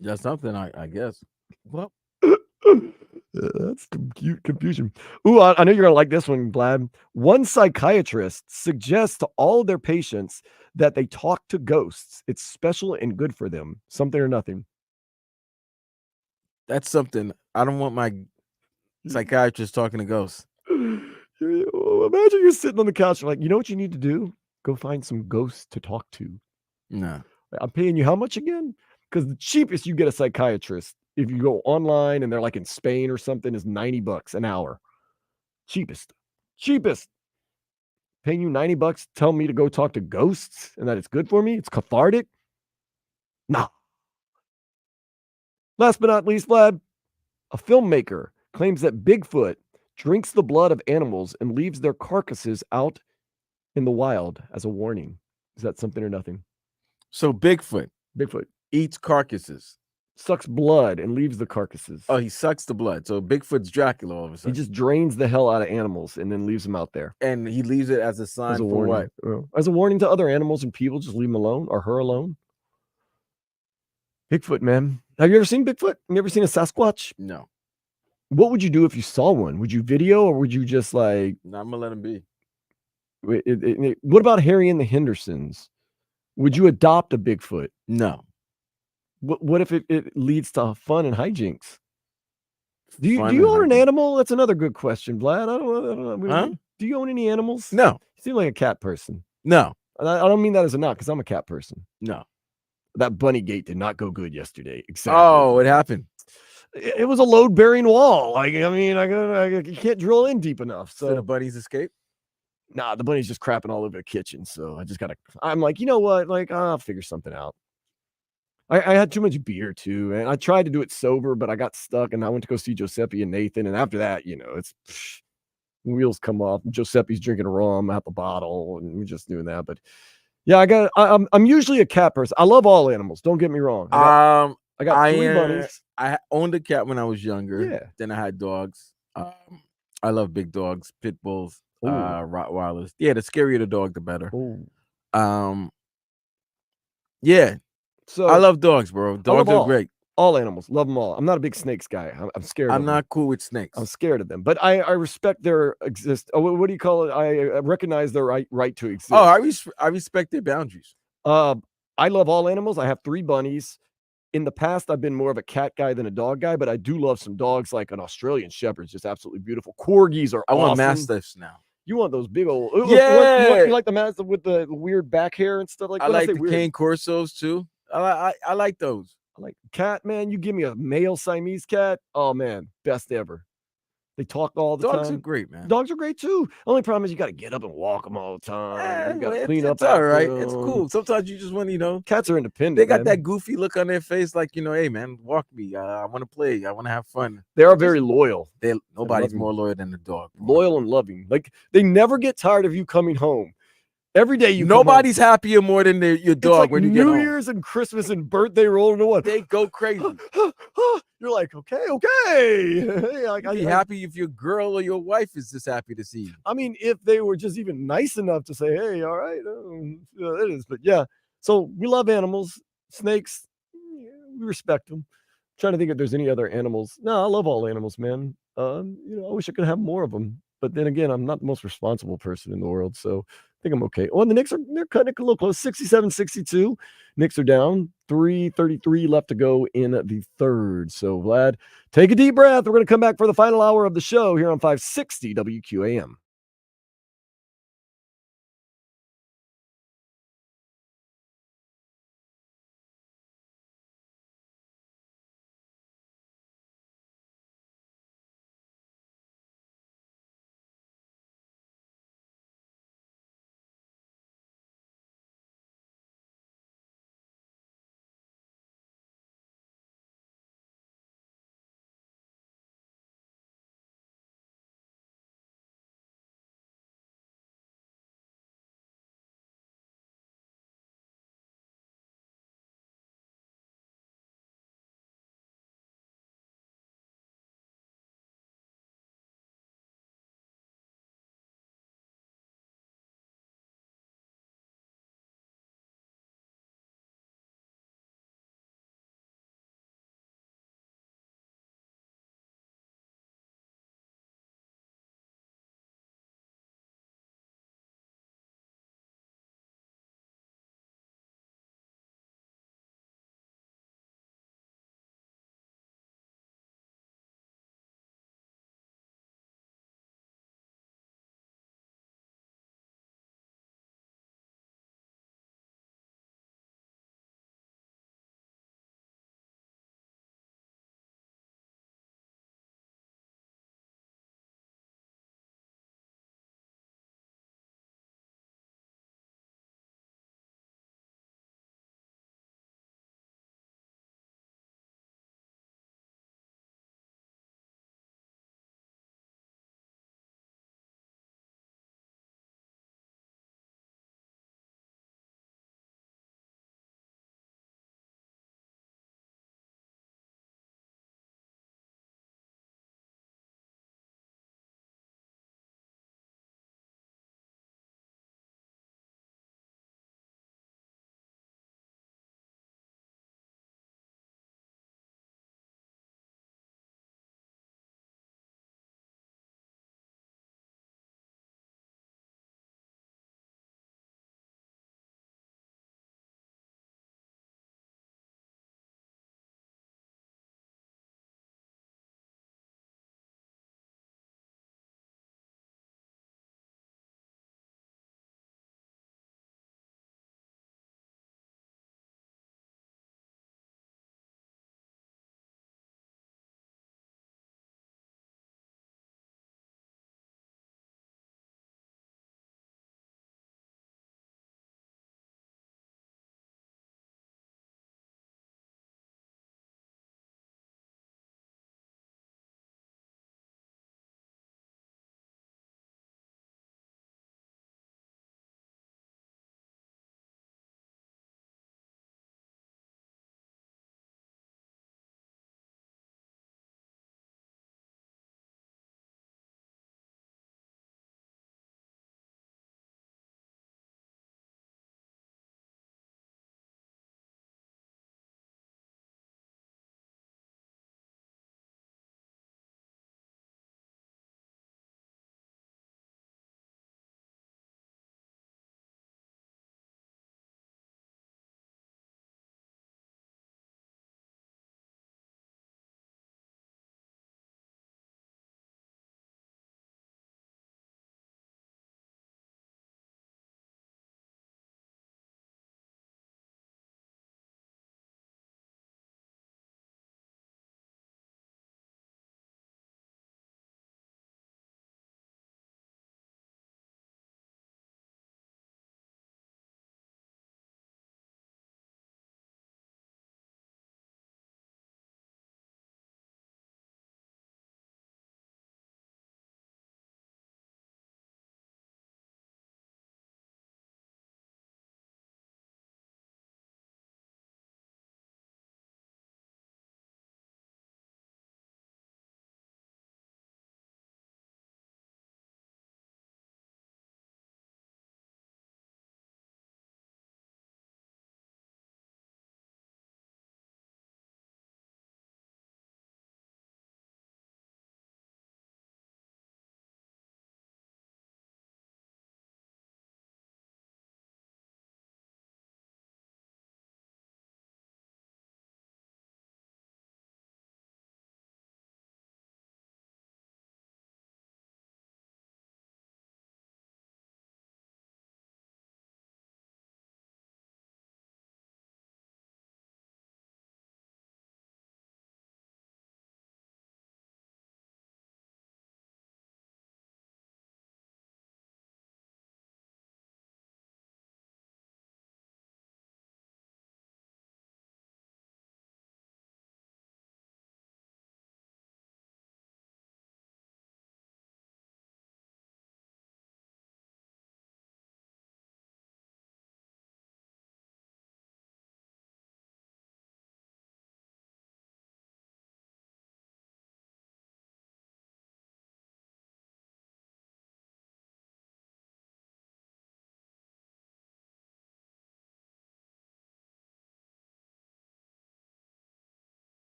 That's something, I guess. Well, that's confusion. Ooh, I know you're gonna like this one, Vlad. One psychiatrist suggests to all of their patients that they talk to ghosts. It's special and good for them. Something or nothing. that's something. I don't want my psychiatrist talking to ghosts. Imagine you're sitting on the couch, like, you know what you need to do? Go find some ghosts to talk to. No. I'm paying you how much again? Because the cheapest you get a psychiatrist, if you go online and they're like in Spain or something, is $90 an hour. Cheapest. Paying you $90, tell me to go talk to ghosts and that it's good for me? It's cathartic? Nah. Last but not least, Vlad, a filmmaker claims that Bigfoot drinks the blood of animals and leaves their carcasses out in the wild as a warning. Is that something or nothing? So Bigfoot eats carcasses, sucks blood and leaves the carcasses. Oh, he sucks the blood. So Bigfoot's Dracula all of a He sudden. just drains the hell out of animals and then leaves them out there. And he leaves it as a sign As a for warning. what? As a warning to other animals and people, just leave them alone or her alone. Bigfoot, man. Have you ever seen Bigfoot? You ever seen a Sasquatch? No. What would you do if you saw one? Would you video or would you just like... No, I'm going to let him be. What about Harry and the Hendersons? Would you adopt a Bigfoot? No. What if it leads to fun and hijinks? Do you own an animal? That's another good question, Vlad. I don't know. Huh? Do you own any animals? No. You seem like a cat person. No. I don't mean that as a knock because I'm a cat person. No. That bunny gate did not go good yesterday. Exactly. Oh, what happened? It was a load-bearing wall. Like, I mean, I can't drill in deep enough. So the bunnies escape? Nah, the bunny's just crapping all over the kitchen. So I'm like, you know what? Like, I'll figure something out. I had too much beer too, and I tried to do it sober, but I got stuck, and I went to go see Giuseppe and Nathan, and after that, it's wheels come off. Giuseppe's drinking rum out the bottle, and we're just doing that. But yeah, I'm usually a cat person. I love all animals. Don't get me wrong. I got 3 bunnies. I owned a cat when I was younger. Yeah. Then I had dogs. I love big dogs, pit bulls, Ooh. Rottweilers. Yeah, the scarier the dog, the better. Ooh. Yeah. So I love dogs, bro. Dogs are great. All animals, love them all. I'm not a big snakes guy. I'm scared. I'm not cool with snakes. I'm scared of them, but I respect their exist. What do you call it? I recognize their right to exist. Oh, I respect their boundaries. I love all animals. I have 3 bunnies. In the past, I've been more of a cat guy than a dog guy, but I do love some dogs, like an Australian Shepherd, just absolutely beautiful. Corgis are I want awesome. Mastiffs now. You want those big old... Yeah. You like the Mastiff with the weird back hair and stuff like that? I like the Cane Corsos too. I like those. I like cat, man. You give me a male Siamese cat. Oh, man. Best ever. They talk all the Dogs time. are great, man. Dogs are great too. Only problem is you got to get up and walk them all the time. You got to clean up It's all after right. It's 'em. cool. Sometimes you just want to, Cats are independent. they got man. that goofy look on their face, like, hey, man, walk me. I want to play. I want to have fun. They are very loyal. Nobody's loving. more loyal than the dog. bro. Loyal and loving. Like they never get tired of you coming home. Every day you Nobody's happier more than your it's dog like when you New get home. Year's and Christmas and birthday roll into one. They go crazy. You're like, okay. Like, You'd be happy if your girl or your wife is just happy to see you. I mean, if they were just even nice enough to say, hey, all right, it is. But yeah, so we love animals. Snakes, we respect them. Trying to think if there's any other animals. No, I love all animals, man. I wish I could have more of them. But then again, I'm not the most responsible person in the world, so I think I'm okay. Oh, and the Knicks they're cutting it a little close, 67-62. Knicks are down, 3:33 left to go in the third. So, Vlad, take a deep breath. We're going to come back for the final hour of the show here on 560 WQAM.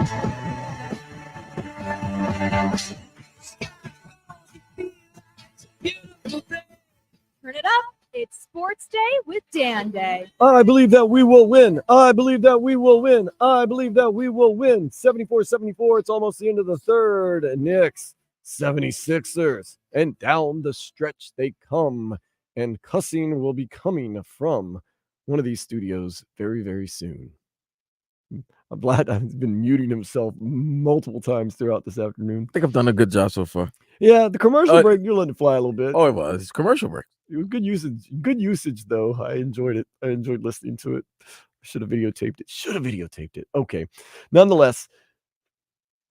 Turn it up. It's Sports Day with Dan Day. I believe that we will win. I believe that we will win. I believe that we will win. 74-74. It's almost the end of the third. Knicks, 76ers. And down the stretch they come. And cussing will be coming from one of these studios very, very soon. Vlad has been muting himself multiple times throughout this afternoon. I think I've done a good job so far. Yeah, the commercial break, you let it fly a little bit. Oh, it was commercial break. It was good usage. Good usage, though. I enjoyed it. I enjoyed listening to it. Should have videotaped it. Okay. Nonetheless,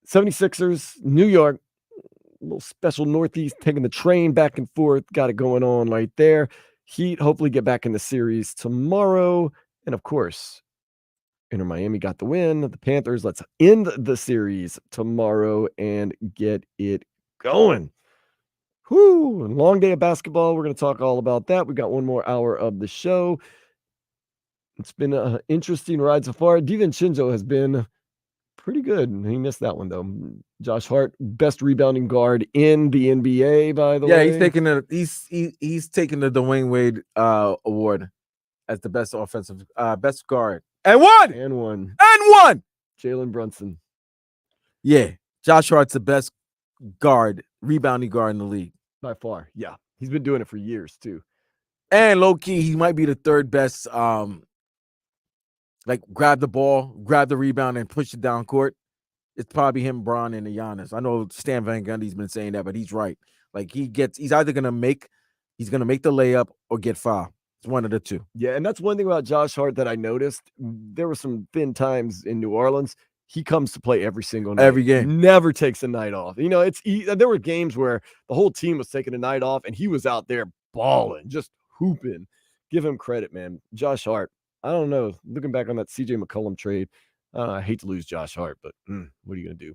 76ers, New York, a little special Northeast, taking the train back and forth. Got it going on right there. Heat hopefully get back in the series tomorrow. And of course, Inter Miami got the win. The Panthers, let's end the series tomorrow and get it going. Whoo, long day of basketball. We're going to talk all about that. We got one more hour of the show. It's been an interesting ride so far. DiVincenzo has been pretty good. He missed that one, though. Josh Hart, best rebounding guard in the NBA, by the way. Yeah, he's taking the Dwayne Wade award as the best offensive best guard. And one. Jalen Brunson. Yeah, Josh Hart's the best rebounding guard in the league. By far, yeah. He's been doing it for years, too. And low-key, he might be the third best, grab the ball, grab the rebound, and push it down court. It's probably him, Bron, and Giannis. I know Stan Van Gundy's been saying that, but he's right. Like, he's either going to make the layup or get fouled. It's one of the two. Yeah, and that's one thing about Josh Hart that I noticed. There were some thin times in New Orleans. He comes to play every single night. Every game. Never takes a night off. You know, there were games where the whole team was taking a night off, and he was out there balling, just hooping. Give him credit, man. Josh Hart. I don't know. Looking back on that CJ McCollum trade, I hate to lose Josh Hart, but what are you going to do?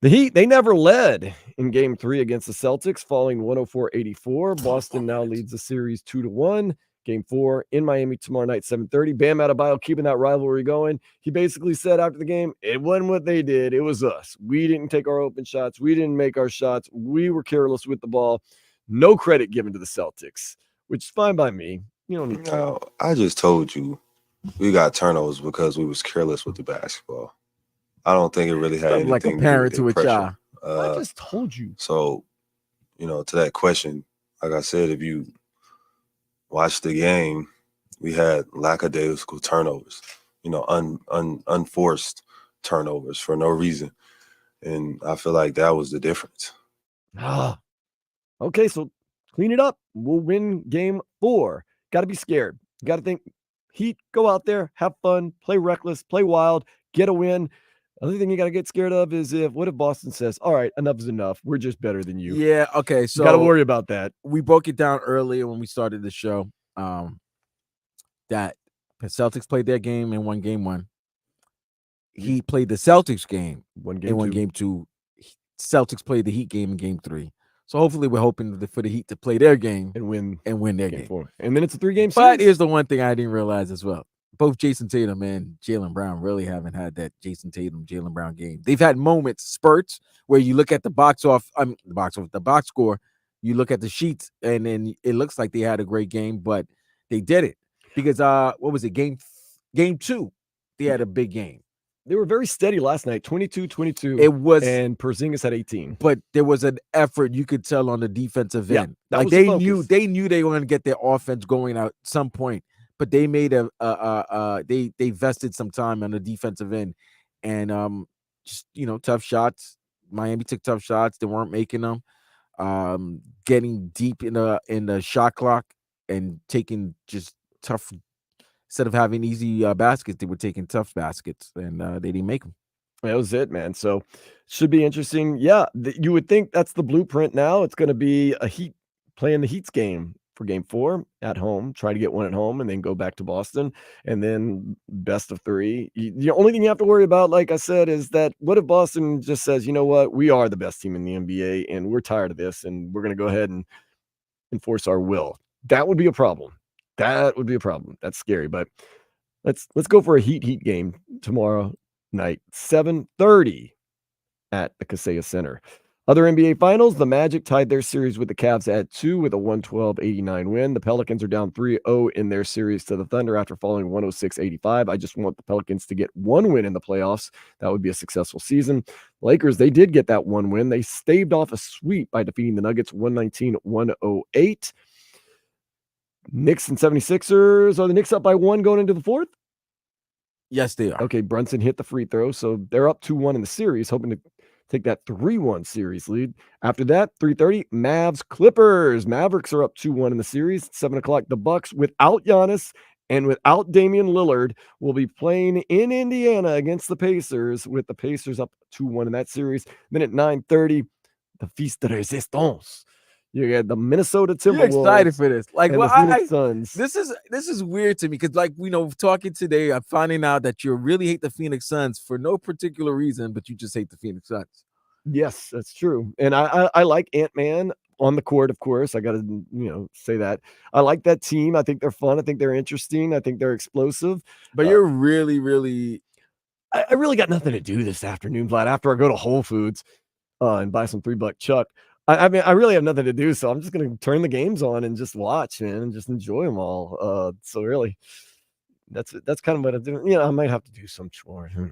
The Heat, they never led in Game 3 against the Celtics, falling 104-84. Boston now leads the series 2-1. Game 4 in Miami tomorrow night, 7:30. Bam Adebayo keeping that rivalry going. He basically said after the game, it wasn't what they did. It was us. We didn't take our open shots. We didn't make our shots. We were careless with the ball. No credit given to the Celtics, which is fine by me. You don't need to. I just told you we got turnovers because we was careless with the basketball. I don't think it really had anything like a parent to a child. I just told you. So, to that question, like I said, if you watch the game, we had lackadaisical turnovers, unforced turnovers for no reason. And I feel like that was the difference. Okay, so clean it up. We'll win Game 4. Got to be scared. Got to think, Heat, go out there, have fun, play reckless, play wild, get a win. Other thing you got to get scared of is what if Boston says, all right, enough is enough. We're just better than you. Yeah, okay. So got to worry about that. We broke it down earlier when we started the show that the Celtics played their game and won Game 1. He played the Celtics game and won Game 2. Celtics played the Heat game in Game 3. So hopefully we're hoping for the Heat to play their game and win their game. 4. And then it's a 3-game series. But here's the one thing I didn't realize as well. Both Jason Tatum and Jaylen Brown really haven't had that Jason Tatum, Jaylen Brown game. They've had moments, spurts, where you look at the box score, you look at the sheets, and then it looks like they had a great game, but they did it. Because what was it? Game 2, they had a big game. They were very steady last night, 22-22. It was, and Porzingis had 18. But there was an effort you could tell on the defensive end. Like they knew they were going to get their offense going at some point. But they made they vested some time on the defensive end, and just tough shots. Miami took tough shots. They weren't making them. Getting deep in the shot clock and taking just tough. Instead of having easy baskets, they were taking tough baskets, and they didn't make them. That was it, man. So should be interesting. Yeah, you would think that's the blueprint now. It's going to be a Heat playing the Heat's game for Game 4 at home, try to get one at home, and then go back to Boston, and then best of 3. The only thing you have to worry about, like I said, is that what if Boston just says, you know what, we are the best team in the NBA, and we're tired of this, and we're going to go ahead and enforce our will. That would be a problem. That would be a problem. That's scary, but let's go for a Heat game tomorrow. night, 7:30 at the Kaseya Center. Other NBA Finals, the Magic tied their series with the Cavs at 2 with a 112-89 win. The Pelicans are down 3-0 in their series to the Thunder after falling 106-85. I just want the Pelicans to get one win in the playoffs. That would be a successful season. Lakers, they did get that one win. They staved off a sweep by defeating the Nuggets 119-108. Knicks and 76ers. Are the Knicks up by 1 going into the fourth? Yes, they are. Okay, Brunson hit the free throw, so they're up 2-1 in the series, hoping to take that 3-1 series lead. After that, 3:30, Mavs Clippers. Mavericks are up 2-1 in the series. 7 o'clock, the Bucks without Giannis and without Damian Lillard will be playing in Indiana against the Pacers, with the Pacers up 2-1 in that series. Then at 9:30, the Feast de Resistance. You got the Minnesota Timberwolves. You're excited for this. Like, and well, the Phoenix Suns. this is weird to me because, like, talking today, I'm finding out that you really hate the Phoenix Suns for no particular reason, but you just hate the Phoenix Suns. Yes, that's true. And I like Ant-Man on the court, of course. I got to, say that. I like that team. I think they're fun. I think they're interesting. I think they're explosive. But you're really, really... I really got nothing to do this afternoon, Vlad, after I go to Whole Foods and buy some $3 chuck. I mean, I really have nothing to do, so I'm just going to turn the games on and just watch, man, and just enjoy them all. So really, that's kind of what I'm doing. I might have to do some chores. Who knows?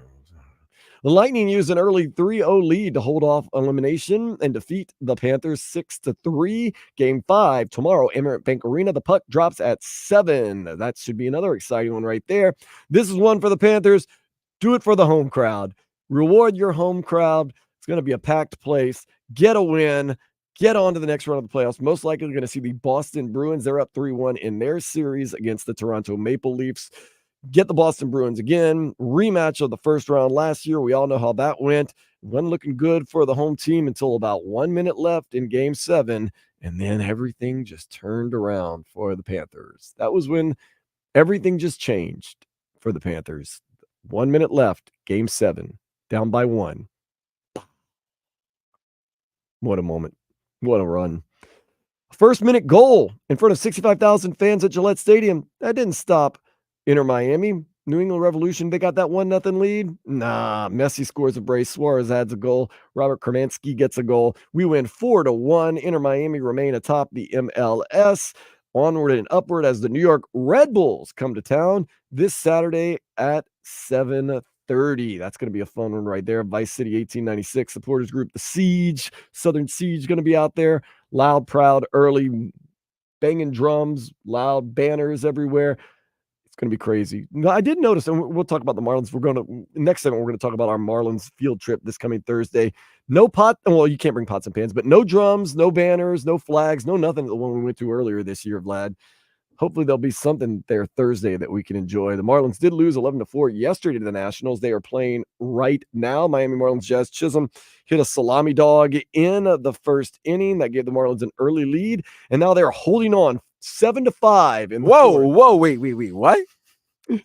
The Lightning used an early 3-0 lead to hold off elimination and defeat the Panthers 6-3. Game 5 tomorrow, Emirates Bank Arena. The puck drops at 7. That should be another exciting one right there. This is one for the Panthers. Do it for the home crowd. Reward your home crowd. It's going to be a packed place. Get a win. Get on to the next round of the playoffs. Most likely going to see the Boston Bruins. They're up 3-1 in their series against the Toronto Maple Leafs. Get the Boston Bruins again. Rematch of the first round last year. We all know how that went. Wasn't looking good for the home team until about 1 minute left in Game 7. And then everything just turned around for the Panthers. That was when everything just changed for the Panthers. 1 minute left, Game 7. Down by 1. What a moment. What a run. First minute goal in front of 65,000 fans at Gillette Stadium. That didn't stop Inter Miami. New England Revolution, they got that 1-0 lead. Nah, Messi scores a brace. Suarez adds a goal. Robert Kromanski gets a goal. We win 4-1. Inter Miami remain atop the MLS. Onward and upward as the New York Red Bulls come to town this Saturday at 7:30. That's going to be a fun one right there. Vice City 1896 supporters group, the Siege, Southern Siege, going to be out there. Loud, proud, early, banging drums, loud banners everywhere. It's going to be crazy. Now, I did notice, and we'll talk about the Marlins. Next segment, we're going to talk about our Marlins field trip this coming Thursday. No pot. Well, you can't bring pots and pans, but no drums, no banners, no flags, no nothing. The one we went to earlier this year, Vlad. Hopefully there'll be something there Thursday that we can enjoy. The Marlins did lose 11-4 yesterday to the Nationals. They are playing right now. Miami Marlins Jazz Chisholm hit a salami dog in the first inning. That gave the Marlins an early lead. And now they're holding on 7-5. Whoa, wait, what?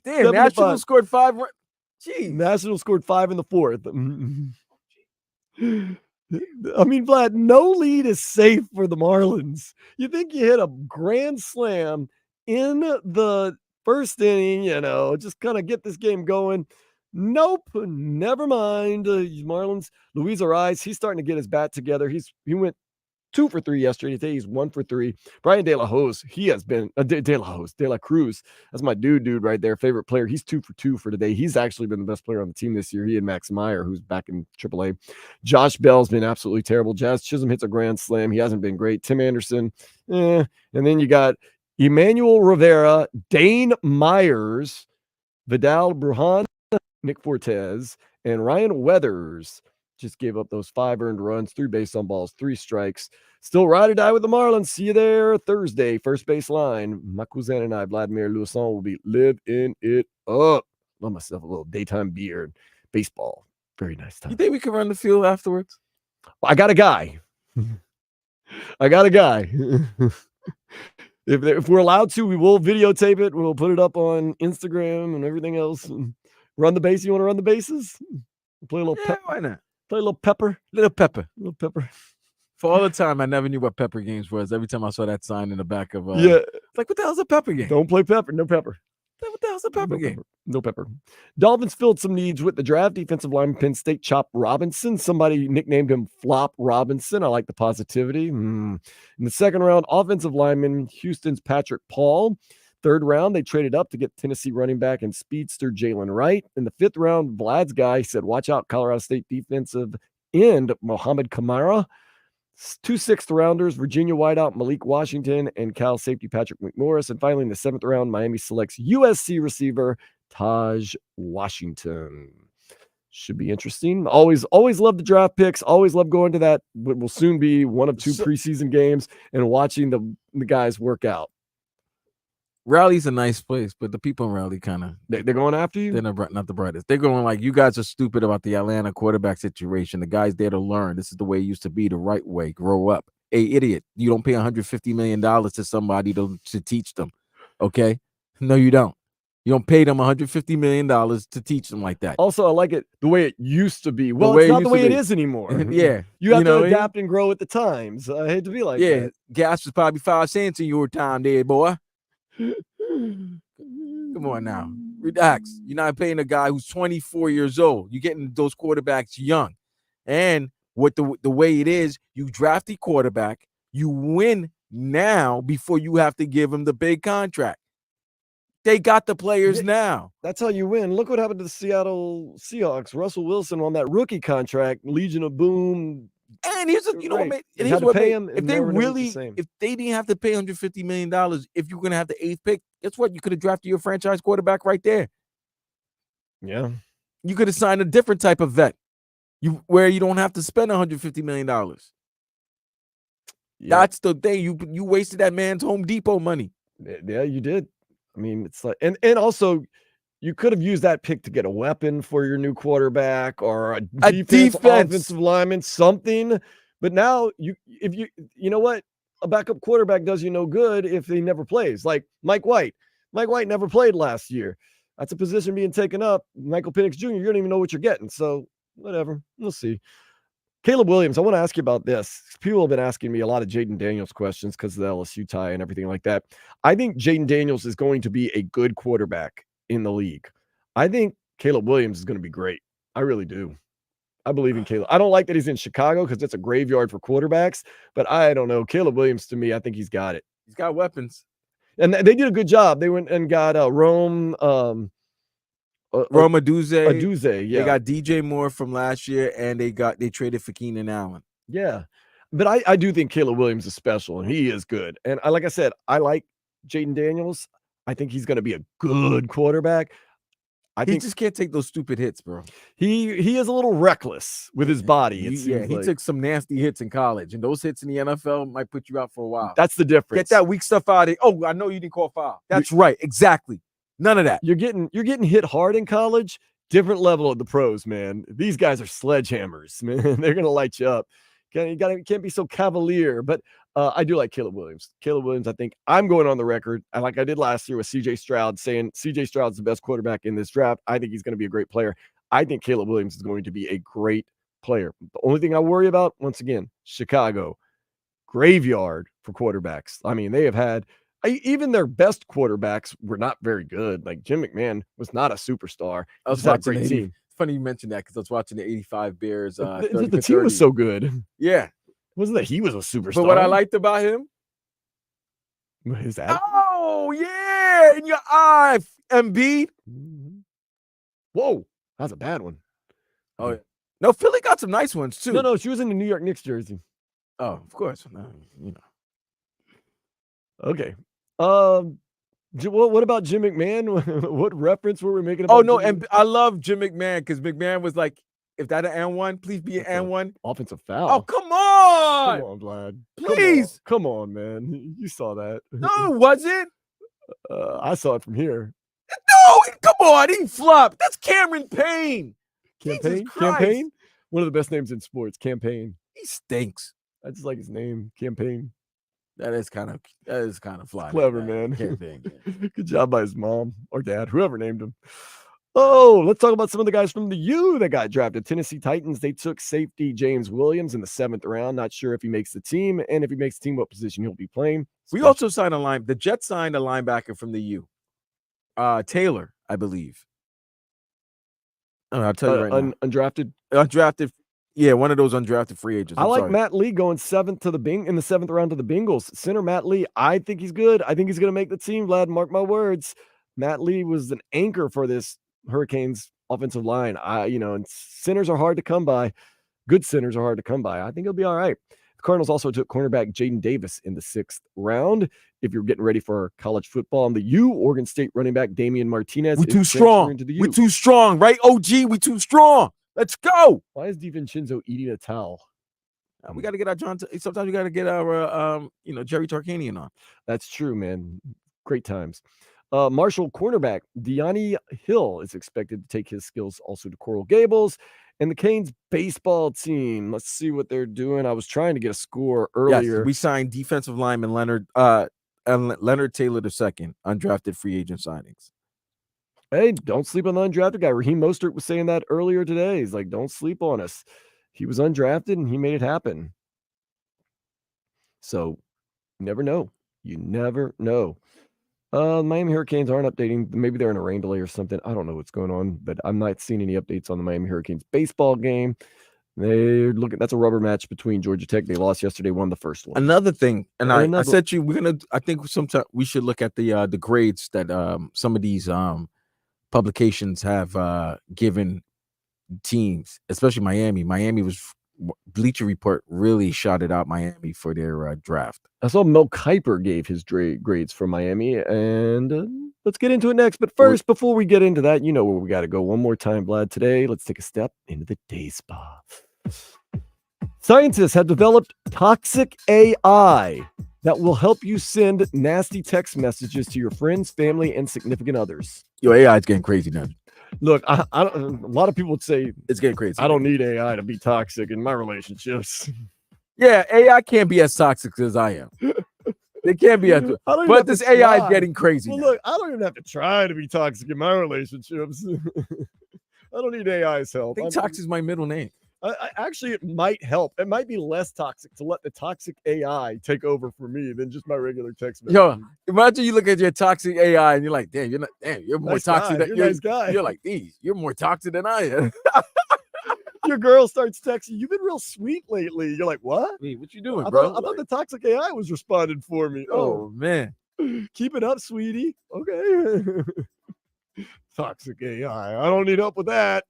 Damn, Nationals scored 5. Jeez. Nationals scored 5 in the fourth. I mean, Vlad, no lead is safe for the Marlins. You think you hit a grand slam in the first inning, just kind of get this game going. Nope, never mind. Marlins, Luis Ariz, he's starting to get his bat together. He went 2 for 3 yesterday. Today he's 1 for 3. Brian De La Hoz, he has been De La Cruz. That's my dude right there. Favorite player. He's 2 for 2 for today. He's actually been the best player on the team this year. He and Max Meyer, who's back in AAA. Josh Bell's been absolutely terrible. Jazz Chisholm hits a grand slam. He hasn't been great. Tim Anderson, And then you got Emmanuel Rivera, Dane Myers, Vidal Brujan, Nick Fortes, and Ryan Weathers. Just gave up those 5 earned runs, 3 base on balls, 3 strikes. Still ride or die with the Marlins. See you there Thursday, first base line. Makuzan and I, Vladimir Luason, will be living it up. Love myself a little daytime beer and baseball. Very nice time. You think we can run the field afterwards? I got a guy. If we're allowed to, we will videotape it. We'll put it up on Instagram and everything else. Run the base. You want to run the bases? Play a little why not? Play a little pepper. Little pepper. For all the time, I never knew what Pepper Games was. Every time I saw that sign in the back of yeah, it's like, what the hell's a Pepper Game? Don't play Pepper. No Pepper. What the hell's a Pepper Game? No pepper. Dolphins filled some needs with the draft. Defensive lineman Penn State Chop Robinson. Somebody nicknamed him Flop Robinson. I like the positivity. In the second round, offensive lineman Houston's Patrick Paul. Third round, they traded up to get Tennessee running back and speedster Jalen Wright. In the fifth round, Vlad's guy said, watch out, Colorado State defensive end Mohamed Kamara. 2 6th-rounders, Virginia wideout Malik Washington and Cal safety Patrick McMorris. And finally, in the 7th round, Miami selects USC receiver Taj Washington. Should be interesting. Always love the draft picks. Always love going to that. What will soon be one of 2 preseason games and watching the guys work out. Raleig's a nice place, but the people in Raleigh kind of they're going after you. They're not the brightest. They're going like, you guys are stupid about the Atlanta quarterback situation. The guy's there to learn. This is the way it used to be, the right way. Grow up. Hey, idiot! You don't pay $150 million to somebody to teach them. Okay? No, you don't. You don't pay them $150 million to teach them like that. Also, I like it the way it used to be. Well, it's not the way it is anymore. Yeah. You have to adapt and grow with the times. I hate to be like that. Yeah, gas was probably 5 cents in your time there, boy. Come on now. Relax. You're not paying a guy who's 24 years old. You're getting those quarterbacks young. And what the way it is, you draft the quarterback, you win now before you have to give him the big contract. They got the players now. That's how you win. Look what happened to the Seattle Seahawks. Russell Wilson on that rookie contract, Legion of Boom. And here's what if they didn't have to pay $150 million, if you're gonna have the 8th pick, guess what? You could have drafted your franchise quarterback right there. Yeah. You could have signed a different type of vet. Where you don't have to spend $150 million. Yeah. That's the thing. You wasted that man's Home Depot money. Yeah, you did. I mean, it's like and also you could have used that pick to get a weapon for your new quarterback or a defense. Offensive lineman, something. But now you know what? A backup quarterback does you no good if he never plays. Like Mike White. Mike White never played last year. That's a position being taken up. Michael Penix Jr., you don't even know what you're getting. So whatever. We'll see. Caleb Williams, I want to ask you about this. People have been asking me a lot of Jaden Daniels questions because of the LSU tie and everything like that. I think Jaden Daniels is going to be a good quarterback in the league. I think Caleb Williams is going to be great. I really do. I believe in Caleb. I don't like that he's in Chicago because it's a graveyard for quarterbacks, but I don't know. Caleb Williams, to me, I think he's got it. He's got weapons. And they did a good job. They went and got Rome Aduze, yeah. They got DJ Moore from last year, and they traded for Keenan Allen. Yeah. But I do think Caleb Williams is special, and he is good. And like I said, I like Jaden Daniels. I think he's going to be a good quarterback. He just can't take those stupid hits, bro. He is a little reckless with his body. He took some nasty hits in college, and those hits in the NFL might put you out for a while. That's the difference. Get that weak stuff out of it. Oh, I know you didn't call foul. That's right. Exactly. None of that. You're getting hit hard in college. Different level of the pros, man. These guys are sledgehammers, man. They're gonna light you up. Can't be so cavalier. But I do like Caleb Williams. Caleb Williams, I think I'm going on the record, like I did last year with CJ Stroud, saying CJ Stroud's the best quarterback in this draft. I think he's going to be a great player. I think Caleb Williams is going to be a great player. The only thing I worry about, once again, Chicago, graveyard for quarterbacks. I mean, they have had even their best quarterbacks were not very good. Like Jim McMahon was not a superstar. I was watching a great team. It's funny you mentioned that because I was watching the 85 Bears. The team was so good. Yeah. Wasn't that he was a superstar? But what I liked about him, his attitude. Oh, yeah. In your eye, Embiid. Whoa. That's a bad one. Oh, yeah. No, Philly got some nice ones, too. No, she was in the New York Knicks jersey. Oh, of course. No, you know. Okay. What about Jim McMahon? What reference were we making about? Oh, no, and I love Jim McMahon because McMahon was like, if that an N1, please be an N1. Offensive foul. Oh, come on. Come on, Vlad. Please. Come on, man. You saw that. No, was it? I saw it from here. No, come on. He flopped. That's Cameron Payne. Campaign? One of the best names in sports. Campaign. He stinks. I just like his name. Campaign. That is kind of fly. Clever, man. Campaign. Good job by his mom or dad, whoever named him. Oh, let's talk about some of the guys from the U that got drafted. Tennessee Titans, they took safety James Williams in the 7th round. Not sure if he makes the team, and if he makes the team, what position he'll be playing. We also signed the Jets signed a linebacker from the U. Taylor, I believe. I'll tell you right now. Undrafted. Undrafted. Yeah, one of those undrafted free agents. I like Matt Lee going in the 7th round to the Bengals. Center Matt Lee, I think he's good. I think he's going to make the team, Vlad. Mark my words. Matt Lee was an anchor for this Hurricanes offensive line. And centers are hard to come by. Good centers are hard to come by. I think he'll be all right. The Cardinals also took cornerback Jaden Davis in the 6th round. If you're getting ready for college football, on the U, Oregon State running back Damian Martinez. We too strong. We too strong, right? OG, we too strong. Let's go. Why is DiVincenzo eating a towel? We got to get our John. Sometimes we got to get our, Jerry Tarkanian on. That's true, man. Great times. Marshall cornerback Deani Hill is expected to take his skills also to Coral Gables. And the Canes baseball team. Let's see what they're doing. I was trying to get a score earlier. Yes, we signed defensive lineman Leonard Taylor II, undrafted free agent signings. Hey, don't sleep on the undrafted guy. Raheem Mostert was saying that earlier today. He's like, don't sleep on us. He was undrafted and he made it happen. So you never know. You never know. Miami Hurricanes aren't updating. Maybe they're in a rain delay or something. I don't know what's going on, but I'm not seeing any updates on the Miami Hurricanes baseball game. They're looking. That's a rubber match between Georgia Tech. They lost yesterday, won the first one. Another thing, and I said to you, I think sometime we should look at the grades that some of these publications have given teams, especially Miami. Miami was Bleacher Report really shouted out Miami for their draft. I saw Mel Kiper gave his grades for Miami, and let's get into it next. But first, before we get into that, you know where we got to go one more time, Vlad. Today, let's take a step into the day spa. Scientists have developed toxic AI that will help you send nasty text messages to your friends, family, and significant others. Your AI is getting crazy now. Look, a lot of people would say it's getting crazy. I don't need AI to be toxic in my relationships. Yeah, AI can't be as toxic as I am. They can't be as, but this AI is getting crazy. Well, look, I don't even have to try to be toxic in my relationships. I don't need AI's help. I think toxic is my middle name. Actually, it might help. It might be less toxic to let the toxic AI take over for me than just my regular text message. Yo, imagine you look at your toxic AI and you're like, damn, you're more Nice toxic guy. than You're a nice guy. You're like, you're more toxic than I am. Your girl starts texting, you've been real sweet lately. You're like, what? Hey, what you doing, I bro? thought the toxic AI was responding for me. Oh man. Keep it up, sweetie. Okay. Toxic AI. I don't need help with that.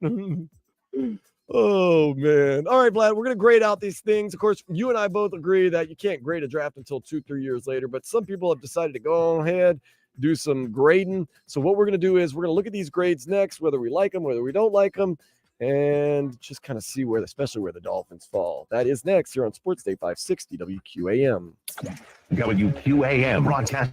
Oh, man. All right, Vlad, we're going to grade out these things. Of course, you and I both agree that you can't grade a draft until 2-3 years later, but some people have decided to go ahead, do some grading. So what we're going to do is we're going to look at these grades next, whether we like them, whether we don't like them, and just kind of see especially where the Dolphins fall. That is next here on Sports Day 560 WQAM. WQAM broadcast.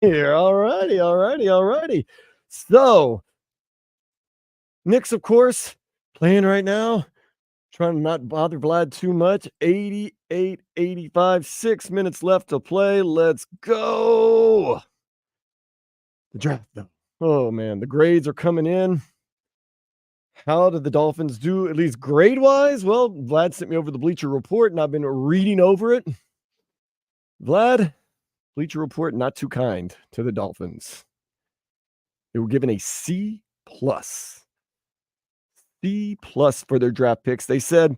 here. All righty. So, Knicks, of course, playing right now. Trying to not bother Vlad too much. 88-85, 6 minutes left to play. Let's go. The draft, though. Oh, man. The grades are coming in. How did the Dolphins do, at least grade-wise? Well, Vlad sent me over the Bleacher Report, and I've been reading over it. Vlad, Bleacher Report, not too kind to the Dolphins. They were given a C+. C+ for their draft picks. They said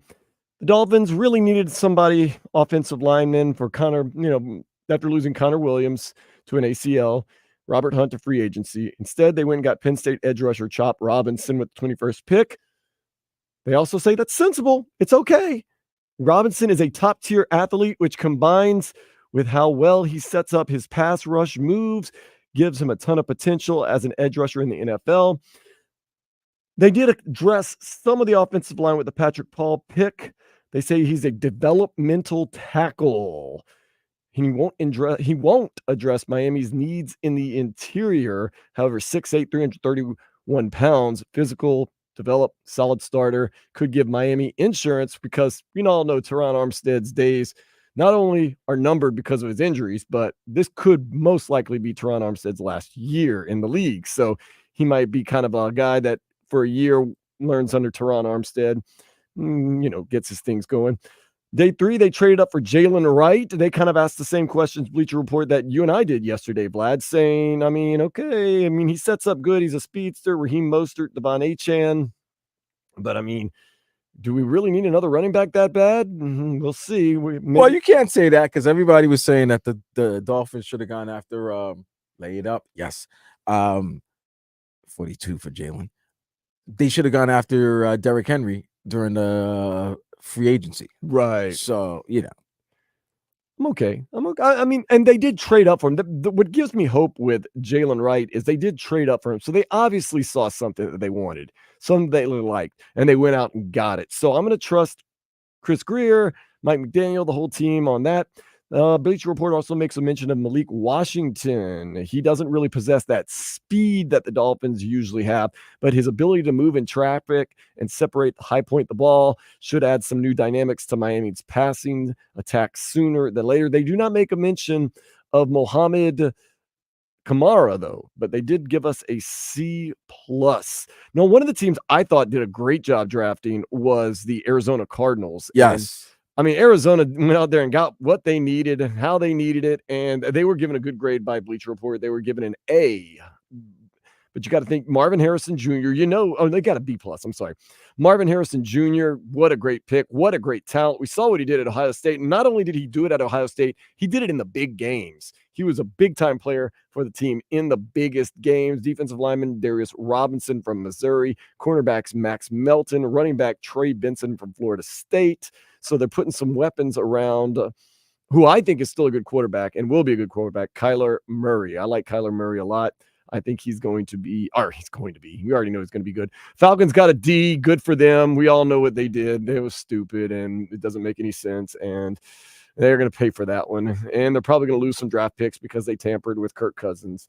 the Dolphins really needed somebody, offensive lineman, for Connor, after losing Connor Williams to an ACL, Robert Hunt to free agency. Instead, they went and got Penn State edge rusher Chop Robinson with the 21st pick. They also say that's sensible. It's okay. Robinson is a top-tier athlete, which combines with how well he sets up his pass rush moves, gives him a ton of potential as an edge rusher in the NFL. They did address some of the offensive line with the Patrick Paul pick. They say he's a developmental tackle. He won't address Miami's needs in the interior. However, 6'8", 331 pounds, physical, develop, solid starter, could give Miami insurance because we all know Teron Armstead's days not only are numbered because of his injuries, but this could most likely be Teron Armstead's last year in the league. So he might be kind of a guy that for a year learns under Teron Armstead, gets his things going. Day 3, they traded up for Jalen Wright. They kind of asked the same questions, Bleacher Report, that you and I did yesterday, Vlad, saying, he sets up good. He's a speedster. Raheem Mostert, Devon Achane. But, do we really need another running back that bad? We'll see. Well, you can't say that because everybody was saying that the Dolphins should have gone after lay it up. Yes. 42 for Jalen. They should have gone after Derrick Henry during the free agency. Right. So, I'm okay. And they did trade up for him. What gives me hope with Jalen Wright is they did trade up for him. So they obviously saw something that they wanted, something they liked, and they went out and got it. So I'm going to trust Chris Greer, Mike McDaniel, the whole team on that. Bleacher Report also makes a mention of Malik Washington. He doesn't really possess that speed that the Dolphins usually have, but his ability to move in traffic and separate the high point the ball should add some new dynamics to Miami's passing attack sooner than later. They do not make a mention of Mohamed Kamara, though, but they did give us a C+. Now, one of the teams I thought did a great job drafting was the Arizona Cardinals. Yes. Arizona went out there and got what they needed, how they needed it, and they were given a good grade by Bleacher Report. They were given an A. But you got to think Marvin Harrison Jr., they got a B+. I'm sorry. Marvin Harrison Jr., what a great pick. What a great talent. We saw what he did at Ohio State. And not only did he do it at Ohio State, he did it in the big games. He was a big-time player for the team in the biggest games. Defensive lineman Darius Robinson from Missouri, cornerbacks Max Melton, running back Trey Benson from Florida State. So they're putting some weapons around who I think is still a good quarterback and will be a good quarterback, Kyler Murray. I like Kyler Murray a lot. I think he's going to be. We already know he's going to be good. Falcons got a D. Good for them. We all know what they did. It was stupid, and it doesn't make any sense. And they're going to pay for that one. And they're probably going to lose some draft picks because they tampered with Kirk Cousins.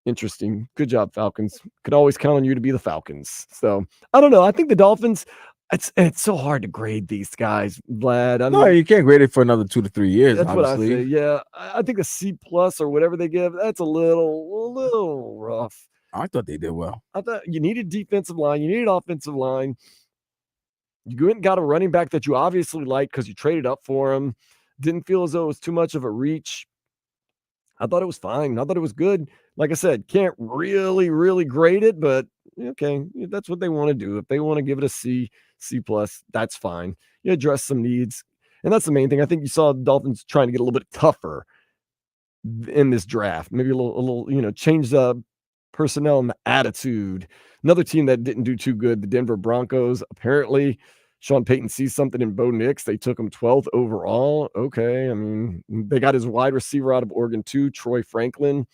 Interesting. Good job, Falcons. Could always count on you to be the Falcons. So, I don't know. I think the Dolphins, it's so hard to grade these guys, Vlad. No, you can't grade it for another 2 to 3 years. That's obviously. what I say. Yeah, I think a C+ or whatever they give, that's a little rough. I thought they did well. I thought you needed defensive line, you needed offensive line. You went and got a running back that you obviously liked because you traded up for him. Didn't feel as though it was too much of a reach. I thought it was fine. I thought it was good. Like I said, can't really grade it, but okay, that's what they want to do. If they want to give it a C+, that's fine. You address some needs. And that's the main thing. I think you saw the Dolphins trying to get a little bit tougher in this draft. Maybe a little, change the personnel and the attitude. Another team that didn't do too good, the Denver Broncos. Apparently, Sean Payton sees something in Bo Nix. They took him 12th overall. Okay. They got his wide receiver out of Oregon too, Troy Franklin.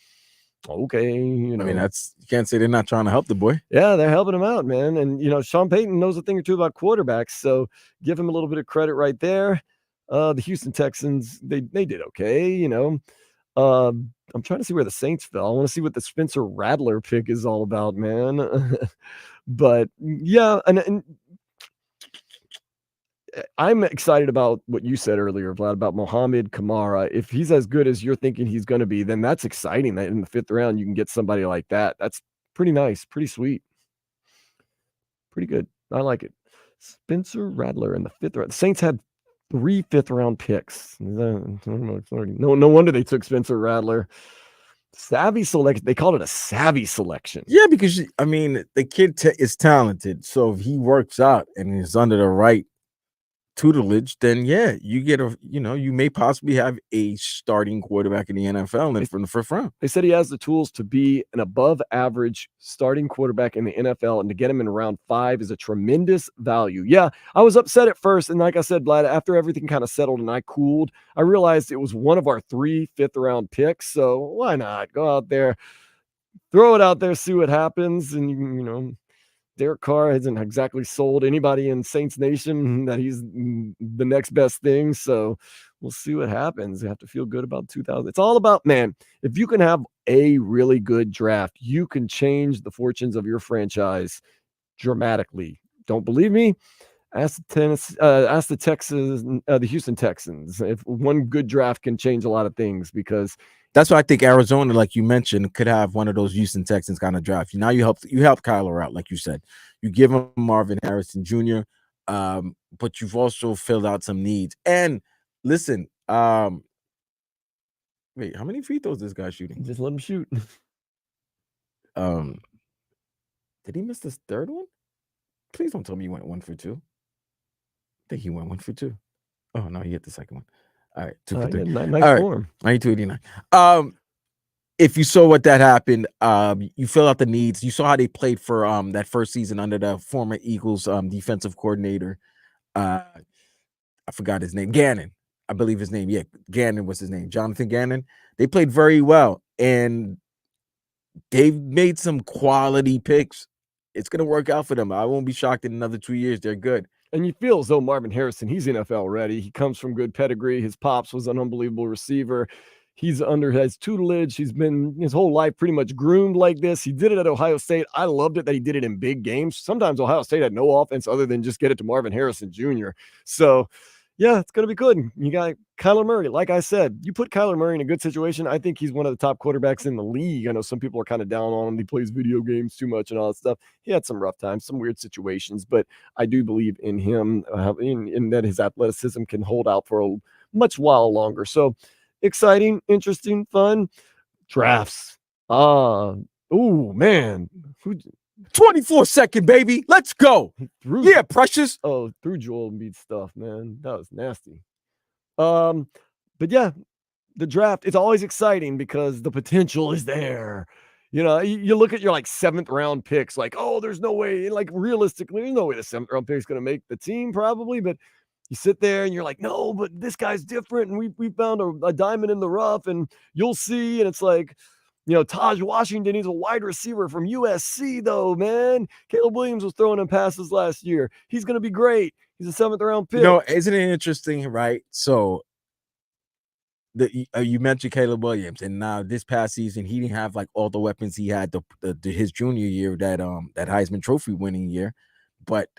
Okay. You can't say they're not trying to help the boy. Yeah, they're helping him out, man. And, Sean Payton knows a thing or two about quarterbacks. So give him a little bit of credit right there. The Houston Texans, they did okay, I'm trying to see where the Saints fell. I want to see what the Spencer Rattler pick is all about, man. But yeah, and I'm excited about what you said earlier, Vlad, about Mohamed Kamara. If he's as good as you're thinking he's going to be, then that's exciting that in the 5th round you can get somebody like that. That's pretty nice, pretty sweet. Pretty good. I like it. Spencer Rattler in the 5th round. The Saints had 3 5th-round picks. No wonder they took Spencer Rattler. Savvy selection. They called it a savvy selection. Yeah, because I mean, the kid is talented. So if he works out and is under the right tutelage, then yeah, you get you may possibly have a starting quarterback in the NFL and from the 1st round. They said he has the tools to be an above average starting quarterback in the NFL, and to get him in round 5 is a tremendous value. Yeah, I was upset at first, and like I said, Vlad, after everything kind of settled and I cooled, I realized it was one of our 3 5th-round picks. So why not go out there, throw it out there, see what happens, and Derek Carr hasn't exactly sold anybody in Saints Nation that he's the next best thing. So we'll see what happens. You have to feel good about 2000. It's all about, man, if you can have a really good draft, you can change the fortunes of your franchise dramatically. Don't believe me? Ask the Houston Texans. If one good draft can change a lot of things, because that's why I think Arizona, like you mentioned, could have one of those Houston Texans kind of draft. Now you help Kyler out, like you said. You give him Marvin Harrison Jr., but you've also filled out some needs. And listen, wait, how many free throws this guy shooting? Just let him shoot. Did he miss this 3rd one? Please don't tell me he went 1 for 2. I think he went 1 for 2. Oh no, he hit the 2nd one. All right, 2 for 3. Nice all right, form. 92-89. If you saw what that happened, you fill out the needs. You saw how they played for that first season under the former Eagles defensive coordinator. I forgot his name. Gannon, I believe his name. Yeah, Gannon was his name. Jonathan Gannon. They played very well, and they've made some quality picks. It's gonna work out for them. I won't be shocked in another 2 years. They're good. And you feel as though Marvin Harrison, he's NFL ready. He comes from good pedigree. His pops was an unbelievable receiver. He's under his tutelage. He's been his whole life pretty much groomed like this. He did it at Ohio State. I loved it that he did it in big games. Sometimes Ohio State had no offense other than just get it to Marvin Harrison Jr. So, yeah, it's going to be good. You got Kyler Murray. Like I said, you put Kyler Murray in a good situation, I think he's one of the top quarterbacks in the league. I know some people are kind of down on him. He plays video games too much and all that stuff. He had some rough times, some weird situations, but I do believe in him, in that his athleticism can hold out for a much while longer. So exciting, interesting, fun. Drafts. Oh, man. 24-second, baby. Let's go. Yeah, Precious. Oh, through Joel Embiid stuff, man. That was nasty. But yeah, the draft, it's always exciting because the potential is there. You look at your 7th round picks, oh, there's no way, realistically, there's no way the 7th round pick is going to make the team probably, but you sit there and you're like, no, but this guy's different. And we found a diamond in the rough, and you'll see. And it's like, Taj Washington, he's a wide receiver from USC, though, man. Caleb Williams was throwing him passes last year. He's going to be great. He's a 7th round pick. Isn't it interesting, right? So you mentioned Caleb Williams, and now this past season, he didn't have all the weapons he had his junior year, that Heisman Trophy winning year, but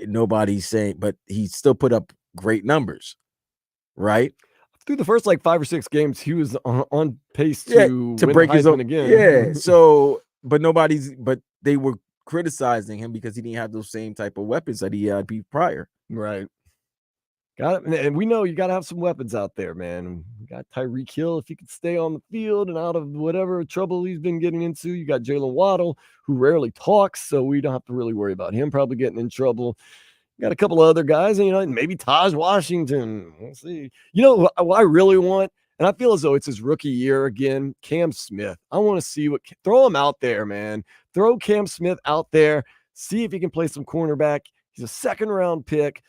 nobody's saying, but he still put up great numbers, right? Through the first 5 or 6 games, he was on pace to win break his own again. Yeah. So, but they were criticizing him because he didn't have those same type of weapons that he had prior. Right. Got it. And we know you got to have some weapons out there, man. You got Tyreek Hill, if he could stay on the field and out of whatever trouble he's been getting into. You got Jalen Waddle, who rarely talks, so we don't have to really worry about him probably getting in trouble. Got a couple of other guys, and maybe Taj Washington. We'll see. What I really want, and I feel as though it's his rookie year again, Cam Smith. I want to see throw him out there, man. Throw Cam Smith out there. See if he can play some cornerback. He's a 2nd round pick.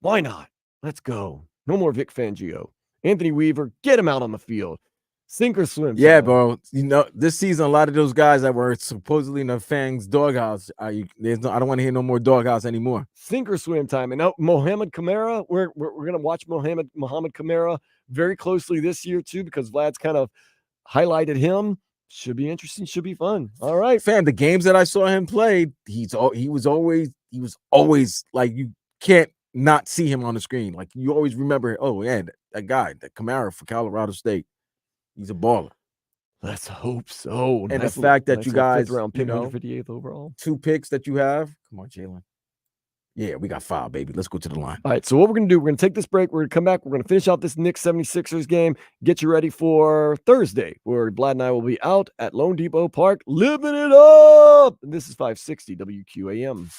Why not? Let's go. No more Vic Fangio. Anthony Weaver, get him out on the field. Sink or swim. Yeah, time. bro. This season, a lot of those guys that were supposedly in the Fangs doghouse, I don't want to hear no more doghouse anymore. Sink or swim time. And now Mohamed Kamara, we're gonna watch Mohamed Kamara very closely this year too, because Vlad's kind of highlighted him. Should be interesting. Should be fun. All right, Fam, the games that I saw him play, he was always like, you can't not see him on the screen. Like, you always remember, oh yeah, that guy, that Kamara for Colorado State, he's a baller. let's hope so. And the fact that nice you little guys, fifth round pick, you know, 158th overall. 2 picks that you have. Come on, Jalen. Yeah, we got 5, baby. Let's go to the line. All right, so what we're going to do, we're going to take this break. We're going to come back. We're going to finish out this Knicks 76ers game, get you ready for Thursday, where Vlad and I will be out at Lone Depot Park living it up. And this is 560 WQAM.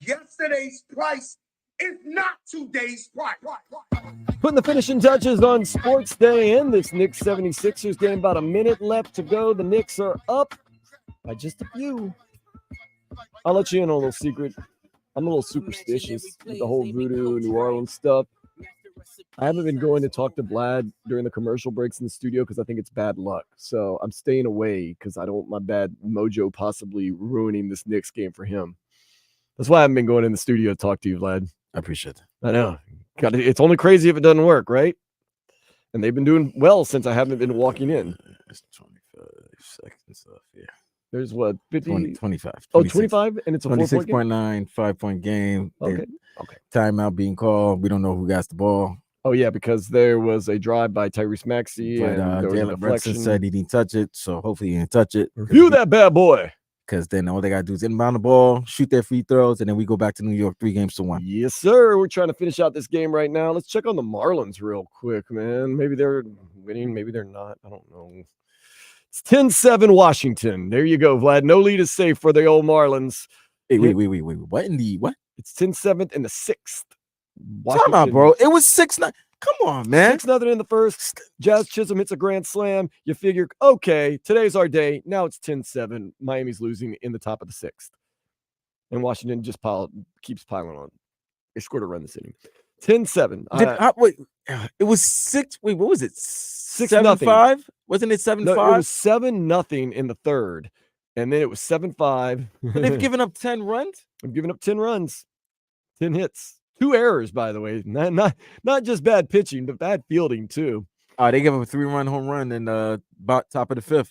Yesterday's price is not today's price. Putting the finishing touches on Sports Day in this Knicks 76ers game. About a minute left to go. The Knicks are up by just a few. I'll let you in on a little secret. I'm a little superstitious with the whole voodoo New Orleans stuff. I haven't been going to talk to Vlad during the commercial breaks in the studio because I think it's bad luck. So I'm staying away because I don't want my bad mojo possibly ruining this Knicks game for him. That's why I haven't been going in the studio to talk to you, Vlad. I appreciate that. I know. It's only crazy if it doesn't work, right? And they've been doing well since I haven't been walking in. It's 25 seconds left. Yeah. There's what, 50? 20, 25. Oh, 25? And it's a 4-point game? 26.9, 5-point game. Okay. Timeout being called. We don't know who got the ball. Oh, yeah, because there was a drive by Tyrese Maxey. But and there was a Jalen Brunson deflection. said he didn't touch it. So hopefully he didn't touch it. Review that bad boy. Because then all they got to do is inbound the ball, shoot their free throws, and then we go back to New York 3-1. Yes, sir. We're trying to finish out this game right now. Let's check on the Marlins real quick, man. Maybe they're winning. Maybe they're not. I don't know. It's 10-7 Washington. There you go, Vlad. No lead is safe for the old Marlins. Hey, wait. What in the what? It's 10-7 in the sixth. Time out, bro. It was 6-9. Come on, man. 6-0 in the first. Jazz Chisholm hits a grand slam. You figure, okay, today's our day. Now it's 10-7. Miami's losing in the top of the sixth. And Washington just keeps piling on. They scored a run this inning. 10-7. Wait, it was 6. Wait, what was it? 6-0. Wasn't it 7-5? No, it was 7-0 in the third. And then it was 7-5. But they've given up 10 runs? They've given up 10 runs. 10 hits. 2 errors, by the way. Not just bad pitching, but bad fielding, too. They gave up a 3-run home run in about top of the 5th.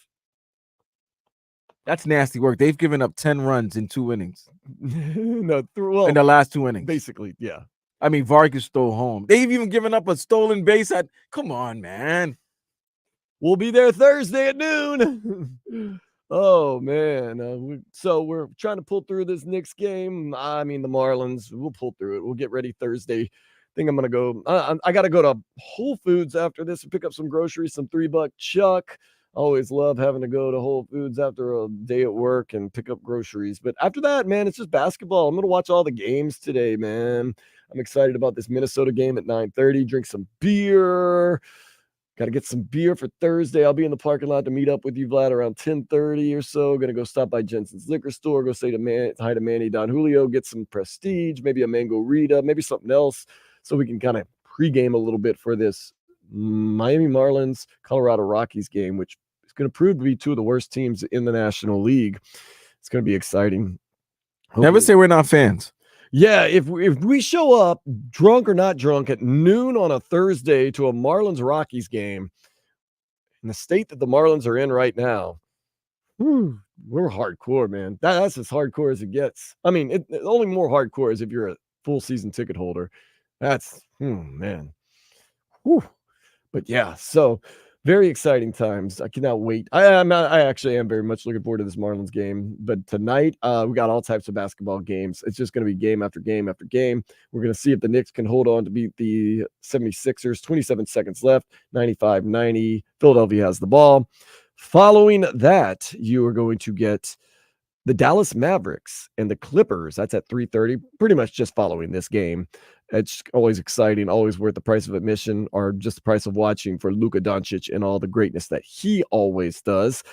That's nasty work. They've given up 10 runs in 2 innings. In the last 2 innings. Basically, yeah. I mean, Vargas stole home. They've even given up a stolen base. Come on, man. We'll be there Thursday at noon. Oh, man. So we're trying to pull through this Knicks game. I mean, the Marlins, we'll pull through it. We'll get ready Thursday. I think I'm going to go. I got to go to Whole Foods after this and pick up some groceries, some $3 chuck. Always love having to go to Whole Foods after a day at work and pick up groceries. But after that, man, it's just basketball. I'm going to watch all the games today, man. I'm excited about this Minnesota game at 9:30. Drink some beer. Got to get some beer for Thursday. I'll be in the parking lot to meet up with you, Vlad, around 10:30 or so. Going to go stop by Jensen's Liquor Store, go say hi to Manny Don Julio, get some Prestige, maybe a Mango Rita, maybe something else, so we can kind of pregame a little bit for this Miami Marlins, Colorado Rockies game, which is going to prove to be 2 of the worst teams in the National League. It's going to be exciting. Never say we're not fans. Yeah, if we show up drunk or not drunk at noon on a Thursday to a Marlins Rockies game in the state that the Marlins are in right now, we're hardcore, man. That's as hardcore as it gets. I mean, it only more hardcore is if you're a full season ticket holder. That's man. Whew. But yeah, so very exciting times. I cannot wait. I actually am very much looking forward to this Marlins game. But tonight, we got all types of basketball games. It's just going to be game after game after game. We're going to see if the Knicks can hold on to beat the 76ers. 27 seconds left, 95-90. Philadelphia has the ball. Following that, you are going to get the Dallas Mavericks and the Clippers. That's at 3:30, pretty much just following this game. It's always exciting, always worth the price of admission or just the price of watching for Luka Doncic and all the greatness that he always does.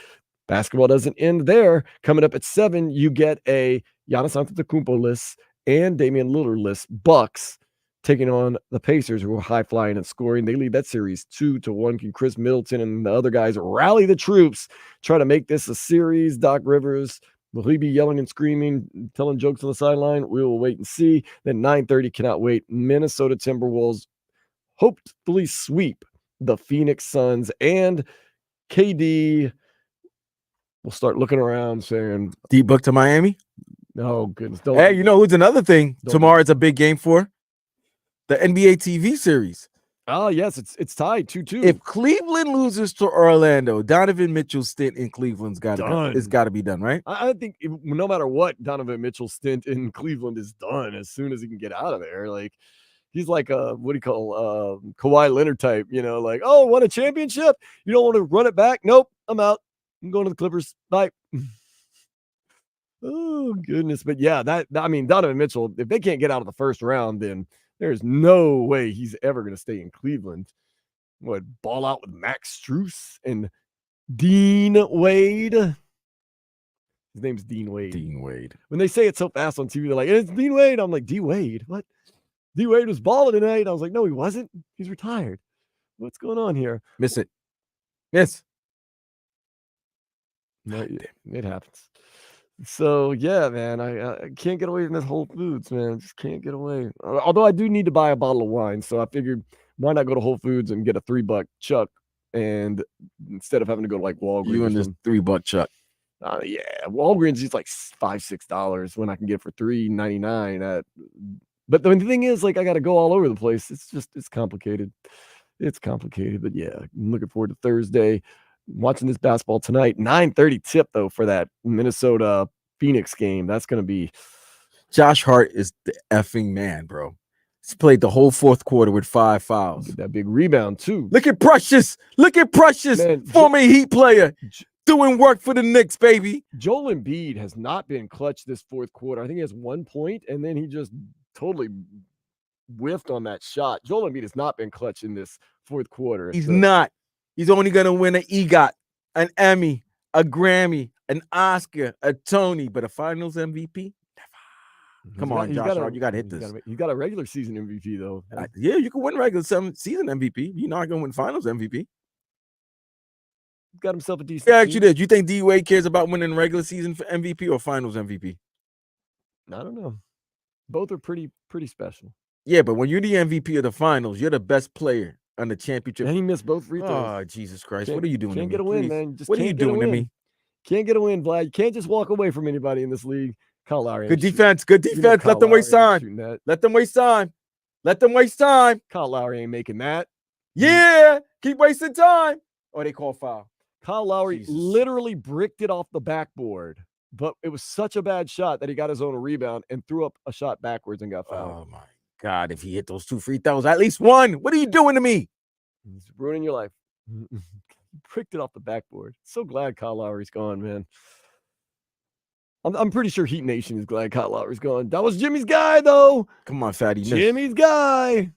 Basketball doesn't end there. Coming up at 7, you get a Giannis Antetokounmpo-less and Damian Lillard-less Bucks taking on the Pacers, who are high-flying and scoring. They lead that series 2-1. Can Chris Middleton and the other guys rally the troops, try to make this a series? Doc Rivers, will he be yelling and screaming, telling jokes on the sideline? We will wait and see. Then 9:30, cannot wait. Minnesota Timberwolves hopefully sweep the Phoenix Suns, and KD will start looking around saying, D-Book to Miami? Oh, goodness. Hey, you know who's another thing tomorrow is a big game for? The NBA TV series. Oh, yes, it's tied 2-2. If Cleveland loses to Orlando, Donovan Mitchell's stint in Cleveland's got to be done, right? I think no matter what, Donovan Mitchell's stint in Cleveland is done as soon as he can get out of there. Like, he's like a, what do you call, Kawhi Leonard type, like, oh, won a championship? You don't want to run it back? Nope, I'm out. I'm going to the Clippers. Bye. Oh, goodness. But yeah, I mean, Donovan Mitchell, if they can't get out of the first round, then there's no way he's ever going to stay in Cleveland. What, ball out with Max Strus and Dean Wade? His name's Dean Wade. Dean Wade. When they say it so fast on TV, they're like, it's Dean Wade. I'm like, D Wade? What? D Wade was balling tonight. I was like, no, he wasn't. He's retired. What's going on here? Miss it. Miss. No, it happens. So yeah, man, I can't get away from this Whole Foods, man. I just can't get away. Although I do need to buy a bottle of wine, so I figured why not go to Whole Foods and get a $3 chuck, and instead of having to go to like Walgreens. You and this $3 chuck. Yeah, Walgreens is like $5-6 when I can get it for $3.99. But the thing is, like, I got to go all over the place. It's complicated. It's complicated, but yeah, I'm looking forward to Thursday. Watching this basketball tonight. 9:30 tip though for that Minnesota Phoenix game. That's going to be. Josh Hart is the effing man, bro. He's played the whole fourth quarter with 5 fouls. That big rebound too. Look at Precious. Look at Precious, Man, former Heat player, doing work for the Knicks, baby. Joel Embiid has not been clutch this fourth quarter. I think he has 1 point, and then he just totally whiffed on that shot. Joel Embiid has not been clutch in this fourth quarter. He's not. He's only going to win an EGOT, an Emmy, a Grammy, an Oscar, a Tony, but a Finals MVP? Never. Come on, Josh Hart, you got to hit this. He's got a regular season MVP, though. Yeah, you can win regular season MVP. You're not going to win Finals MVP. Got himself a decent. Yeah, actually, did you think D Wade cares about winning regular season for MVP or Finals MVP? I don't know. Both are pretty special. Yeah, but when you're the MVP of the Finals, you're the best player on the championship. And he missed both free throws. Oh, Jesus Christ. What are you doing to me? Can't get a win, Please. man. Just What are you doing to me? Can't get a win, Vlad. You can't just walk away from anybody in this league. Kyle Lowry. Good defense. Good defense. Let them waste time. Let them waste time. Let them waste time. Kyle Lowry ain't making that. Yeah. Keep wasting time. Oh, they call foul. Kyle Lowry literally bricked it off the backboard, but it was such a bad shot that he got his own rebound and threw up a shot backwards and got fouled. Oh, my God. If he hit those 2 free throws, at least one. What are you doing to me? He's ruining your life. Pricked it off the backboard. So glad Kyle Lowry's gone, man. I'm pretty sure Heat Nation is glad Kyle Lowry's gone. That was Jimmy's guy, though. Come on, Fatty. Miss. Jimmy's guy.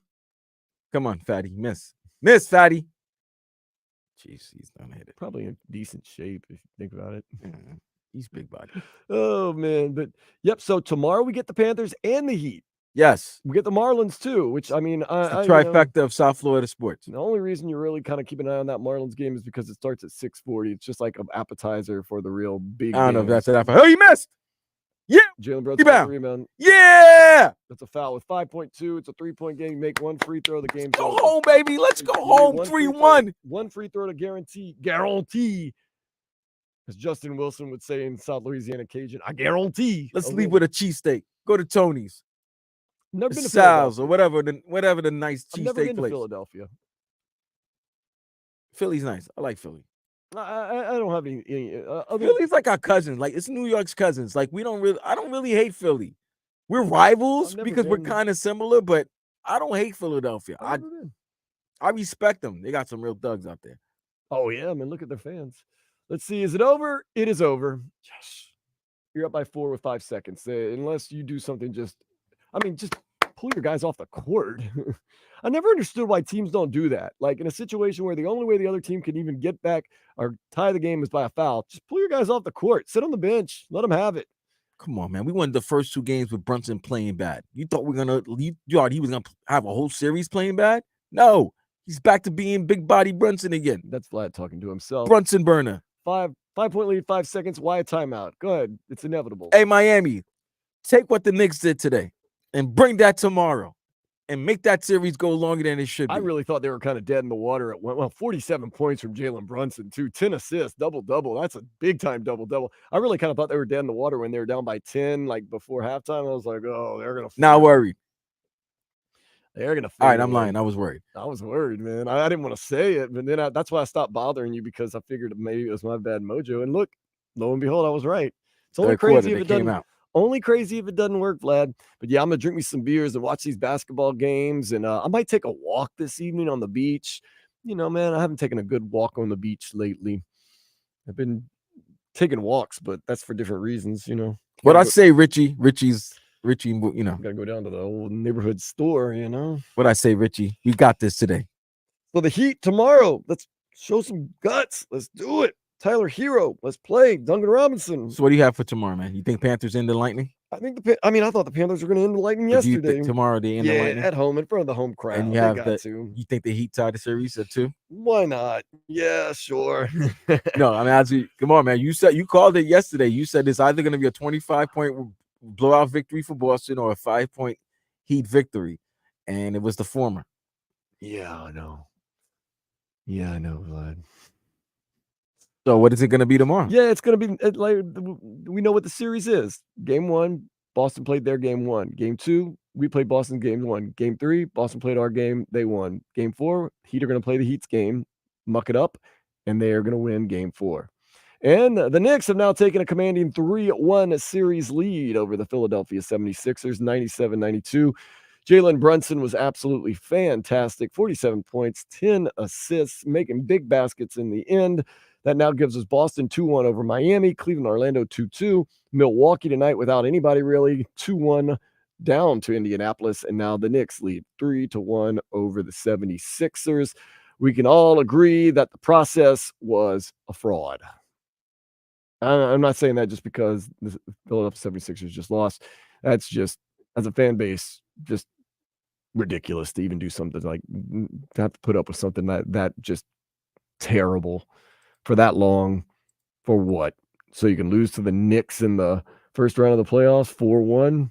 Come on, Fatty. Miss. Miss, Fatty. Jeez, he's not hit it. Probably in decent shape if you think about it. Yeah, he's big body. Oh, man. But, yep, so tomorrow we get the Panthers and the Heat. Yes. We get the Marlins too, which I mean, The trifecta of South Florida sports. The only reason you really kind of keep an eye on that Marlins game is because it starts at 6:40. It's just like an appetizer for the real big. I don't know if that's an appetizer. Oh, you missed. Yeah. Jalen Brunson Rebound. Rebound. Yeah. That's a foul with 5.2. It's a 3-point game. You make one free throw, the game's Go over. home, baby. Let's go home. 3-1. One free throw to guarantee. As Justin Wilson would say in South Louisiana Cajun, I guarantee. Let's leave with a cheesesteak. Go to Tony's. Never been to Sal's or whatever the nice I've never cheesesteak been to place. Philadelphia. Philly's nice. I like Philly. I don't have any other. Philly's like our cousins. Like it's New York's cousins. Like I don't really hate Philly. We're rivals never because we're been. kind of similar, but I don't hate Philadelphia. I've never been. I respect them. They got some real thugs out there. Oh yeah, man! Look at their fans. Let's see. Is it over? It is over. Yes. You're up by 4 with 5 seconds. Unless you do something just pull your guys off the court. I never understood why teams don't do that. Like in a situation where the only way the other team can even get back or tie the game is by a foul, just pull your guys off the court. Sit on the bench. Let them have it. Come on, man. We won the first 2 games with Brunson playing bad. You thought you thought he was gonna have a whole series playing bad? No, he's back to being big body Brunson again. That's Vlad talking to himself. Brunson burner. 5-point lead, 5 seconds. Why a timeout? Go ahead. It's inevitable. Hey, Miami, take what the Knicks did today and bring that tomorrow and make that series go longer than it should be. I really thought they were kind of dead in the water. 47 points from Jalen Brunson, too. 10 assists, double-double. That's a big-time double-double. I really kind of thought they were dead in the water when they were down by 10, like before halftime. I was like, oh, they're going to. Not worried. They're going to. All right, I'm lying. I was worried. I was worried, man. I didn't want to say it, but then that's why I stopped bothering you because I figured maybe it was my bad mojo. And look, lo and behold, I was right. It's only crazy if it doesn't. Only crazy if it doesn't work, Vlad. But yeah, I'm gonna drink me some beers and watch these basketball games, and I might take a walk this evening on the beach. You know, man, I haven't taken a good walk on the beach lately. I've been taking walks, but that's for different reasons, you know. What I say, Richie, you know. Gotta go down to the old neighborhood store, you know. What I say, Richie, we got this today. So the Heat tomorrow. Let's show some guts. Let's do it. Tyler Hero. Let's play. Duncan Robinson. So what do you have for tomorrow, man? You think Panthers in the Lightning? I thought the Panthers were going to end the Lightning yesterday. Tomorrow they end the Lightning? At home in front of the home crowd. And you think the Heat tie the series at 2? Why not? Yeah, sure. No, I mean, come on, man. You called it yesterday. You said it's either going to be a 25-point blowout victory for Boston or a 5-point Heat victory, and it was the former. Yeah, I know. Yeah, I know, Vlad. So what is it going to be tomorrow? Yeah, it's going to be like we know what the series is. Game 1, Boston played their game 1. Game 2, we played Boston game 1. Game 3, Boston played our game. They won. Game 4, Heat are going to play the Heat's game, muck it up, and they are going to win game 4. And the Knicks have now taken a commanding 3-1 series lead over the Philadelphia 76ers, 97-92. Jalen Brunson was absolutely fantastic. 47 points, 10 assists, making big baskets in the end. That now gives us Boston 2-1 over Miami, Cleveland, Orlando 2-2, Milwaukee tonight without anybody really, 2-1 down to Indianapolis, and now the Knicks lead 3-1 over the 76ers. We can all agree that the process was a fraud. I'm not saying that just because the Philadelphia 76ers just lost. That's just, as a fan base, just ridiculous to even do something like to have to put up with something that just terrible for that long. For what? So you can lose to the Knicks in the first round of the playoffs 4-1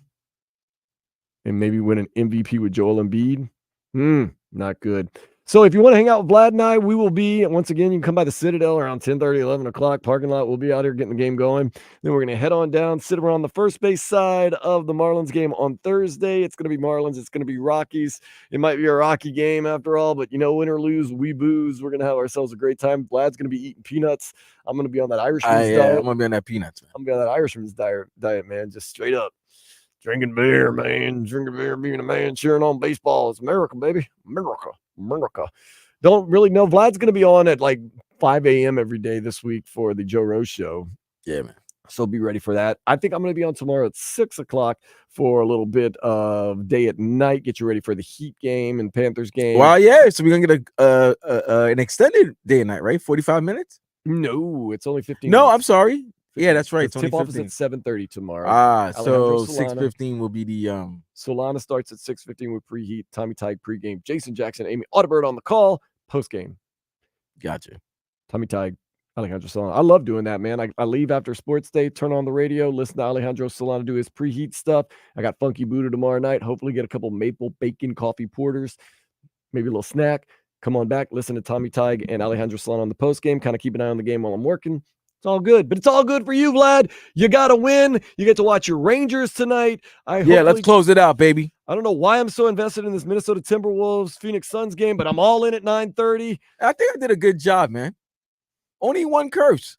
and maybe win an MVP with Joel Embiid? Not good. So if you want to hang out with Vlad and I, we will be, once again, you can come by the Citadel around 10:30, 11 o'clock, parking lot. We'll be out here getting the game going. Then we're going to head on down, sit around the first base side of the Marlins game on Thursday. It's going to be Marlins. It's going to be Rockies. It might be a Rocky game after all, but, win or lose, we booze. We're going to have ourselves a great time. Vlad's going to be eating peanuts. I'm going to be on that Irishman's diet. I'm going to be on that peanuts, man. I'm going to be on that Irishman's diet, man, just straight up. Drinking beer, man. Drinking beer, being a man, cheering on baseball. It's America, baby. America. Don't really know. Vlad's going to be on at like 5 a.m. every day this week for the Joe Rose show. Yeah, man. So be ready for that. I think I'm going to be on tomorrow at 6 o'clock for a little bit of day at night. Get you ready for the Heat game and Panthers game. Wow, yeah. So we're going to get an extended day and night, right? 45 minutes? No, it's only 15 No, minutes. I'm sorry. Yeah, that's right. Tip off is at 7:30 tomorrow. So 6:15 will be the Solana starts at 6:15 with preheat. Tommy Tige pregame. Jason Jackson, Amy Audibird on the call. Postgame. Gotcha. Tommy Tige, Alejandro Solana. I love doing that, man. I leave after sports day, turn on the radio, listen to Alejandro Solana do his preheat stuff. I got Funky Buddha tomorrow night. Hopefully get a couple maple bacon coffee porters, maybe a little snack. Come on back, listen to Tommy Tige and Alejandro Solana on the postgame. Kind of keep an eye on the game while I'm working. It's all good, but it's all good for you, Vlad. You got to win. You get to watch your Rangers tonight. Let's close it out, baby. I don't know why I'm so invested in this Minnesota Timberwolves Phoenix Suns game, but I'm all in at 9:30. I think I did a good job, man. Only one curse.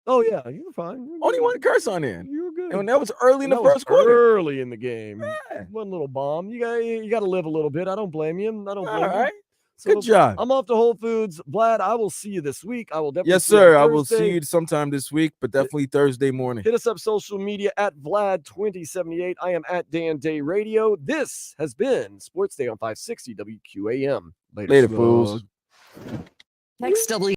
Oh yeah, you were fine. Only one curse on there. You were good. And that was early in the That was first quarter. Early in the game. One little bomb. You got to live a little bit. I don't blame you. I don't blame you. All right. So Good job. I'm off to Whole Foods. Vlad, I will see you this week. I will definitely Yes, see you sir. on I will see Thursday. you sometime this week, but definitely Thursday morning. Hit us up social media at Vlad2078. I am at Dan Day Radio. This has been Sports Day on 560 WQAM. Later, fools. Text W.